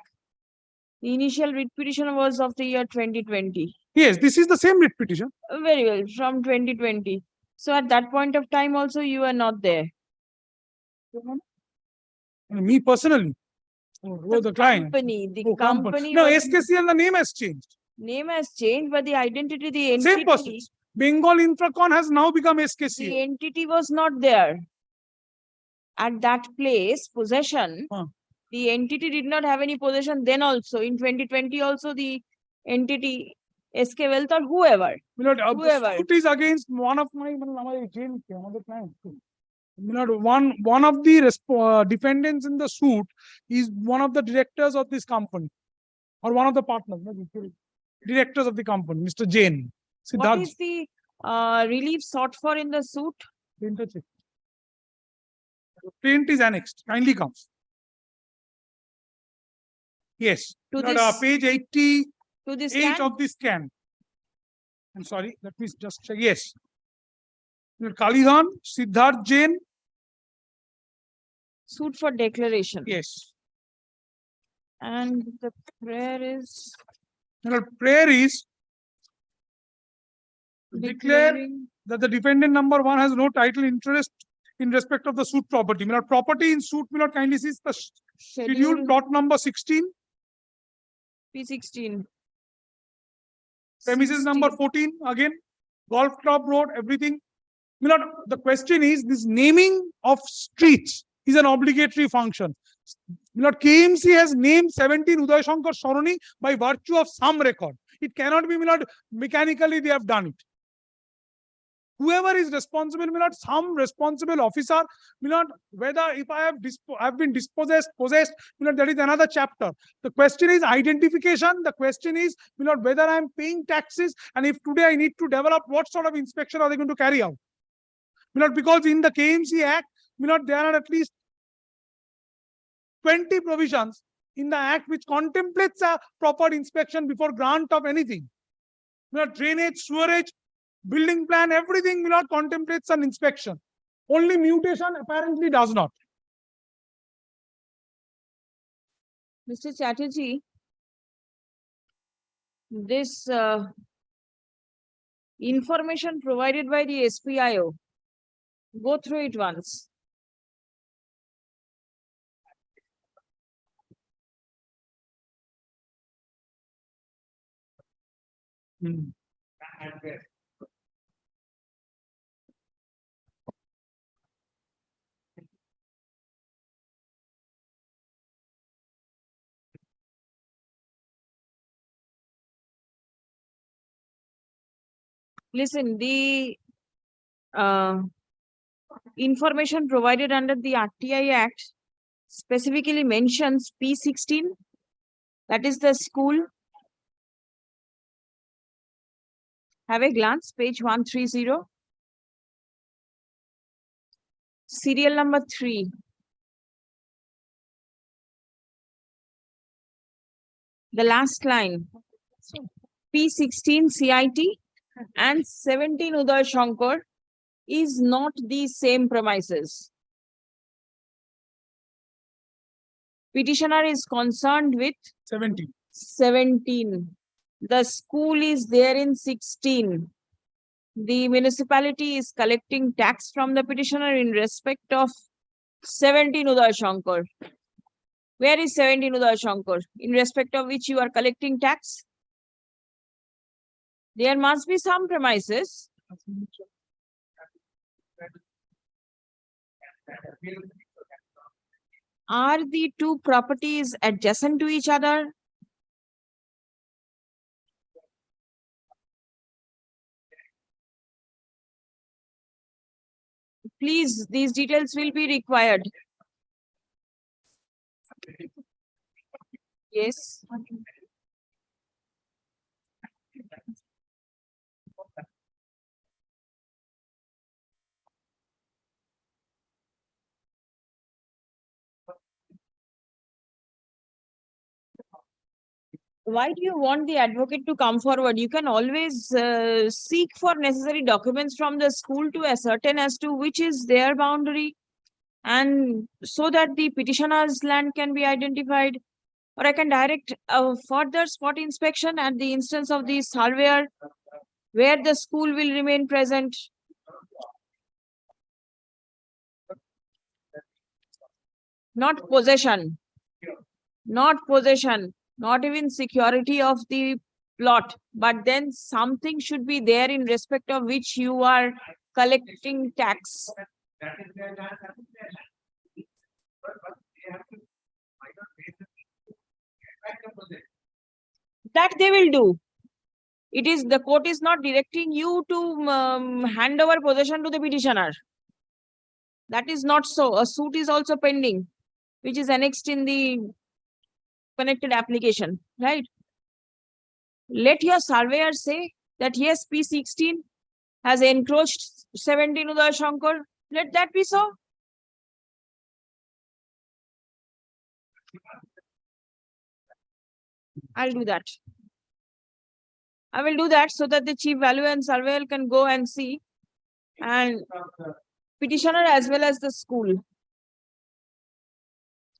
S2: The initial writ petition was of the year 2020.
S15: Yes, this is the same writ petition.
S2: Very well, from 2020. So at that point of time also you were not there.
S15: Me personally, or the client.
S2: The
S15: Oh,
S2: company
S15: No,
S2: was-
S15: SKCL, the name has changed.
S2: Name has changed, but the identity, the entity.
S15: Same persons. Bengal Infracon has now become
S2: The
S15: SKCL.
S2: entity was not there. At that place, possession, the entity did not have any possession then also. In 2020 also the entity, SK Wealth or whoever. Whoever.
S15: Suit is against one of my clients. One of the defendants in the suit is one of the directors of this company, or one of the partners, directors of the company, Mr. Jain.
S2: What is the relief sought for in the suit?
S15: Print is annexed. Kindly come. Yes.
S2: To
S15: Page 88
S2: to this scan?
S15: of the scan. I'm sorry. Let me just check. Yes. Kalihan, Siddharth Jain.
S2: Suit for declaration.
S15: Yes.
S2: And the prayer is
S15: Prayer is declare
S2: declaring
S15: that the defendant number 1 has no title interest in respect of the suit property. Property in suit, kindly see the schedule plot number 16.
S2: P16.
S15: Premises number 14, again, Golf Club Road, everything. The question is, this naming of streets is an obligatory function. KMC has named 17 Uday Shankar Saroni by virtue of some record. It cannot be, mechanically they have done it. Whoever is responsible, some responsible officer, whether if I have been dispossessed, possessed, that is another chapter. The question is identification. The question is, whether I am paying taxes, and if today I need to develop, what sort of inspection are they going to carry out? Because in the KMC Act, there are at least 20 provisions in the Act which contemplates a proper inspection before grant of anything. Drainage, sewerage, building plan, everything contemplates an inspection. Only mutation apparently does not.
S2: Mr. Chatterjee, this information provided by the SPIO, go through it once. Listen, the information provided under the RTI Act specifically mentions P16, that is the school. Have a glance, page 130. Serial number 3. The last line, P16 CIT and 17 Uday Shankar is not the same premises. Petitioner is concerned with 17. The school is there in 16. The municipality is collecting tax from the petitioner in respect of 17 Uday Shankar. Where is 17 Uday Shankar, in respect of which you are collecting tax? There must be some premises. Are the two properties adjacent to each other? Please, these details will be required. Yes. Why do you want the advocate to come forward? You can always seek for necessary documents from the school to ascertain as to which is their boundary and so that the petitioner's land can be identified, or I can direct a further spot inspection at the instance of the surveyor where the school will remain present. Not possession, not even security of the plot, but then something should be there in respect of which you are collecting tax. That they will do. It is, the court is not directing you to hand over possession to the petitioner. That is not so. A suit is also pending, which is annexed in the connected application, right? Let your surveyor say that yes, P16 has encroached 17 Uday Shankar. Let that be so. I'll do that. I will do that so that the chief valuer and surveyor can go and see, and petitioner as well as the school.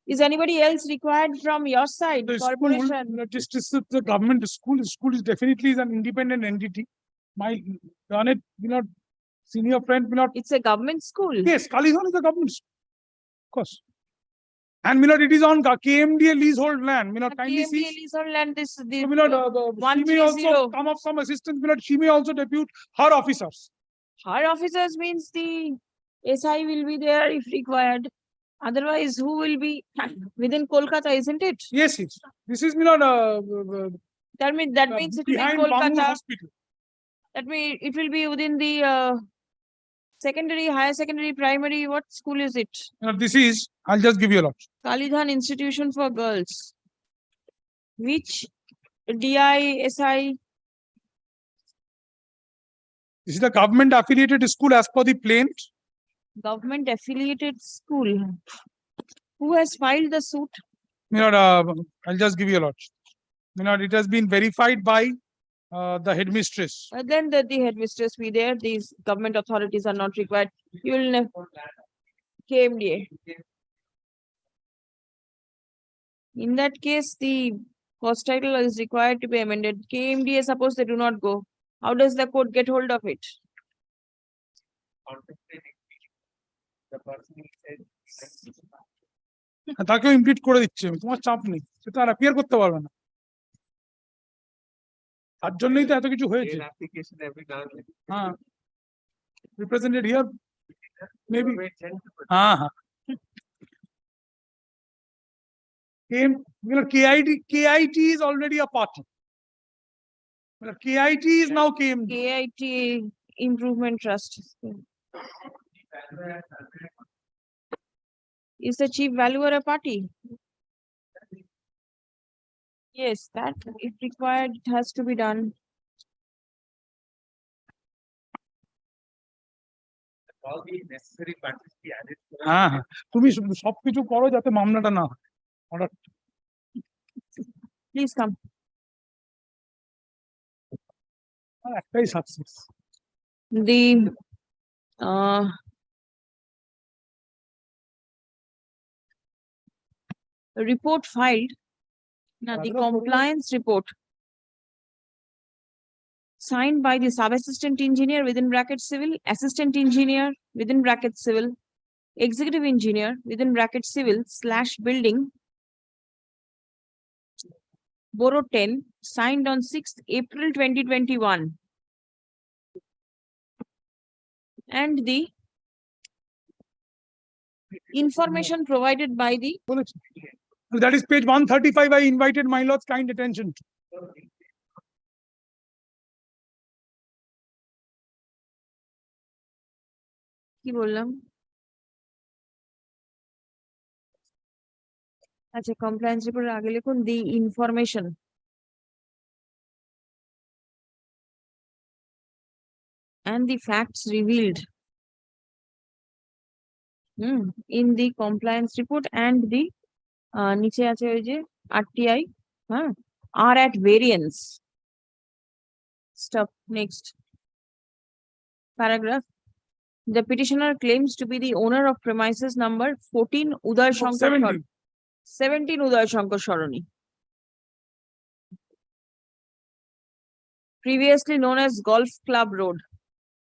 S2: Is anybody else required from your side?
S15: The school,
S2: Corporation.
S15: just the government, the school is definitely an independent entity. My learned, senior friend,
S2: It's a government school.
S15: yes, Kalidhan is a government school. Of course. And it is on KMDA leasehold land. Kindly see.
S2: KMDA leasehold land, this the
S15: she may also
S2: 130.
S15: come of some assistance. She may also depute her officers.
S2: Her officers means the SI will be there if required. Otherwise, who will be within Kolkata, isn't it?
S15: Yes, yes. This is
S2: that means it will be
S15: behind Bangalore
S2: Kolkata.
S15: Hospital.
S2: That means it will be within the secondary, higher secondary, primary. What school is it?
S15: This is, I'll just give you a lot.
S2: Kalidhan Institution for Girls. Which DISI?
S15: This is the government affiliated school as per the plaint.
S2: Government affiliated school. Who has filed the suit?
S15: I'll just give you a lot. It has been verified by the headmistress.
S2: Then the headmistress be there. These government authorities are not required. You will know. KMDA. In that case, the cost title is required to be amended. KMDA, suppose they do not go. How does the court get hold of it?
S5: The person said,
S15: তাকেও ইমপ্লিট করে দিচ্ছে আমি, তোমার চাপ নেই, সেটা আর appear করতে পারবে না, তার জন্যই তো এত কিছু হয়েছে। হ্যাঁ, রিপ্রেজেন্টেড হিয়ার মেবি। হ্যাঁ হ্যাঁ, KIT is already a party. KIT is now KMD.
S2: KIT Improvement Trust. Is the chief valuer a party? Yes, that if required, it has to be done.
S5: all the necessary parties be added.
S15: হ্যাঁ হ্যাঁ, তুমি সবকিছু করো যাতে মামলাটা না হয়। Order,
S2: Please come.
S15: একটাই success.
S2: The report filed, now the compliance report signed by the sub-assistant engineer within bracket civil, assistant engineer within bracket civil, executive engineer within bracket civil / building, Borough 10, signed on 6th April 2021. And the information provided by the
S15: That is page 135. I invited my lord's kind attention to.
S2: কি বললাম? আচ্ছা, compliance report আগে লিখুন the information and the facts revealed in the compliance report and the নিচে আছে ওই যে RTI are at variance. Stop. Next paragraph. The petitioner claims to be the owner of premises number 14 Uday Shankar 17 Uday Shankar Saroni, previously known as Golf Club Road,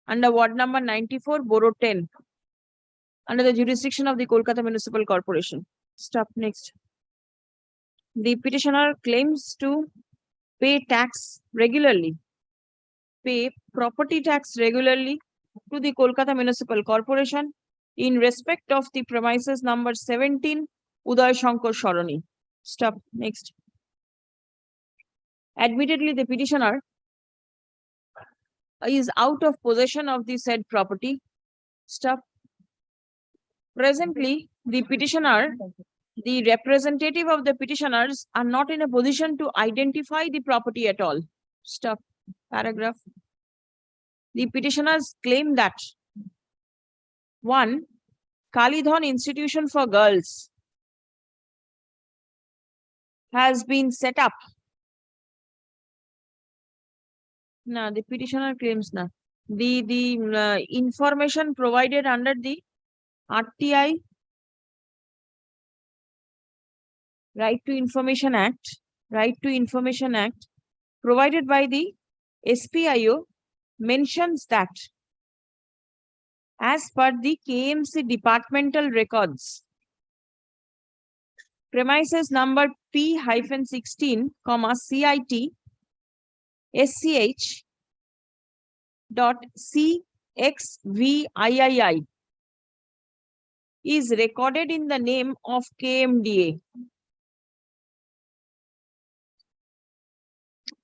S2: under ward number 94, Borough 10, under the jurisdiction of the Kolkata Municipal Corporation. Stop. Next. The petitioner claims to pay property tax regularly to the Kolkata Municipal Corporation in respect of the premises number 17 Uday Shankar Saroni. Stop. Next. Admittedly, the petitioner is out of possession of the said property. Stop. Presently, the representative of the petitioners are not in a position to identify the property at all. Stop. Paragraph. The petitioners claim that 1. Kalidhan Institution for Girls has been set up. No, the petitioner claims na. The information provided under the RTI, Right to Information Act, provided by the SPIO, mentions that as per the KMC departmental records, premises number P-16, CIT SCH .CXVIII is recorded in the name of KMDA,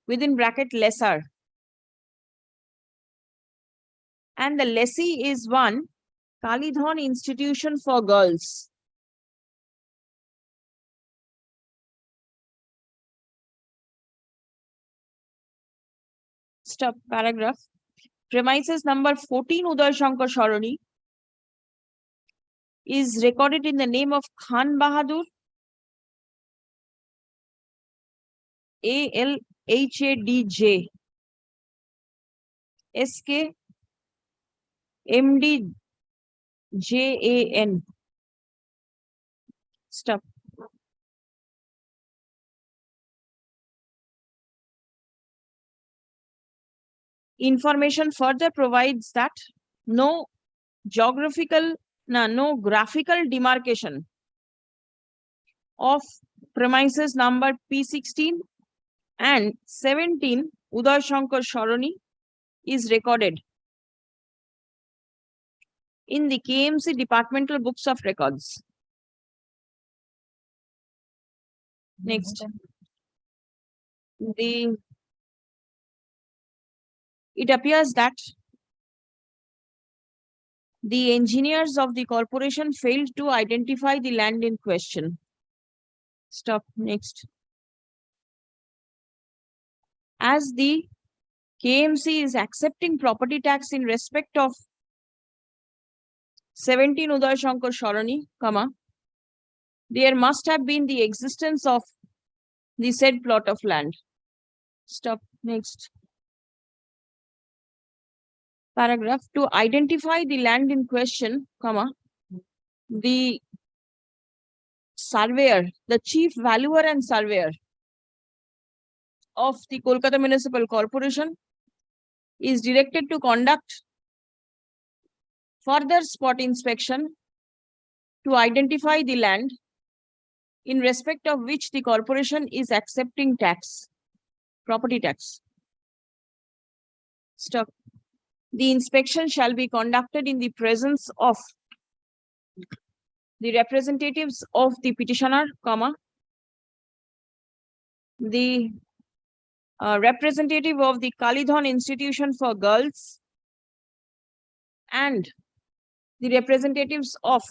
S2: within bracket lesser, and the lessee is 1 Kalidhan Institution for Girls. Stop. Paragraph. Premises number 14 Uday Shankar Saroni is recorded in the name of Khan Bahadur, ALHADJ, SK MD JAN. Stop. Information further provides that no graphical demarcation of premises number P-16 and 17 Uday Shankar Saroni is recorded in the KMC departmental books of records. Next. It appears that the engineers of the corporation failed to identify the land in question. Stop. Next. As the KMC is accepting property tax in respect of 17 Uday Shankar Saroni, there must have been the existence of the said plot of land. Stop. Next. Paragraph. To identify the land in question, the surveyor, the chief valuer and surveyor of the Kolkata Municipal Corporation is directed to conduct further spot inspection to identify the land in respect of which the corporation is accepting tax, property tax. Stop. The inspection shall be conducted in the presence of the representatives of the petitioner, the representative of the Kalidhan Institution for Girls, and the representatives of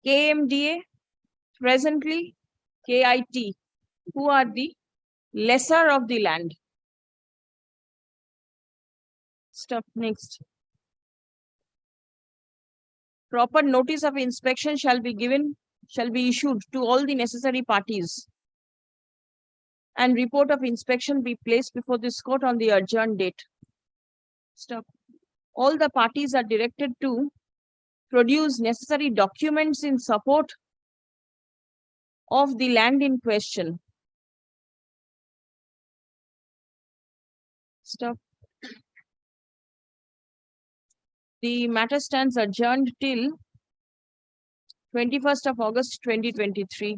S2: KMDA, presently KIT, who are the lesser of the land. Stop. Next. Proper notice of inspection shall be issued to all the necessary parties, and report of inspection be placed before this court on the adjourned date. Stop. All the parties are directed to produce necessary documents in support of the land in question. Stop. The matter stands adjourned till 21st of August 2023.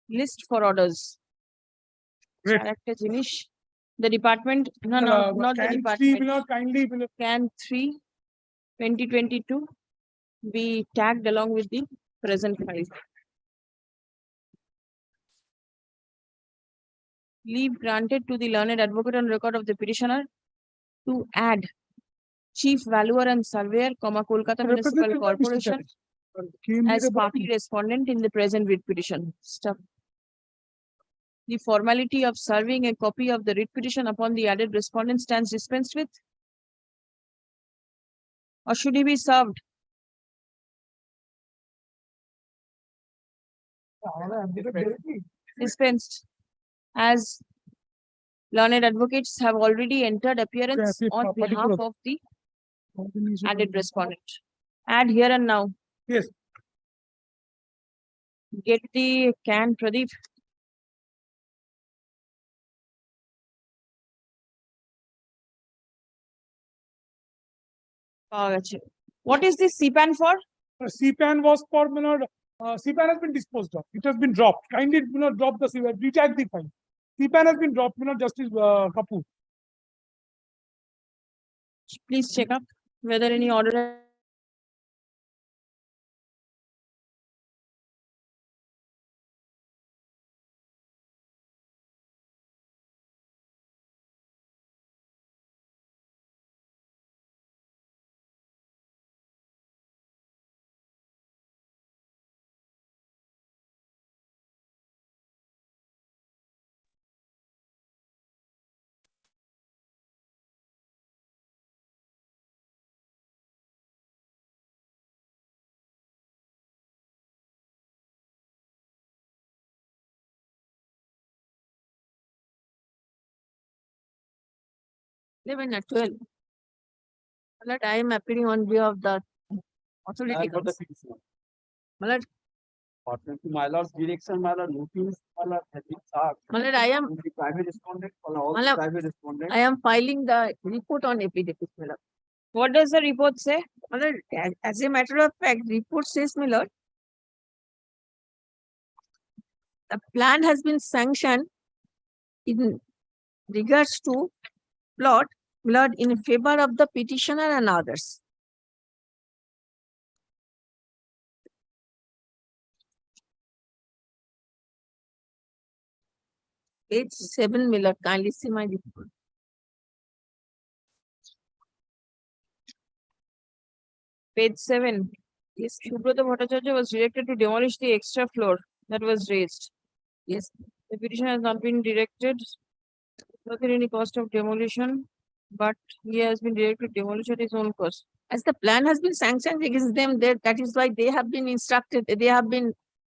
S2: List for orders.
S15: Great.
S2: Character Jinish. The department, not the
S15: Can
S2: department.
S15: three, Milord, kindly, Milord.
S2: Can 3, 2022 be tagged along with the present file. Leave granted to the learned advocate on record of the petitioner to add Chief Valuer and Surveyor, Kolkata Municipal
S15: Representative by Mr.
S2: Corporation
S15: Came
S2: as
S15: with a
S2: party respondent in the present writ petition. Stop. The formality of serving a copy of the writ petition upon the added respondent stands dispensed with? Or should he be served? Dispensed, as learned advocates have already entered appearance on behalf of the added respondent. Add here and now.
S15: Yes.
S2: Get the can, Pradeep. What is this CPAN for?
S15: CPAN was for, Milord, CPAN has been disposed of. It has been dropped. Kindly, Milord, drop the CPAN, retag the file. CPAN has been dropped, Milord, Justice Kapoor.
S2: Please check up whether any order. Eleven at 12. Malad, I am appearing on behalf of the authority. Malad,
S14: According to my lord's direction, my lord, notice, my lord, has been served.
S2: Malad, I am.
S14: The private respondent, all
S2: Malad,
S14: private respondent.
S2: I am filing the report on affidavit, Malad. What does the report say? Malad, as a matter of fact, report says, Malad, the plan has been sanctioned in regards to plot, Malad, in favor of the petitioner and others. Page 7, Miller, kindly see my report. Page 7. Yes, Subrata Bhattacharya was directed to demolish the extra floor that was raised. Yes, the petition has not been directed, not at any cost of demolition, but he has been directed to demolish at his own cost. As the plan has been sanctioned against them, that is why they have been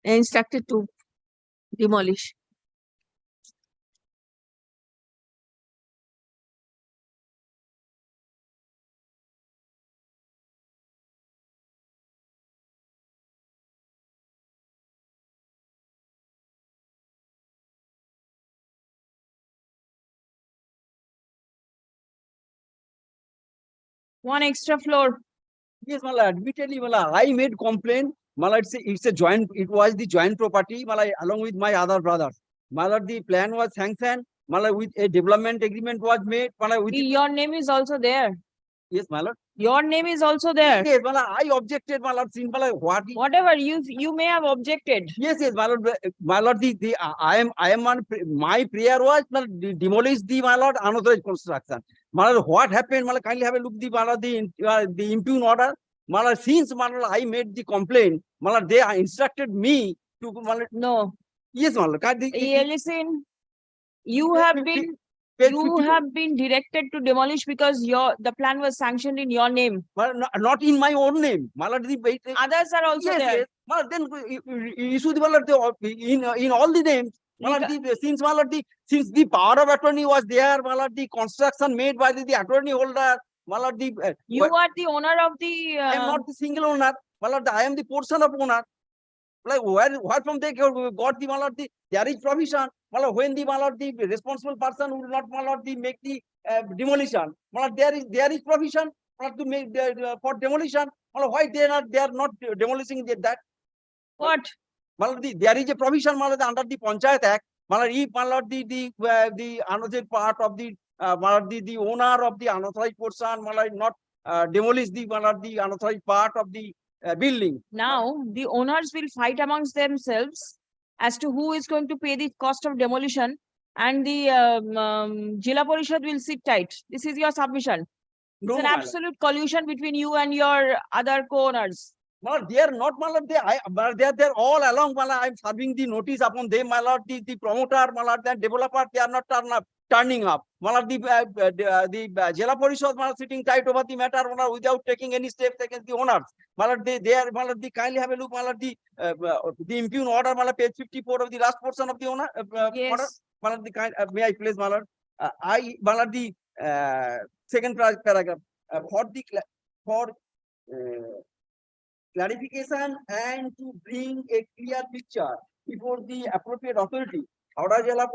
S2: instructed to demolish. One extra floor.
S14: Yes, Mala, admittedly, Mala, I made complaint. Mala, it's a joint, it was the joint property, Mala, along with my other brothers. Mala, the plan was sanctioned. Mala, with a development agreement was made. Mala, with
S2: Your name is also there.
S14: Yes, Mala.
S2: Your name is also there.
S14: Yes, Mala, I objected, Mala, Mala, what?
S2: Whatever you may have objected.
S14: Yes, Mala, Mala, I am on, my prayer was, Mala, demolish the, Mala, unauthorized construction. Mala, what happened, Mala, kindly have a look, the, Mala, the impugn order. Mala, since, Mala, I made the complaint, Mala, they instructed me to, Mala.
S2: No.
S14: Yes, Mala.
S2: Listen, you have been directed to demolish because the plan was sanctioned in your name.
S14: Well, not in my own name.
S2: Others are also there.
S14: Yes. Well, then issue the in all the names. Since the power of attorney was there, the construction made by the attorney holder,
S2: You are the owner of the.
S14: I am not the single owner. I am the portion of owner. Like where from they got the there is provision. When the responsible person will not make the demolition. There is provision to make for demolition. Why they are not demolishing that?
S2: What?
S14: There is a provision under the Panchayat Act. If the another part of the owner of the unauthorized portion not demolish the unauthorized part of the building.
S2: Now, the owners will fight amongst themselves as to who is going to pay the cost of demolition, and the Jila Parishad will sit tight. This is your submission. It's an absolute collusion between you and your other co-owners.
S14: They are not, they are all along. I am serving the notice upon them. The promoter, the developer, they are not turning up. The Jila Parishad sitting tight over the matter without taking any steps against the owners. They are they kindly have a look. The impugn order, page 54 of the last portion of the owner
S2: Yes.
S14: order. May I please, the second paragraph for clarification and to bring a clear picture before the appropriate authority, Howrah Jila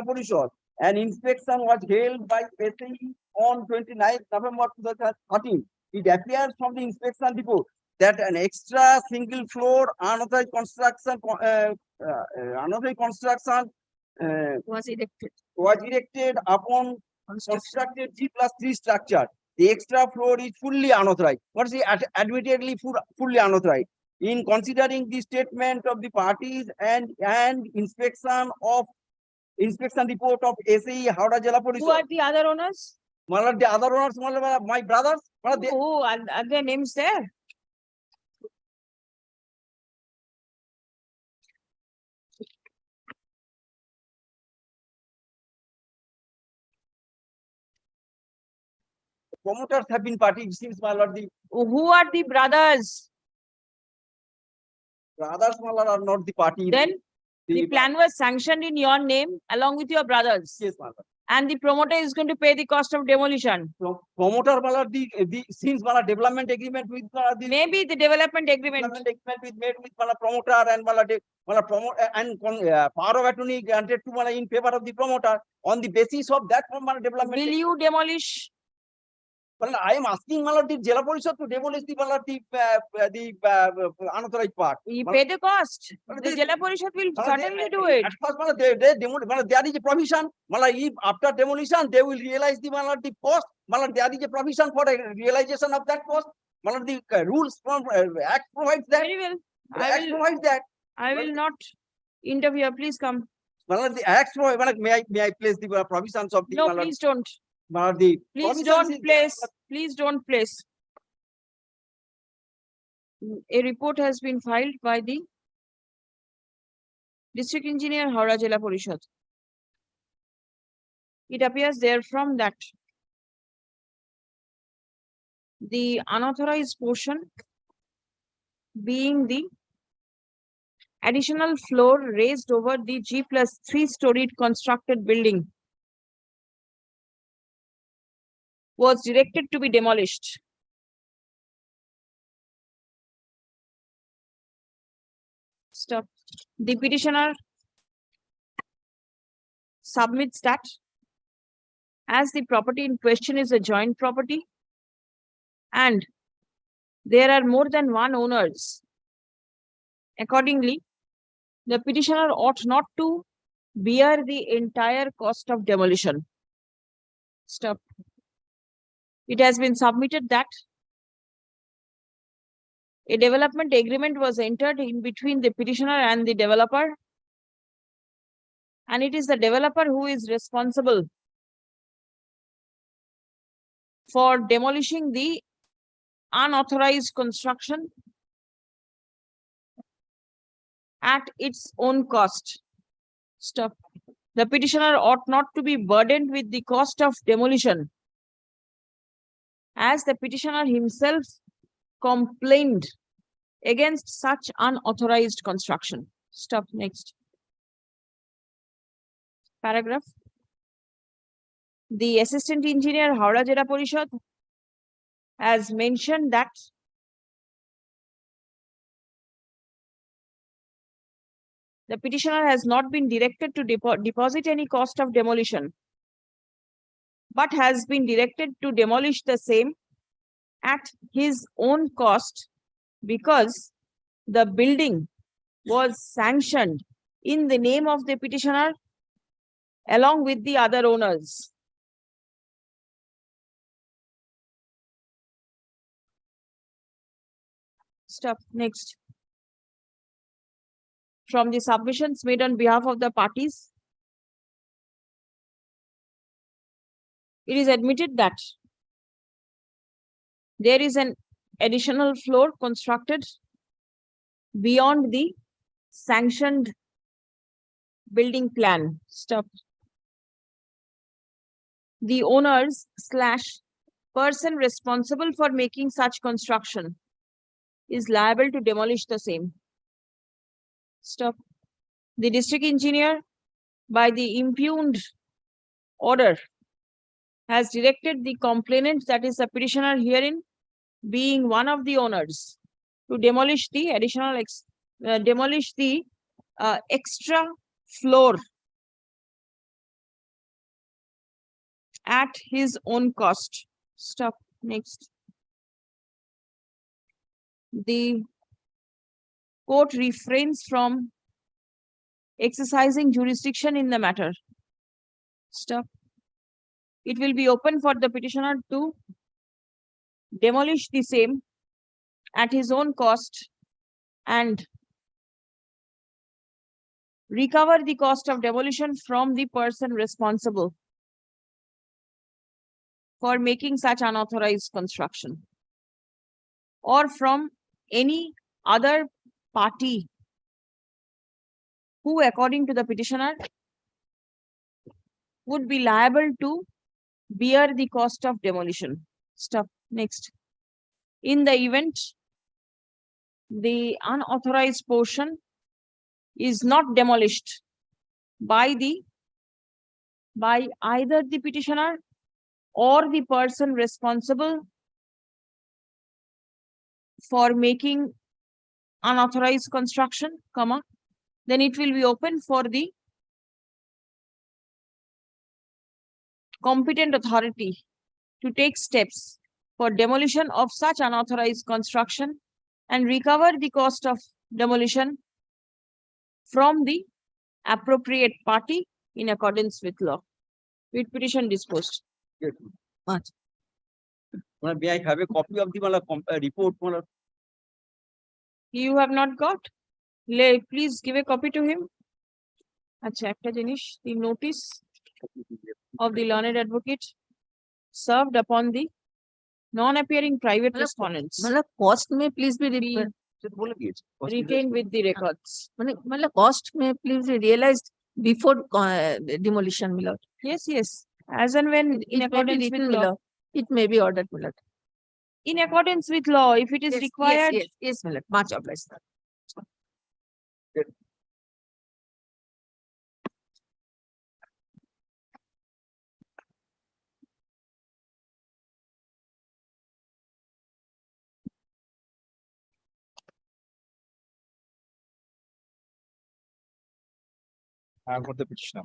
S14: Parishad, an inspection was held by SINHA on 29th November 2013. It appears from the inspection report that an extra single floor unauthorized construction
S2: Was
S14: erected upon constructed G+3 structure. The extra floor is fully unauthorized. What is admittedly fully unauthorized? In considering the statement of the parties and inspection report of SE Howrah Jila Parishad.
S2: Who are the other owners?
S14: The other owners, my brothers.
S2: Oh, are their names there?
S14: Promoters have been parties since
S2: Who are the brothers?
S14: brothers are not the party.
S2: Then the plan was sanctioned in your name along with your brothers.
S14: Yes, ma'am.
S2: And the promoter is going to pay the cost of demolition.
S14: Promoter since development agreement with
S2: Maybe the development agreement.
S14: With made with promoter and power of attorney granted to in favor of the promoter. On the basis of that development.
S2: Will you demolish?
S14: Well, I am asking the Jila Parishad to demolish the unauthorized part.
S2: You pay the cost. The Jila Parishad will certainly do it.
S14: At first, there is a provision. If after demolition, they will realize the cost. There is a provision for a realization of that cost. The rules from Act provides that.
S2: Very well.
S14: Act provides that.
S2: I will not interfere. Please come.
S14: The Act provides. May I place the provisions of the.
S2: No, please don't.
S14: Please
S2: don't place. A report has been filed by the District Engineer Howrah Jila Parishad. It appears therefrom that the unauthorized portion being the additional floor raised over the G+3 storied constructed building was directed to be demolished. Stop. The petitioner submits that as the property in question is a joint property and there are more than one owners. Accordingly, the petitioner ought not to bear the entire cost of demolition. Stop. It has been submitted that a development agreement was entered in between the petitioner and the developer, and it is the developer who is responsible for demolishing the unauthorized construction at its own cost. Stop. The petitioner ought not to be burdened with the cost of demolition, as the petitioner himself complained against such unauthorized construction. Stop. Next. Paragraph. The Assistant Engineer, Howrah Jela Parishad, has mentioned that the petitioner has not been directed to deposit any cost of demolition, but has been directed to demolish the same at his own cost because the building was sanctioned in the name of the petitioner along with the other owners. Stop. Next. From the submissions made on behalf of the parties, it is admitted that there is an additional floor constructed beyond the sanctioned building plan. Stop. The owners / person responsible for making such construction is liable to demolish the same. Stop. The district engineer, by the impugned order, has directed the complainant, that is the petitioner herein, being one of the owners, to demolish the additional extra floor at his own cost. Stop. Next. The court refrains from exercising jurisdiction in the matter. Stop. It will be open for the petitioner to demolish the same at his own cost and recover the cost of demolition from the person responsible for making such unauthorized construction, or from any other party who, according to the petitioner, would be liable to bear the cost of demolition. Stop. Next. In the event the unauthorized portion is not demolished by either the petitioner or the person responsible for making unauthorized construction, then it will be open for the competent authority to take steps for demolition of such unauthorized construction and recover the cost of demolition from the appropriate party in accordance with law. With petition disposed.
S14: May I have a copy of the report?
S2: You have not got? Please give a copy to him. Acha, ekta jinish, the notice of the learned advocate served upon the non-appearing private respondents.
S4: Cost may please be
S2: Retained with the records.
S4: cost may please be realized before demolition, my lord.
S2: Yes, yes. As and when in accordance with law.
S4: It may be ordered, my lord.
S2: In accordance with law, if it is required.
S4: Yes, my lord. Much obliged, sir.
S3: For the petitioner.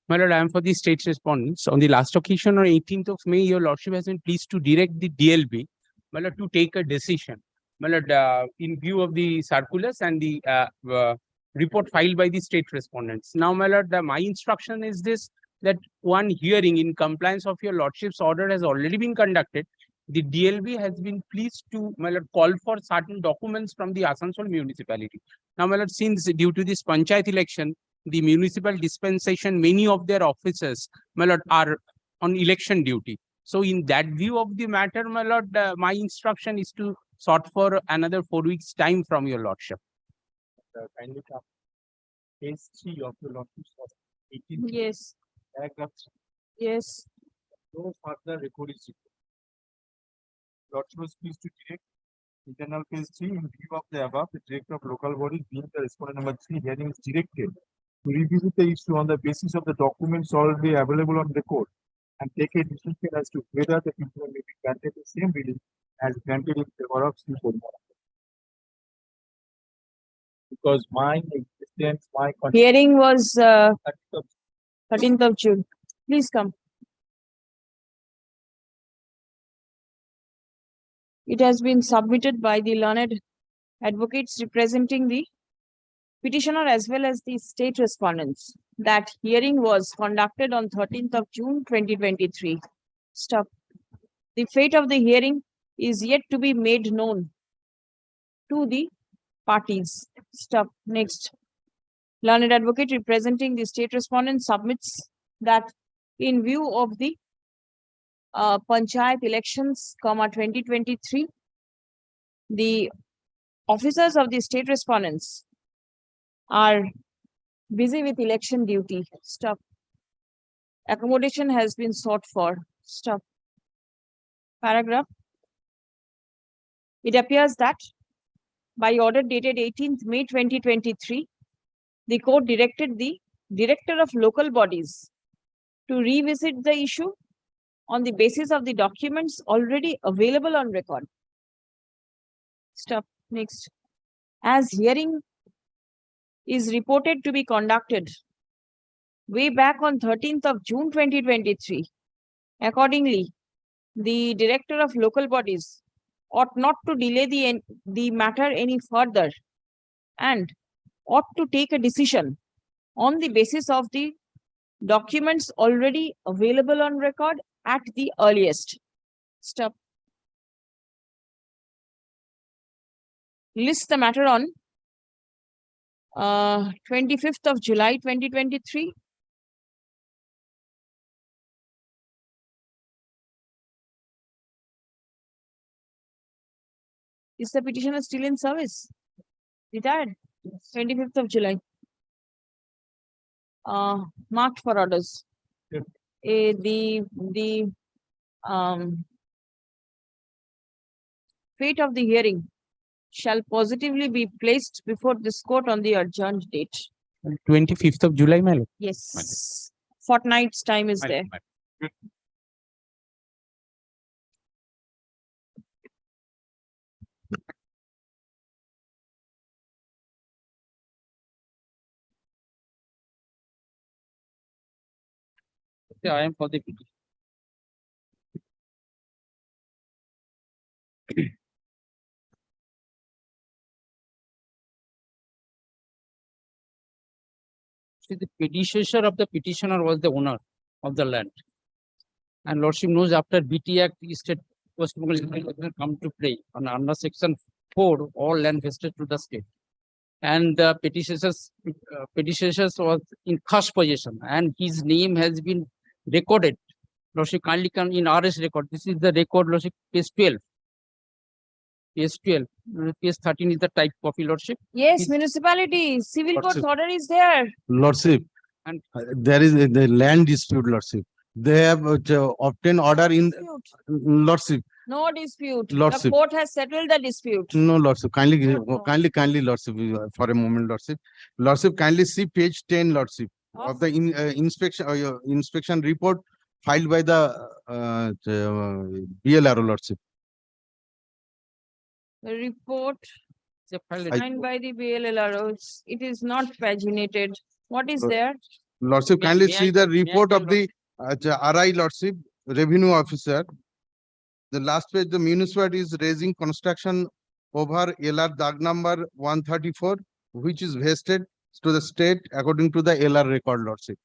S11: My lord, I am for the state respondents. On the last occasion on 18th of May, your lordship has been pleased to direct the DLB, my lord, to take a decision. My lord, in view of the circulars and the report filed by the state respondents. Now, my lord, my instruction is this, that one hearing in compliance of your lordship's order has already been conducted. The DLB has been pleased to, my lord, call for certain documents from the Asansol municipality. Now, my lord, since due to this panchayat election, the municipal dispensation, many of their officers, my lord, are on election duty. So in that view of the matter, my lord, my instruction is to sort for another 4 weeks time from your lordship.
S3: Kindly come. Case 3 of your lordship's order. 18.
S2: Yes.
S3: Paragraph 3.
S2: Yes.
S3: No further record is required. Lordship was pleased to direct internal case 3 in view of the above, the director of local bodies being the respondent number 3 hearing is directed
S5: to revisit the issue on the basis of the documents already available on record and take a decision as to whether the people may be granted the same relief as granted in favor of Sri Porima. Because my existence, my
S2: Hearing was 13th of June. Please come. It has been submitted by the learned advocates representing the petitioner as well as the state respondents that hearing was conducted on 13th of June 2023. Stop. The fate of the hearing is yet to be made known to the parties. Stop. Next. Learned advocate representing the state respondent submits that in view of the Panchayat elections, 2023, the officers of the state respondents are busy with election duty. Stop. Accommodation has been sought for. Stop. Paragraph. It appears that by order dated 18th May 2023, the court directed the director of local bodies to revisit the issue on the basis of the documents already available on record. Stop. Next. As hearing is reported to be conducted way back on 13th of June 2023, accordingly, the director of local bodies ought not to delay the matter any further and ought to take a decision on the basis of the documents already available on record at the earliest. Stop. List the matter on 25th of July 2023. Is the petitioner still in service? Retired? 25th of July. Marked for orders.
S5: Yep.
S2: The fate of the hearing shall positively be placed before this court on the adjourned date.
S3: 25th of July, my lord.
S2: Yes. Fortnight's time is there.
S3: Yeah, I am for the petition. See, the predecessor of the petitioner was the owner of the land. And lordship knows after BT Act, state post come to play on under section 4, all land vested to the state. And the predecessors was in first possession, and his name has been recorded. Lordship kindly come in RS record. This is the record, Lordship, page 12. Page 12. Page 13 is the type copy, Lordship.
S2: Yes, municipality, civil court
S11: Lordship.
S2: order is there.
S11: Lordship,
S3: And
S11: there is the land dispute, Lordship. They have obtained order in
S2: Dispute.
S11: Lordship.
S2: No dispute. The
S11: Lordship.
S2: court has settled the dispute.
S11: No, Lordship, kindly,
S2: No.
S11: kindly, Lordship, for a moment, Lordship. Lordship, kindly see page 10, Lordship, of the inspection report filed by the BLRO, Lordship.
S2: The report
S11: I-
S2: signed by the BLLROs. It is not paginated. What is
S11: Lord-
S2: there?
S11: Lordship,
S3: May-
S11: kindly
S3: may I-
S11: see the
S3: may I
S11: report
S3: tell
S11: of the RI, Lordship, revenue officer. The last page, the municipality is raising construction over LR dag number 134, which is vested to the state according to the LR record, Lordship.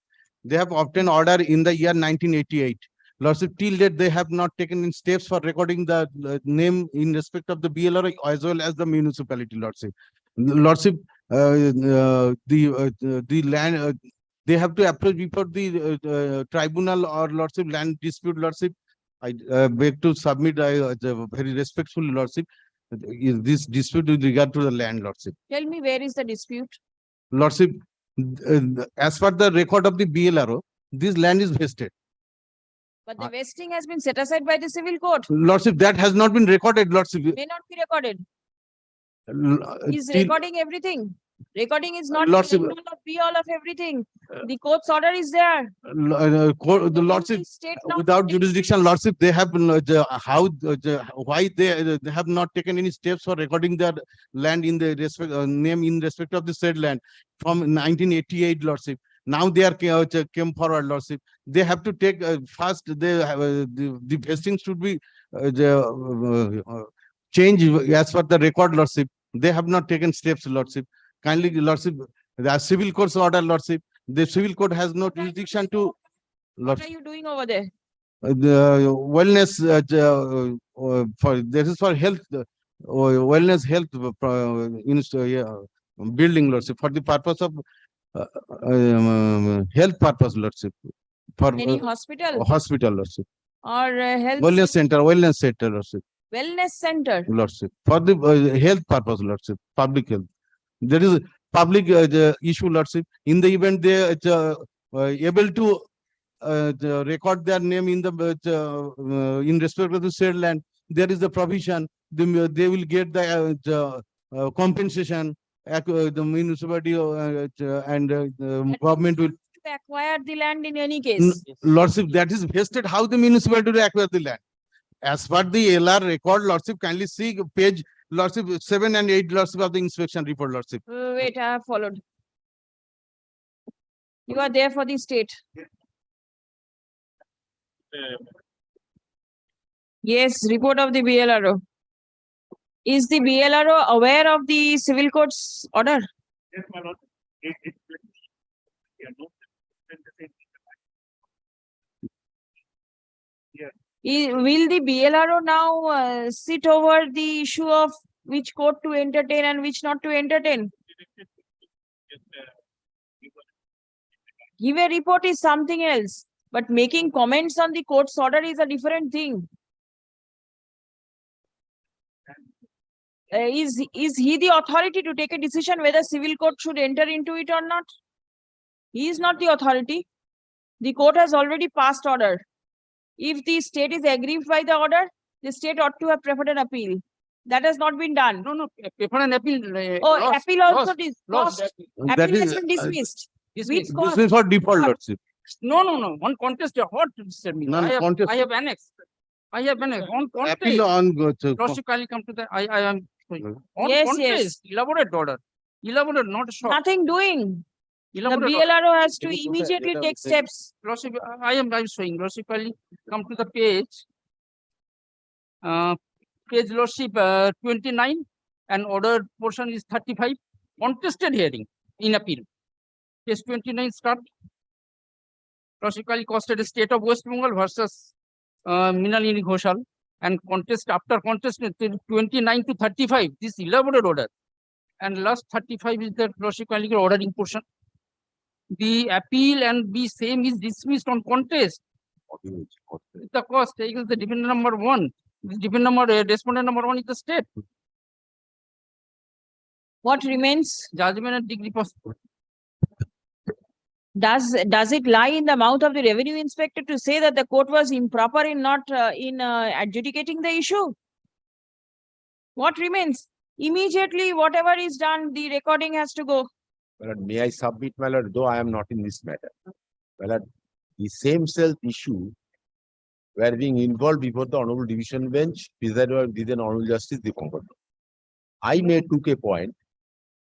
S11: They have obtained order in the year 1988. Lordship, till date, they have not taken in steps for recording the name in respect of the BLR as well as the municipality, Lordship. Lordship, the land, they have to approach before the tribunal or Lordship land dispute, Lordship. I beg to submit very respectfully, Lordship, this dispute with regard to the land, Lordship.
S2: Tell me, where is the dispute?
S11: Lordship, as per the record of the BLRO, this land is vested.
S2: But the vesting has been set aside by the civil court.
S11: Lordship, that has not been recorded, Lordship.
S2: May not be recorded. He's
S11: Till-
S2: recording everything. Recording is not
S16: Lordship,
S2: the end all of be all of everything. The court's order is there.
S16: the Lordship,
S2: State not
S16: without
S2: to take
S16: jurisdiction, Lordship, they have why they have not taken any steps for recording their land in the respect name in respect of the said land from 1988, Lordship. Now they are came forward, Lordship. They have to take first. They have, the vesting should be changed as per the record, Lordship. They have not taken steps, Lordship. Kindly, Lordship, the civil court's order, Lordship. The civil court has no jurisdiction to.
S2: What are you doing over there?
S16: The wellness for this is for health, wellness health building, Lordship, for the purpose of health purpose, Lordship, for
S2: Any hospital
S16: hospital, Lordship,
S2: or health
S16: wellness center, Lordship,
S2: wellness center?
S16: Lordship, for the health purpose, Lordship, public health. There is a public issue, Lordship. In the event they able to record their name in the in respect of the said land, there is the provision. They will get the compensation. The municipality and government will.
S2: They acquire the land in any case.
S16: Lordship, that is vested. How the municipality will acquire the land? As per the LR record, Lordship, kindly see page, Lordship, 7 and 8, Lordship, of the inspection report, Lordship.
S2: Wait, I have followed. You are there for the state. Yes, report of the BLRO. Is the BLRO aware of the civil court's order?
S9: Yes, my lord.
S2: Will the BLRO now sit over the issue of which court to entertain and which not to entertain? Give a report is something else, but making comments on the court's order is a different thing. Is he the authority to take a decision whether civil court should enter into it or not? He is not the authority. The court has already passed order. If the state is aggrieved by the order, the state ought to have preferred an appeal. That has not been done.
S14: No, prefer an appeal.
S2: Appeal also
S14: lost.
S2: Appeal has been dismissed. Which court?
S16: This is for default, Lordship.
S14: No. One contest. What? I have annexed. On contest.
S16: Appeal on
S14: Lordship, kindly come to the. I am. On
S2: Yes,
S14: contest.
S2: yes.
S14: Elaborate order. Elaborate, not short.
S2: Nothing doing. The
S14: Elaborate order.
S2: BLRO has to immediately take steps.
S14: Lordship, I am showing. Lordship, kindly come to the page. Page, Lordship, 29, and order portion is 35. Contested hearing in appeal. Page 29 start. Lordship, kindly costed the state of West Bengal versus Minalini Ghoshal, and contest after contest 29 to 35. This elaborate order, and last 35 is the Lordship, kindly ordering portion. The appeal and B same is dismissed on contest. The cost is the defendant number 1. The defendant number, respondent number 1 is the state.
S2: What remains?
S14: Judgment and degree possible.
S2: Does it lie in the mouth of the revenue inspector to say that the court was improper in not adjudicating the issue? What remains? Immediately, whatever is done, the recording has to go.
S5: My lord, may I submit, my lord, though I am not in this matter. My lord, the same self issue were being involved before the Honorable Division Bench, presided by the Honorable Justice Dipankar. I took a point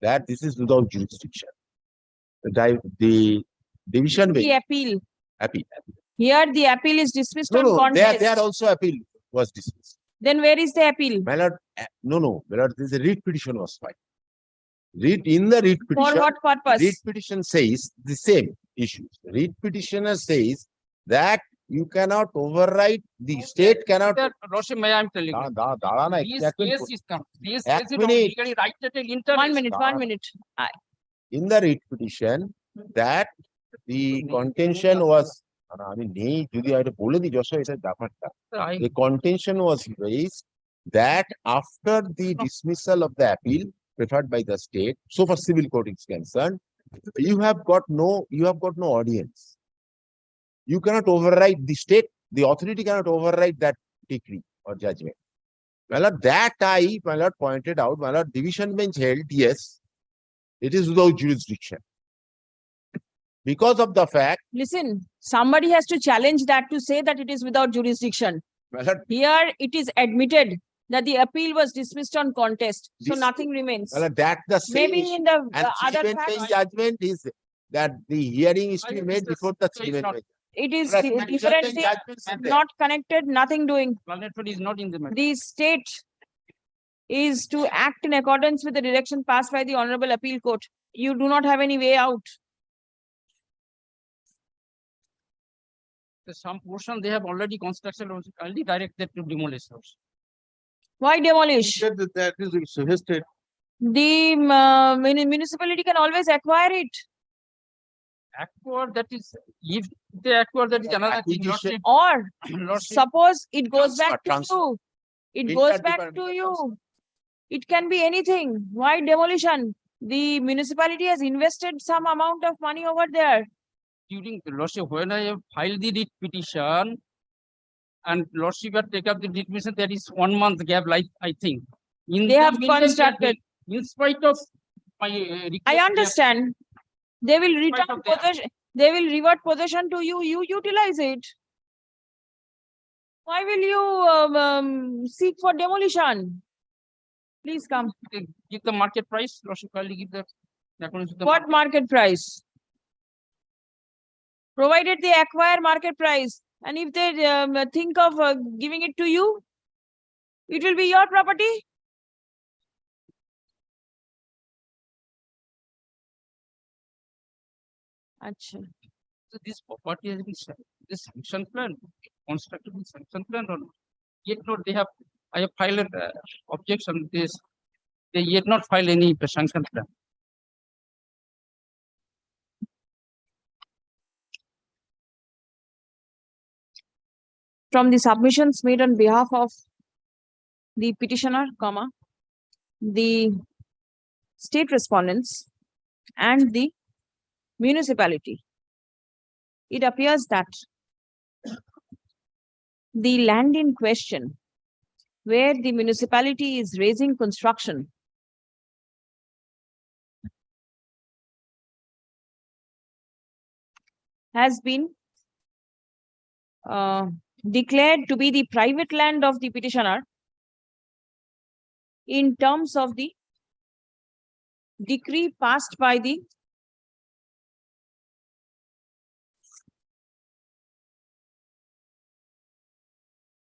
S5: that this is without jurisdiction. The division bench.
S2: The appeal.
S5: Appeal.
S2: Here, the appeal is dismissed on contest.
S5: There also appeal was dismissed.
S2: Then where is the appeal?
S5: My lord, no, my lord, this is a writ petition was filed. In the writ petition.
S2: For what purpose?
S5: Writ petition says the same issues. Writ petitioner says that you cannot override, the state cannot.
S14: Lordship, may I am telling you. This case is come. This case is legally right at an interest.
S2: 1 minute, 1 minute.
S5: In the writ petition, that the contention was, the contention was raised that after the dismissal of the appeal preferred by the state, so for civil court is concerned, you have got no audience. You cannot override the state, the authority cannot override that decree or judgment. My lord, that my lord pointed out, my lord, division bench held, yes,
S16: It is without jurisdiction. Because of the fact,
S2: Listen, somebody has to challenge that to say that it is without jurisdiction.
S16: my lord,
S2: Here it is admitted that the appeal was dismissed on contest, so
S16: This-
S2: nothing remains.
S16: my lord, that's the same
S2: Maybe
S16: issue.
S2: in the
S16: And
S2: other
S16: Chief
S2: facts,
S16: Bench judgment is that the hearing is to be made before the Chief Bench.
S2: it is
S16: Right,
S2: the
S16: but
S2: different
S16: certain
S2: thing,
S16: judgments are there.
S2: not connected, nothing doing.
S14: Planetary is not in the matter.
S2: The state is to act in accordance with the direction passed by the Honorable Appeal Court. You do not have any way out.
S14: So some portion they have already constructed, already directed to demolish those.
S2: Why demolish?
S16: That is suggested.
S2: The municipality can always acquire it.
S14: Acquire, that is, if they acquire, that is another thing.
S16: Acquisition.
S14: Lordship,
S2: Or
S14: Lordship,
S2: suppose it goes back to
S16: Transfer.
S2: you. It goes back to
S16: Interdepartmental
S2: you. It can be anything. Why demolition? The municipality has invested some amount of money over there.
S14: during the Lordship, when I have filed the writ petition and Lordship had take up the writ petition, there is 1 month gap, like I think. In
S2: They
S14: the
S2: have
S14: meantime,
S2: constructed.
S14: in spite of my request,
S2: I
S14: they have-
S2: understand. They will return
S14: of their-
S2: possession. They will revert possession to you. You utilize it. Why will you seek for demolition? Please come.
S14: they give the market price, Lordship kindly give the according to the
S2: What market price? Provided they acquire market price, and if they think of giving it to you, it will be your property. Acha.
S14: So this property has been this sanction plan, constructed with sanction plan or not? Yet not they have, I have filed an objection, this, they yet not filed any sanction plan.
S2: From the submissions made on behalf of the petitioner, comma, the state respondents and the municipality, it appears that the land in question, where the municipality is raising construction, has been declared to be the private land of the petitioner in terms of the decree passed by the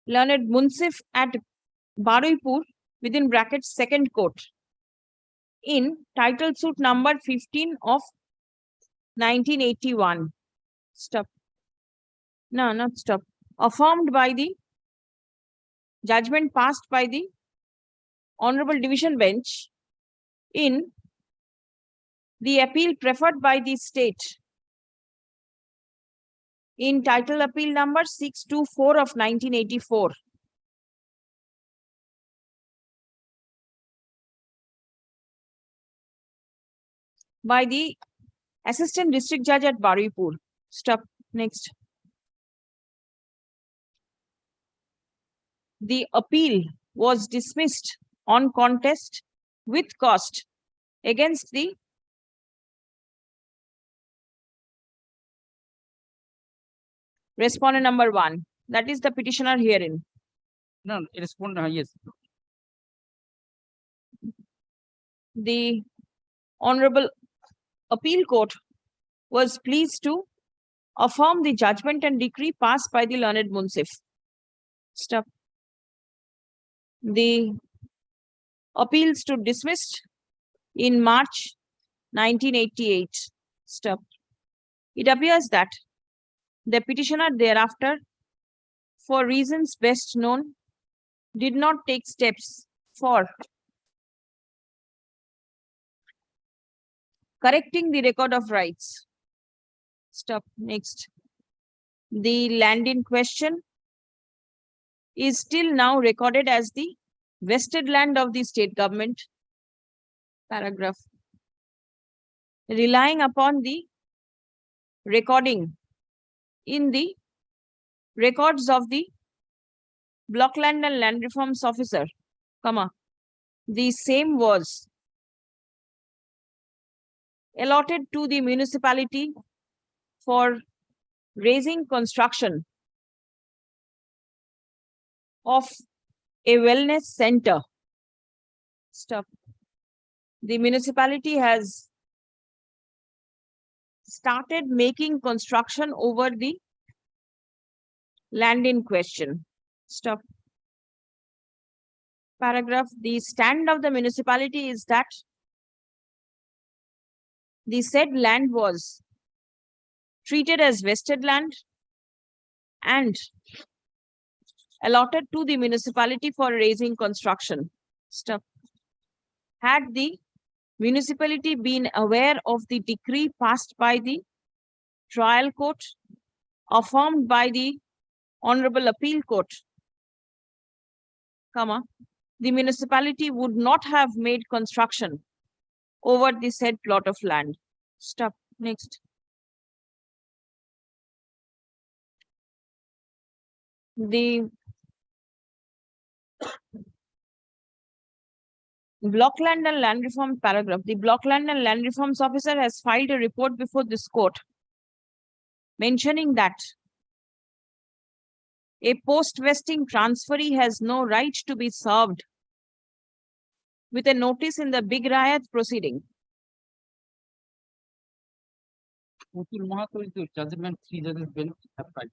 S2: learned Munsif at Baruipur within brackets second court in title suit number 15 of 1981. Stop. No, not stop. Affirmed by the judgment passed by the Honorable Division Bench in the appeal preferred by the state in title appeal number 624 of 1984. By the Assistant District Judge at Baruipur. Stop. Next. The appeal was dismissed on contest with cost against the respondent number 1. That is the petitioner herein.
S14: No, respond, yes.
S2: The Honorable Appeal Court was pleased to affirm the judgment and decree passed by the learned Munsif. Stop. The appeals stood dismissed in March 1988. Stop. It appears that the petitioner thereafter, for reasons best known, did not take steps for correcting the record of rights. Stop. Next. The land in question is still now recorded as the vested land of the state government. Paragraph. Relying upon the recording in the records of the Blockland and Land Reforms Officer, comma, the same was allotted to the municipality for raising construction of a wellness center. Stop. The municipality has started making construction over the land in question. Stop. Paragraph. The stand of the municipality is that the said land was treated as vested land and allotted to the municipality for raising construction. Stop. Had the municipality been aware of the decree passed by the trial court, affirmed by the Honorable Appeal Court, the municipality would not have made construction over the said plot of land. Stop. Next. The Block Land and Land Reform paragraph. The Block Land and Land Reforms Officer has filed a report before this court mentioning that a post-vesting transferee has no right to be served with a notice in the Big Riot proceeding.
S3: Judgment 3 judges bench have filed.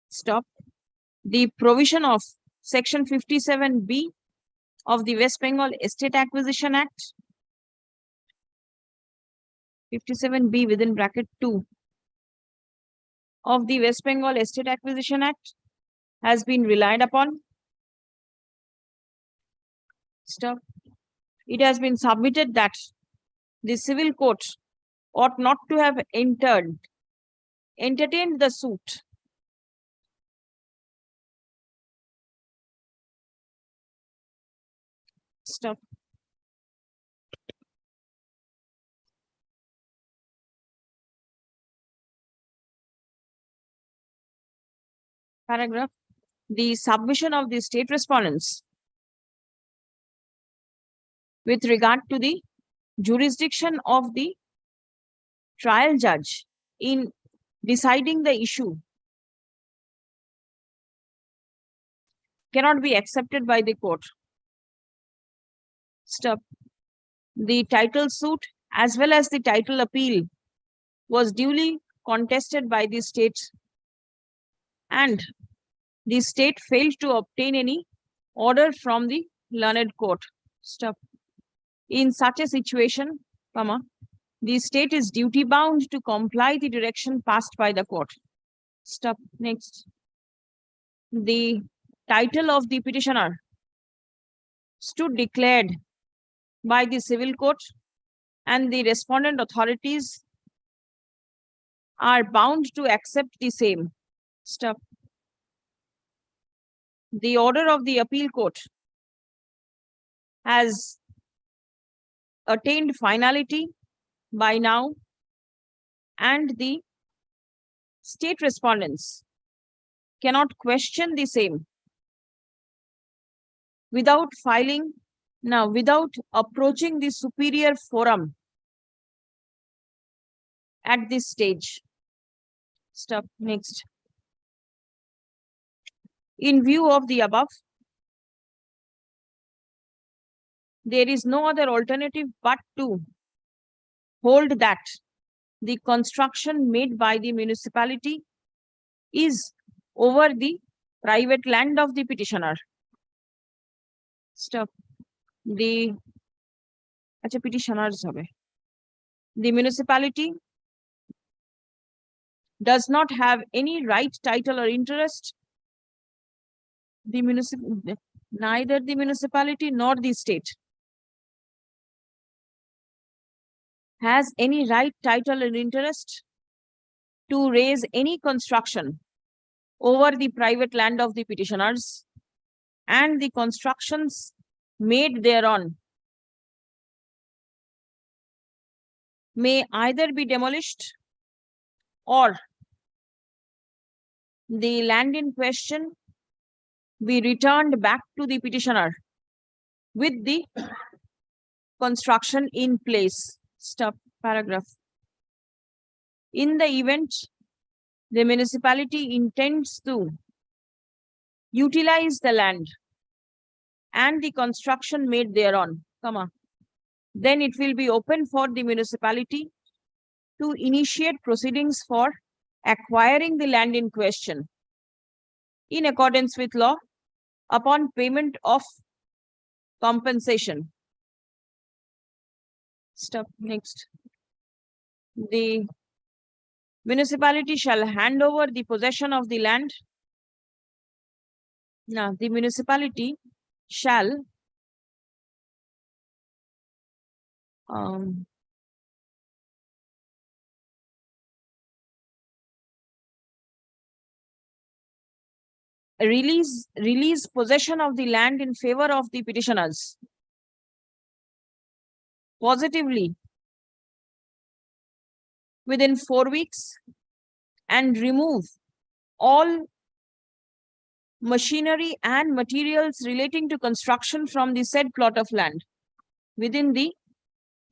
S2: Stop. The provision of Section 57B of the West Bengal Estate Acquisition Act, 57B within bracket 2 of the West Bengal Estate Acquisition Act has been relied upon. Stop. It has been submitted that the civil court ought not to have entertained the suit Stop. Paragraph. The submission of the state respondents with regard to the jurisdiction of the trial judge in deciding the issue cannot be accepted by the court. Stop. The title suit as well as the title appeal was duly contested by the state, and the state failed to obtain any order from the learned court. Stop. In such a situation, the state is duty bound to comply the direction passed by the court. Stop. Next. The title of the petitioner stood declared by the civil court, and the respondent authorities are bound to accept the same. Stop. The order of the appeal court has attained finality by now, and the state respondents cannot question the same without approaching the superior forum at this stage. Stop. Next. In view of the above, there is no other alternative but to hold that the construction made by the municipality is over the private land of the petitioner. Stop. The petitioners. The municipality does not have any right, title, or interest. Neither the municipality nor the state has any right, title, or interest to raise any construction over the private land of the petitioners, and the constructions made thereon may either be demolished or the land in question be returned back to the petitioner with the construction in place. Stop paragraph. In the event the municipality intends to utilize the land and the construction made thereon, comma, then it will be open for the municipality to initiate proceedings for acquiring the land in question in accordance with law upon payment of compensation. Stop. Next. The municipality shall hand over the possession of the land. Now, the municipality shall release possession of the land in favor of the petitioners positively within 4 weeks and remove all machinery and materials relating to construction from the said plot of land within the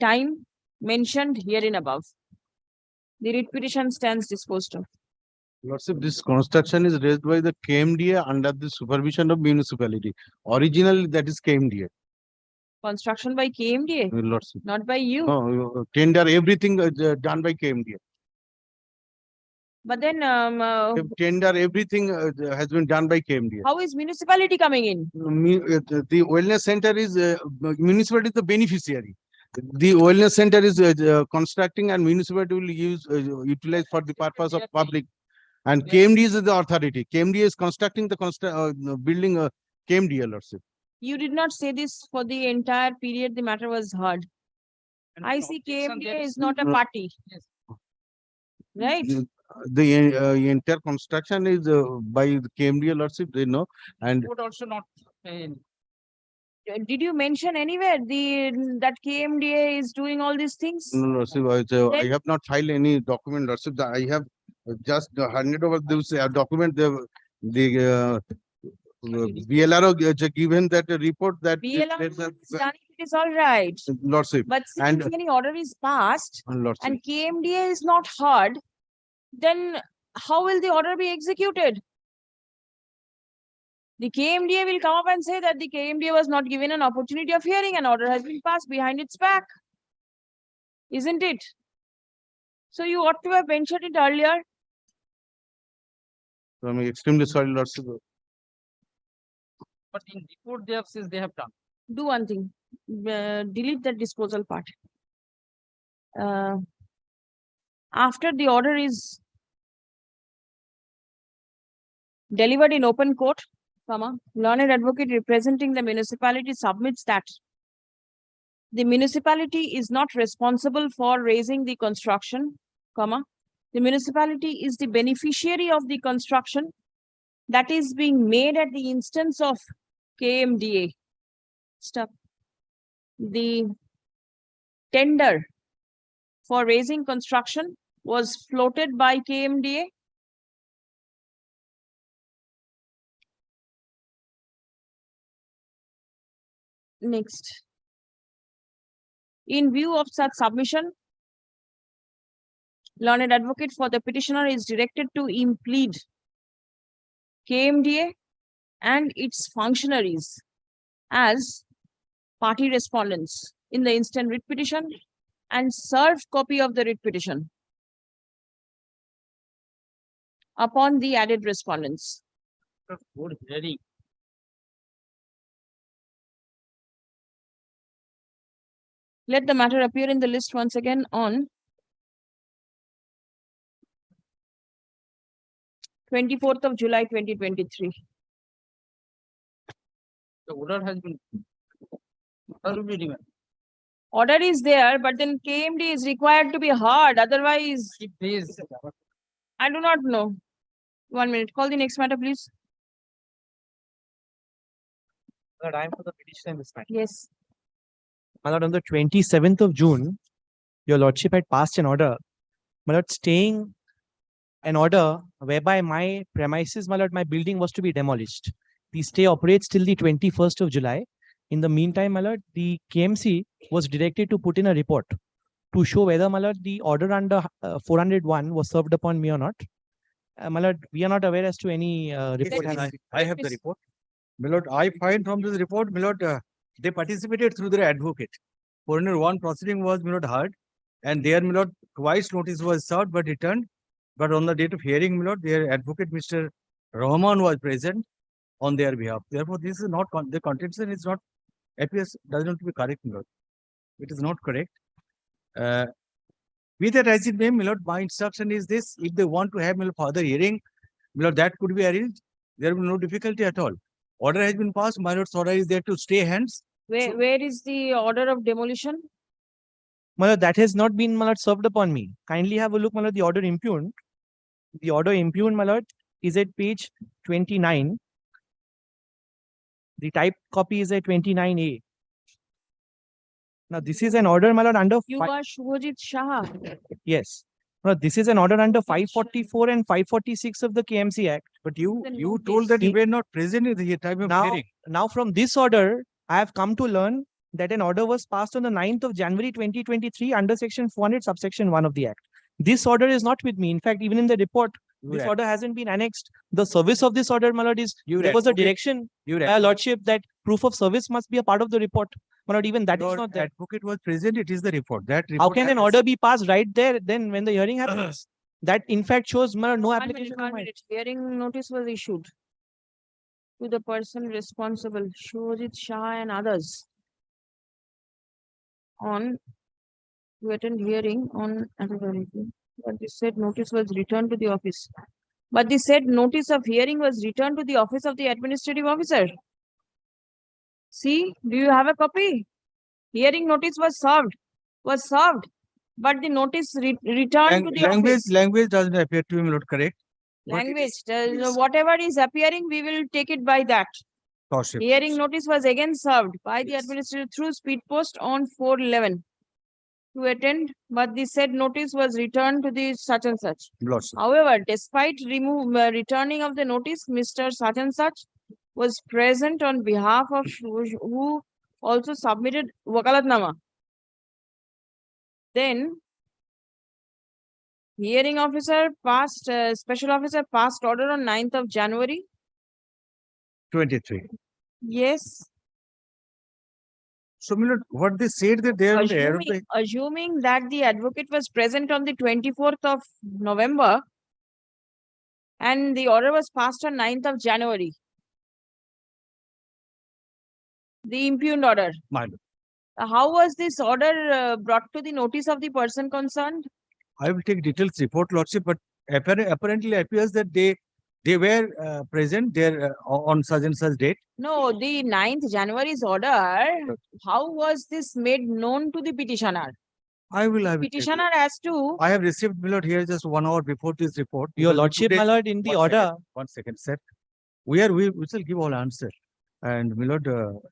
S2: time mentioned herein above. The writ petition stands disposed of.
S16: Lordship, this construction is raised by the KMDA under the supervision of municipality. Originally, that is KMDA.
S2: Construction by KMDA,
S16: Lordship.
S2: not by you.
S16: No, tender, everything done by KMDA.
S2: But then,
S16: Tender, everything has been done by KMDA.
S2: how is municipality coming in?
S16: The wellness center is, municipality is the beneficiary. The wellness center is constructing and municipality will utilize for the purpose of public. And KMDA is the authority. KMDA is constructing the building, KMDA, Lordship.
S2: You did not say this for the entire period the matter was heard. I see KMDA is not a party. Right?
S16: The entire construction is by the KMDA, Lordship, they know. And
S3: Would also not.
S2: Did you mention anywhere that KMDA is doing all these things?
S16: no, Lordship, I have not filed any document, Lordship. I have just handed over this document. The BLRO given that report that
S2: BLR is done, it is all right.
S16: Lordship.
S2: But since any order is passed
S16: Lordship.
S2: and KMDA is not heard, then how will the order be executed? The KMDA will come up and say that the KMDA was not given an opportunity of hearing, an order has been passed behind its back. Isn't it? So you ought to have mentioned it earlier.
S16: I'm extremely sorry, Lordship.
S3: But in report they have says they have done.
S2: Do one thing, delete that disposal part. After the order is delivered in open court, learned advocate representing the municipality submits that the municipality is not responsible for raising the construction, the municipality is the beneficiary of the construction that is being made at the instance of KMDA. Stop. The tender for raising construction was floated by KMDA. Next. In view of such submission, learned advocate for the petitioner is directed to implead KMDA and its functionaries as party respondents in the instant writ petition and serve copy of the writ petition upon the added respondents.
S3: Good hearing.
S2: Let the matter appear in the list once again on 24th of July 2023.
S3: The order has been.
S2: Order is there, but then KMD is required to be heard. Otherwise, I do not know. 1 minute. Call the next matter, please.
S13: I am for the petition in this matter.
S2: Yes.
S13: My lord, on the 27th of June, your lordship had passed an order, my lord, staying an order whereby my premises, my lord, my building was to be demolished. The stay operates till the 21st of July,
S17: In the meantime, my lord, the KMC was directed to put in a report to show whether, my lord, the order under 401 was served upon me or not. My lord, we are not aware as to any report.
S14: I have the report. My lord, I find from this report, my lord, they participated through their advocate. 401 proceeding was, my lord, heard, and there, my lord, twice notice was served but returned. But on the date of hearing, my lord, their advocate, Mr. Rahman, was present on their behalf. Therefore, this is not, the contention is not, appears, does not be correct, my lord. It is not correct. With that as it may, my lord, my instruction is this: if they want to have, my lord, further hearing, my lord, that could be arranged. There will be no difficulty at all. Order has been passed. My lord's order is there to stay hence.
S2: Where is the order of demolition?
S17: My lord, that has not been, my lord, served upon me. Kindly have a look, my lord, the order impugned. The order impugned, my lord, is at page 29. The typed copy is at 29A. Now, this is an order, my lord, under
S2: You are Shubhajit Shah.
S17: yes. Now, this is an order under 544 and 546 of the KMC Act.
S14: But you told that you were not present in the time of hearing.
S17: Now, from this order, I have come to learn that an order was passed on the 9th of January 2023 under section 400 subsection 1 of the Act. This order is not with me. In fact, even in the report, this order hasn't been annexed. The service of this order, my lord, is there was a direction by lordship that proof of service must be a part of the report. My lord, even that is not there.
S14: Advocate was present. It is the report. That report
S17: How can an order be passed right there then when the hearing happens? That in fact shows, my lord, no application.
S2: Hearing notice was issued to the person responsible, Shubhajit Shah and others, on to attend hearing on, but the said notice was returned to the office. But the said notice of hearing was returned to the office of the administrative officer. See, do you have a copy? Hearing notice was served, but the notice returned to the office.
S14: Language doesn't appear to be, my lord, correct.
S2: Language, whatever is appearing, we will take it by that.
S14: Lordship.
S2: Hearing notice was again served by the administrator through speed post on 4/11 to attend, but the said notice was returned to the such and such.
S14: Lordship.
S2: However, despite returning of the notice, Mr. such and such was present on behalf of who also submitted wakalatnama. Then, hearing officer passed, special officer passed order on 9th of January.
S14: 23.
S2: Yes.
S14: So, my lord, what they said that they are aware of the
S2: Assuming that the advocate was present on the 24th of November and the order was passed on 9th of January. The impugned order.
S14: My lord.
S2: How was this order brought to the notice of the person concerned?
S14: I will take details report, lordship, but apparently appears that they were present there on such and such date.
S2: No, the 9th January's order, how was this made known to the petitioner?
S14: I will
S2: Petitioner has to.
S14: I have received, my lord, here just 1 hour before this report.
S17: Your lordship, my lord, in the order.
S14: 1 second, sir. We shall give all answer. And my lord,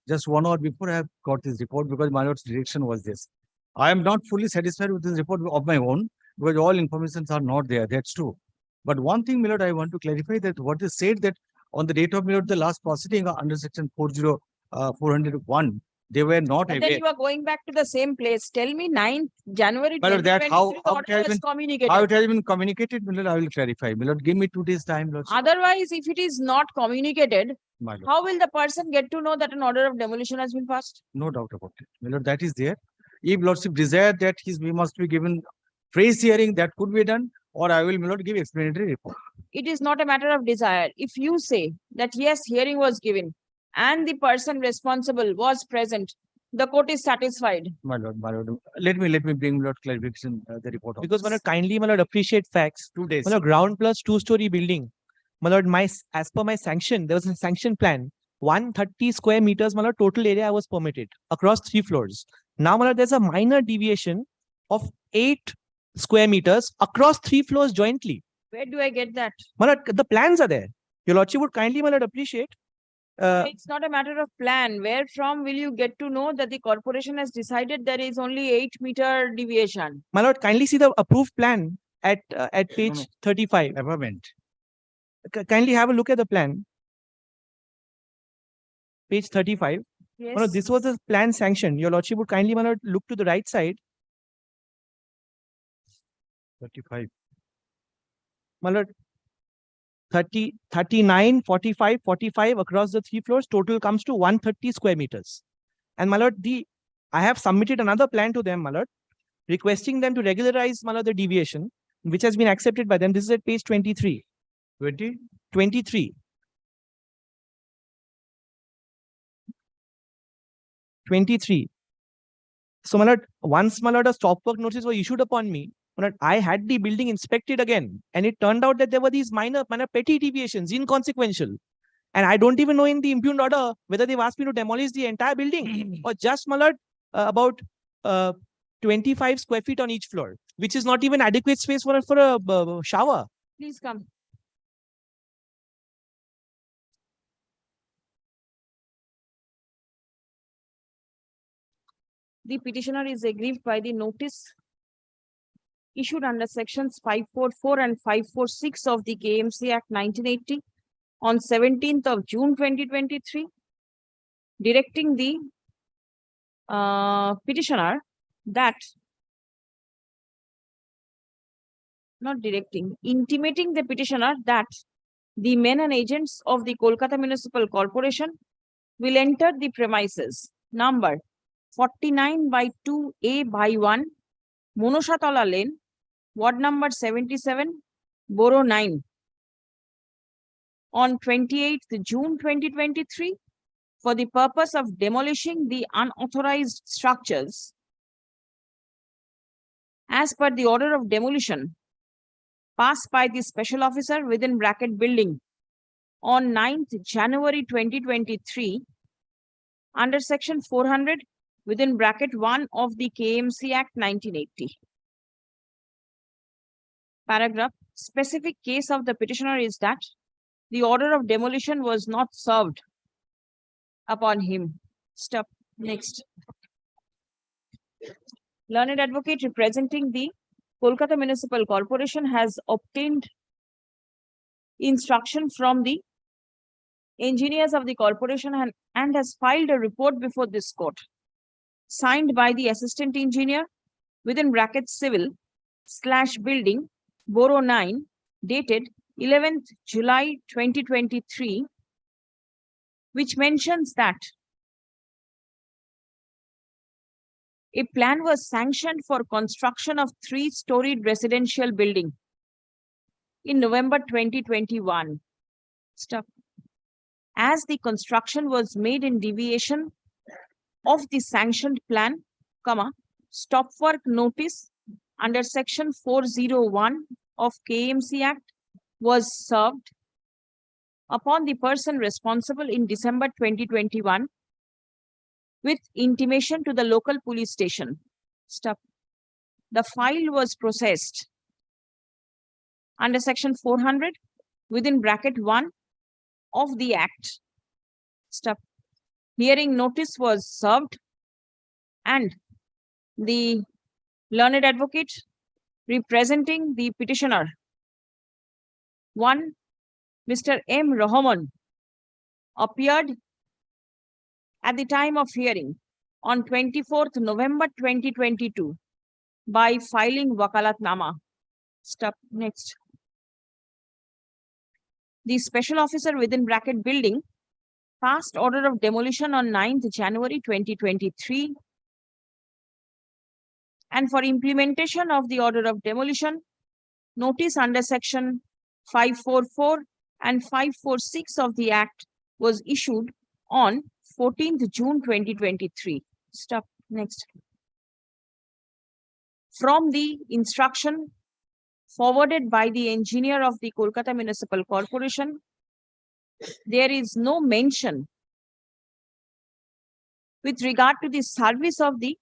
S14: just 1 hour before I have got this report because my lord's direction was this. I am not fully satisfied with this report of my own because all informations are not there. That's true. But one thing, my lord, I want to clarify that what is said that on the date of, my lord, the last proceeding under section 401, they were not
S2: But
S14: aware.
S2: then you are going back to the same place. Tell me 9th January
S14: My lord, that
S2: 2023
S14: how
S2: the
S14: it
S2: order
S14: has
S2: was
S14: been
S2: communicated.
S14: how it has been communicated, my lord, I will clarify. My lord, give me 2 days time, lord.
S2: Otherwise, if it is not communicated,
S14: My lord.
S2: how will the person get to know that an order of demolition has been passed?
S14: No doubt about it. My lord, that is there. If lordship desire that we must be given phrase hearing, that could be done, or I will, my lord, give explanatory report.
S2: It is not a matter of desire. If you say that yes, hearing was given and the person responsible was present, the court is satisfied.
S14: My lord, let me bring, my lord, clarification the report.
S17: Because, my lord, kindly, my lord, appreciate facts.
S14: 2 days.
S17: My lord, ground plus 2-story building. My lord, as per my sanction, there was a sanction plan. 130 square meters, my lord, total area was permitted across 3 floors. Now, my lord, there's a minor deviation of 8 square meters across 3 floors jointly.
S2: Where do I get that?
S17: My lord, the plans are there. Your lordship would kindly, my lord, appreciate.
S2: It's not a matter of plan. Where from will you get to know that the corporation has decided there is only 8-meter deviation?
S17: My lord, kindly see the approved plan at page 35.
S14: Amendment.
S17: Kindly have a look at the plan. Page 35.
S2: Yes.
S17: My lord, this was a plan sanction. Your lordship would kindly, my lord, look to the right side.
S16: 35.
S17: My lord, 30, 39, 45, 45 across the 3 floors, total comes to 130 square meters. And my lord, I have submitted another plan to them, my lord, requesting them to regularize, my lord, the deviation, which has been accepted by them. This is at page 23.
S16: 20?
S17: 23. 23. So, my lord, once, my lord, a stop work notice was issued upon me, my lord, I had the building inspected again, and it turned out that there were these minor petty deviations, inconsequential. And I don't even know in the impugned order whether they've asked me to demolish the entire building or just, my lord, about 25 square feet on each floor, which is not even adequate space for a shower.
S2: Please come. The petitioner is aggrieved by the notice issued under sections 544 and 546 of the KMC Act 1980 on 17th of June 2023, directing the petitioner that, not directing, intimating the petitioner that the men and agents of the Kolkata Municipal Corporation will enter the premises number 49/2A/1, Monoshatala Lane, Ward number 77, Borough 9, on 28th June 2023 for the purpose of demolishing the unauthorized structures as per the order of demolition passed by the special officer within bracket building on 9th January 2023 under section 400 within bracket 1 of the KMC Act 1980. Paragraph. Specific case of the petitioner is that the order of demolition was not served upon him. Step. Next. Learned advocate representing the Kolkata Municipal Corporation has obtained instruction from the engineers of the corporation and has filed a report before this court, signed by the assistant engineer within bracket civil/building, Borough 9, dated 11th July 2023, which mentions that a plan was sanctioned for construction of 3-storied residential building in November 2021. Stop. As the construction was made in deviation of the sanctioned plan, stop work notice under section 401 of KMC Act was served upon the person responsible in December 2021 with intimation to the local police station. Stop. The file was processed under section 400 within bracket 1 of the Act. Stop. Hearing notice was served and the learned advocate representing the petitioner, 1, Mr. M. Rahman, appeared at the time of hearing on 24th November 2022 by filing Wakalatnama. Step. Next. The special officer within bracket building passed order of demolition on 9th January 2023, and for implementation of the order of demolition, notice under section 544 and 546 of the Act was issued on 14th June 2023. Stop. Next. From the instruction forwarded by the engineer of the Kolkata Municipal Corporation, there is no mention with regard to the service of the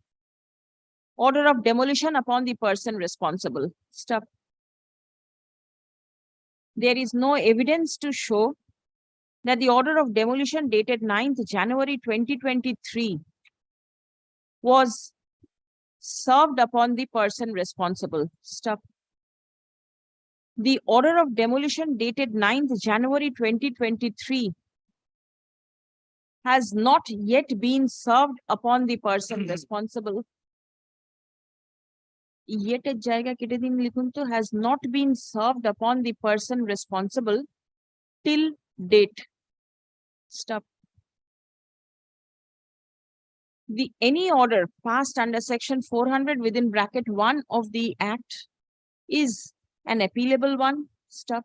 S2: order of demolition upon the person responsible. Stop. There is no evidence to show that the order of demolition dated 9th January 2023 was served upon the person responsible. Stop. The order of demolition dated 9th January 2023 has not yet been served upon the person responsible. Yet a jayga kete din likhun to has not been served upon the person responsible till date. Stop. Any order passed under section 400 within bracket 1 of the Act is an appealable one. Stop.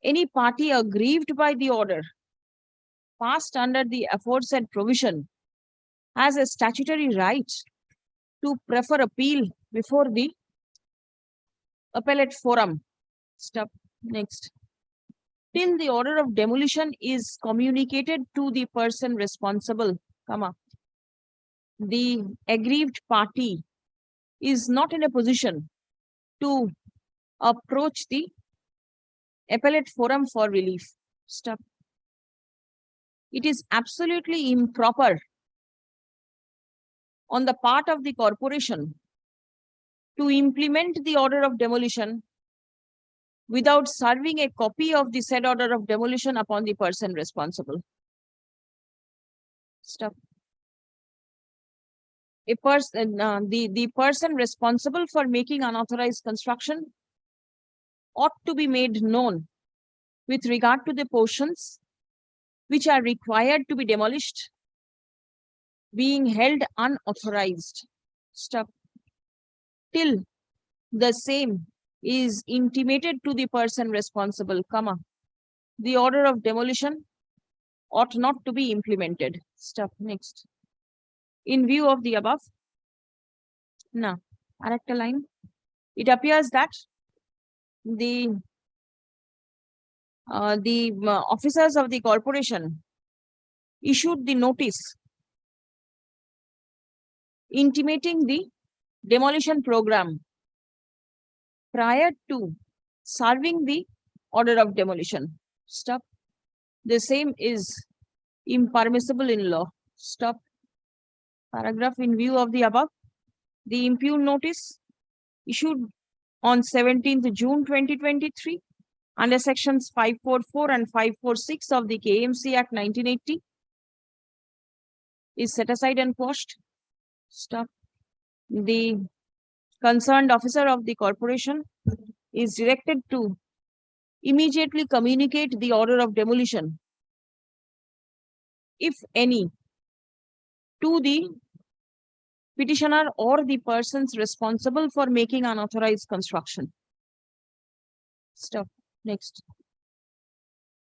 S2: Any party aggrieved by the order passed under the aforesaid provision has a statutory right to prefer appeal before the appellate forum. Stop. Next. Till the order of demolition is communicated to the person responsible, comma, the aggrieved party is not in a position to approach the appellate forum for relief. Stop. It is absolutely improper on the part of the corporation to implement the order of demolition without serving a copy of the said order of demolition upon the person responsible. Stop. The person responsible for making unauthorized construction ought to be made known with regard to the portions which are required to be demolished being held unauthorized. Stop. Till the same is intimated to the person responsible, comma, the order of demolition ought not to be implemented. Stop. Next. In view of the above, now, character line, it appears that the officers of the corporation issued the notice intimating the demolition program prior to serving the order of demolition. Stop. The same is impermissible in law. Stop. Paragraph. In view of the above, the impugned notice issued on 17th June 2023 under sections 544 and 546 of the KMC Act 1980 is set aside and quashed. Stop. The concerned officer of the corporation is directed to immediately communicate the order of demolition, if any, to the petitioner or the persons responsible for making unauthorized construction. Stop. Next.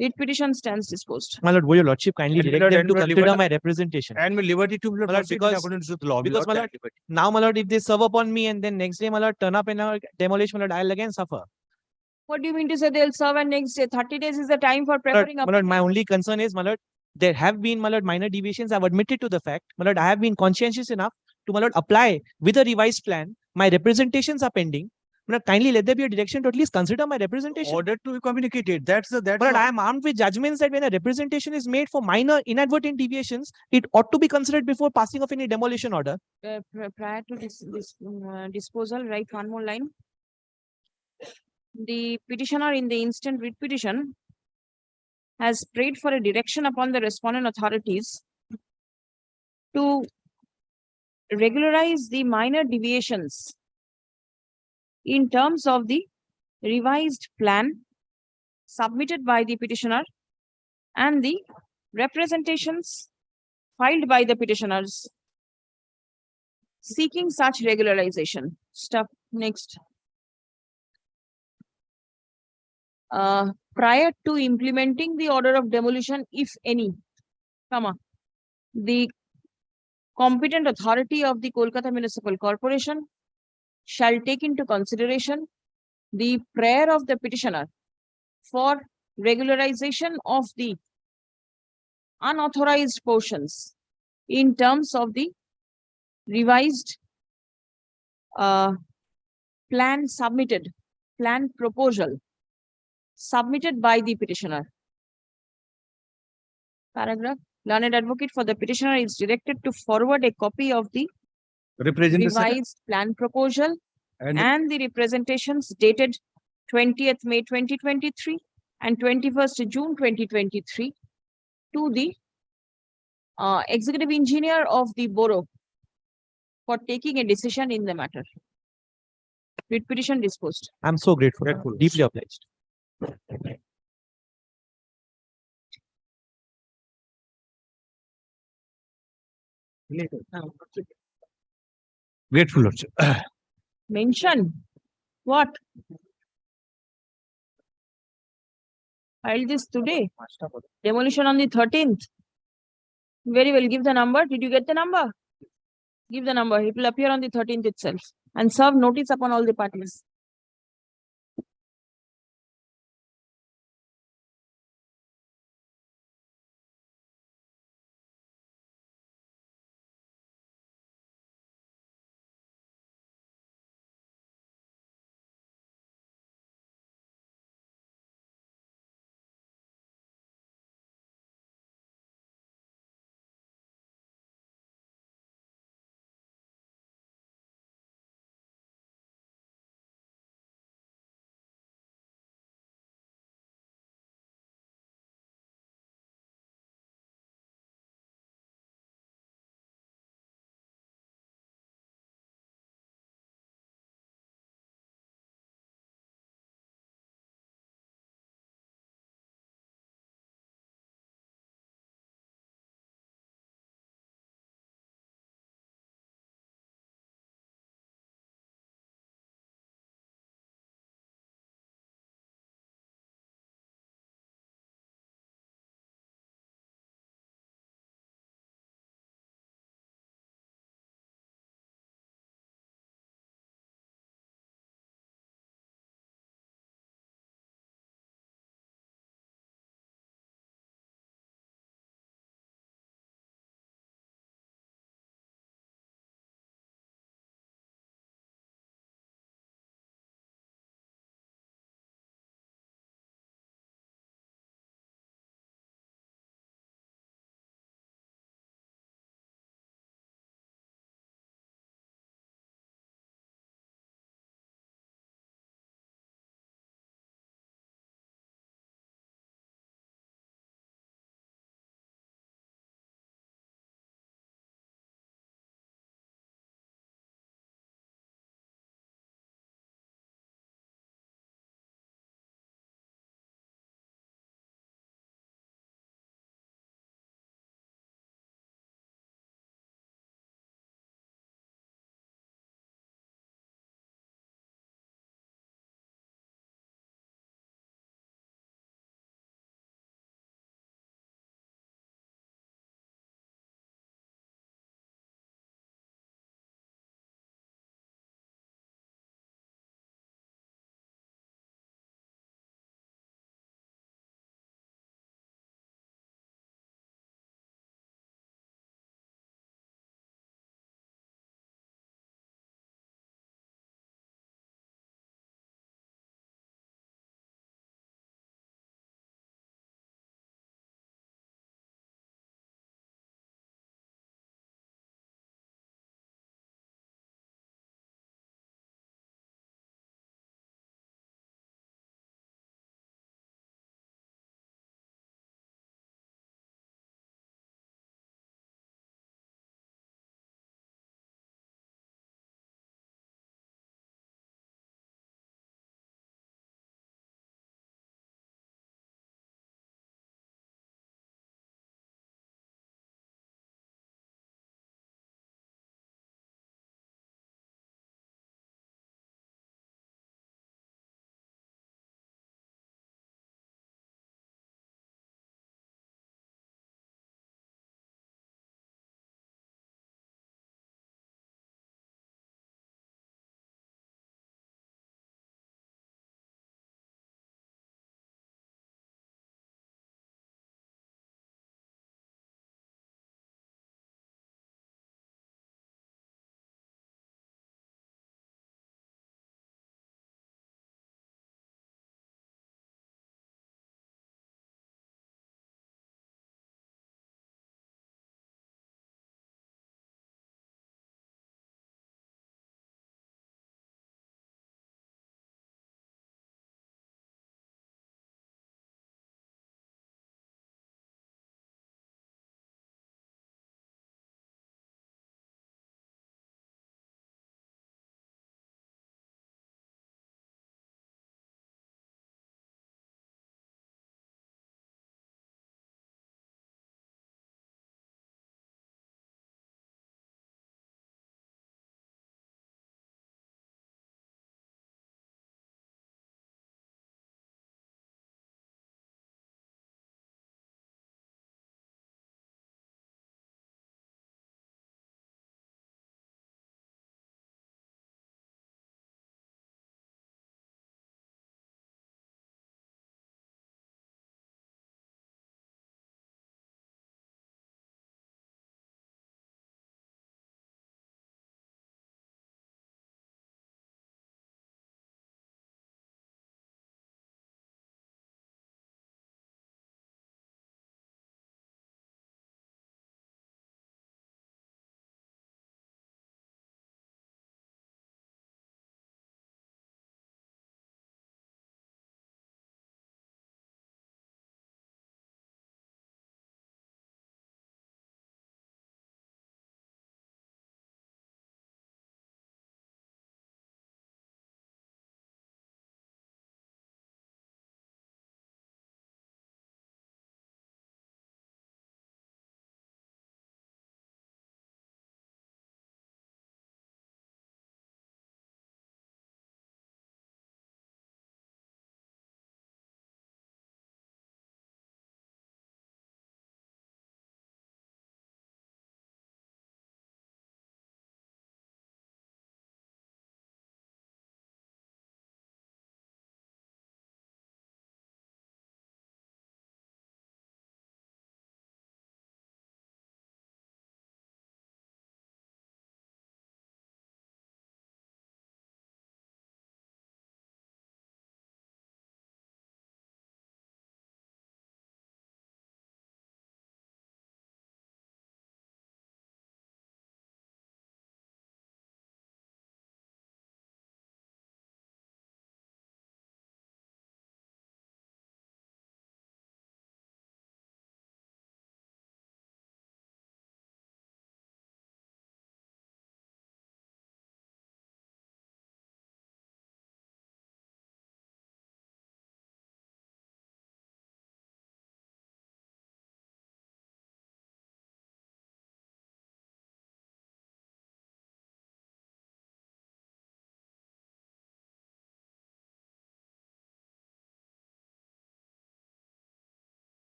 S2: Writ petition stands disposed.
S17: My lord, would your lordship kindly
S9: And
S17: direct them to
S9: liberty-
S17: consider my representation?
S9: And with liberty to
S17: My lord, because my lord, now, my lord, if they serve upon me and then next day, my lord, turn up and demolish, my lord, I'll again suffer.
S2: What do you mean to say they'll serve and next day? 30 days is the time for
S17: My lord,
S2: preparing up.
S17: my lord, my only concern is, my lord, there have been, my lord, minor deviations. I've admitted to the fact. My lord, I have been conscientious enough to, my lord, apply with a revised plan. My representations are pending. My lord, kindly let there be a direction to at least consider my representation.
S9: Order to be communicated. That's
S17: My lord, I am armed with judgments that when a representation is made for minor inadvertent deviations, it ought to be considered before passing of any demolition order.
S2: Prior to disposal, write one more line. The petitioner in the instant writ petition has prayed for a direction upon the respondent authorities to regularize the minor deviations in terms of the revised plan submitted by the petitioner and the representations filed by the petitioners seeking such regularization. Stop. Next. Prior to implementing the order of demolition, if any, comma, the competent authority of the Kolkata Municipal Corporation shall take into consideration the prayer of the petitioner for regularization of the unauthorized portions in terms of the revised plan proposal submitted by the petitioner. Paragraph. Learned advocate for the petitioner is directed to forward a copy of the revised plan proposal and the representations dated 20th May 2023 and 21st June 2023 to the executive engineer of the borough for taking a decision in the matter. Writ petition disposed.
S17: I'm so grateful, deeply obliged.
S3: Grateful, Lordship.
S2: Mention what? Filed this today. Demolition on the 13th. Very well. Give the number. Did you get the number? Give the number. It will appear on the 13th itself and serve notice upon all the parties.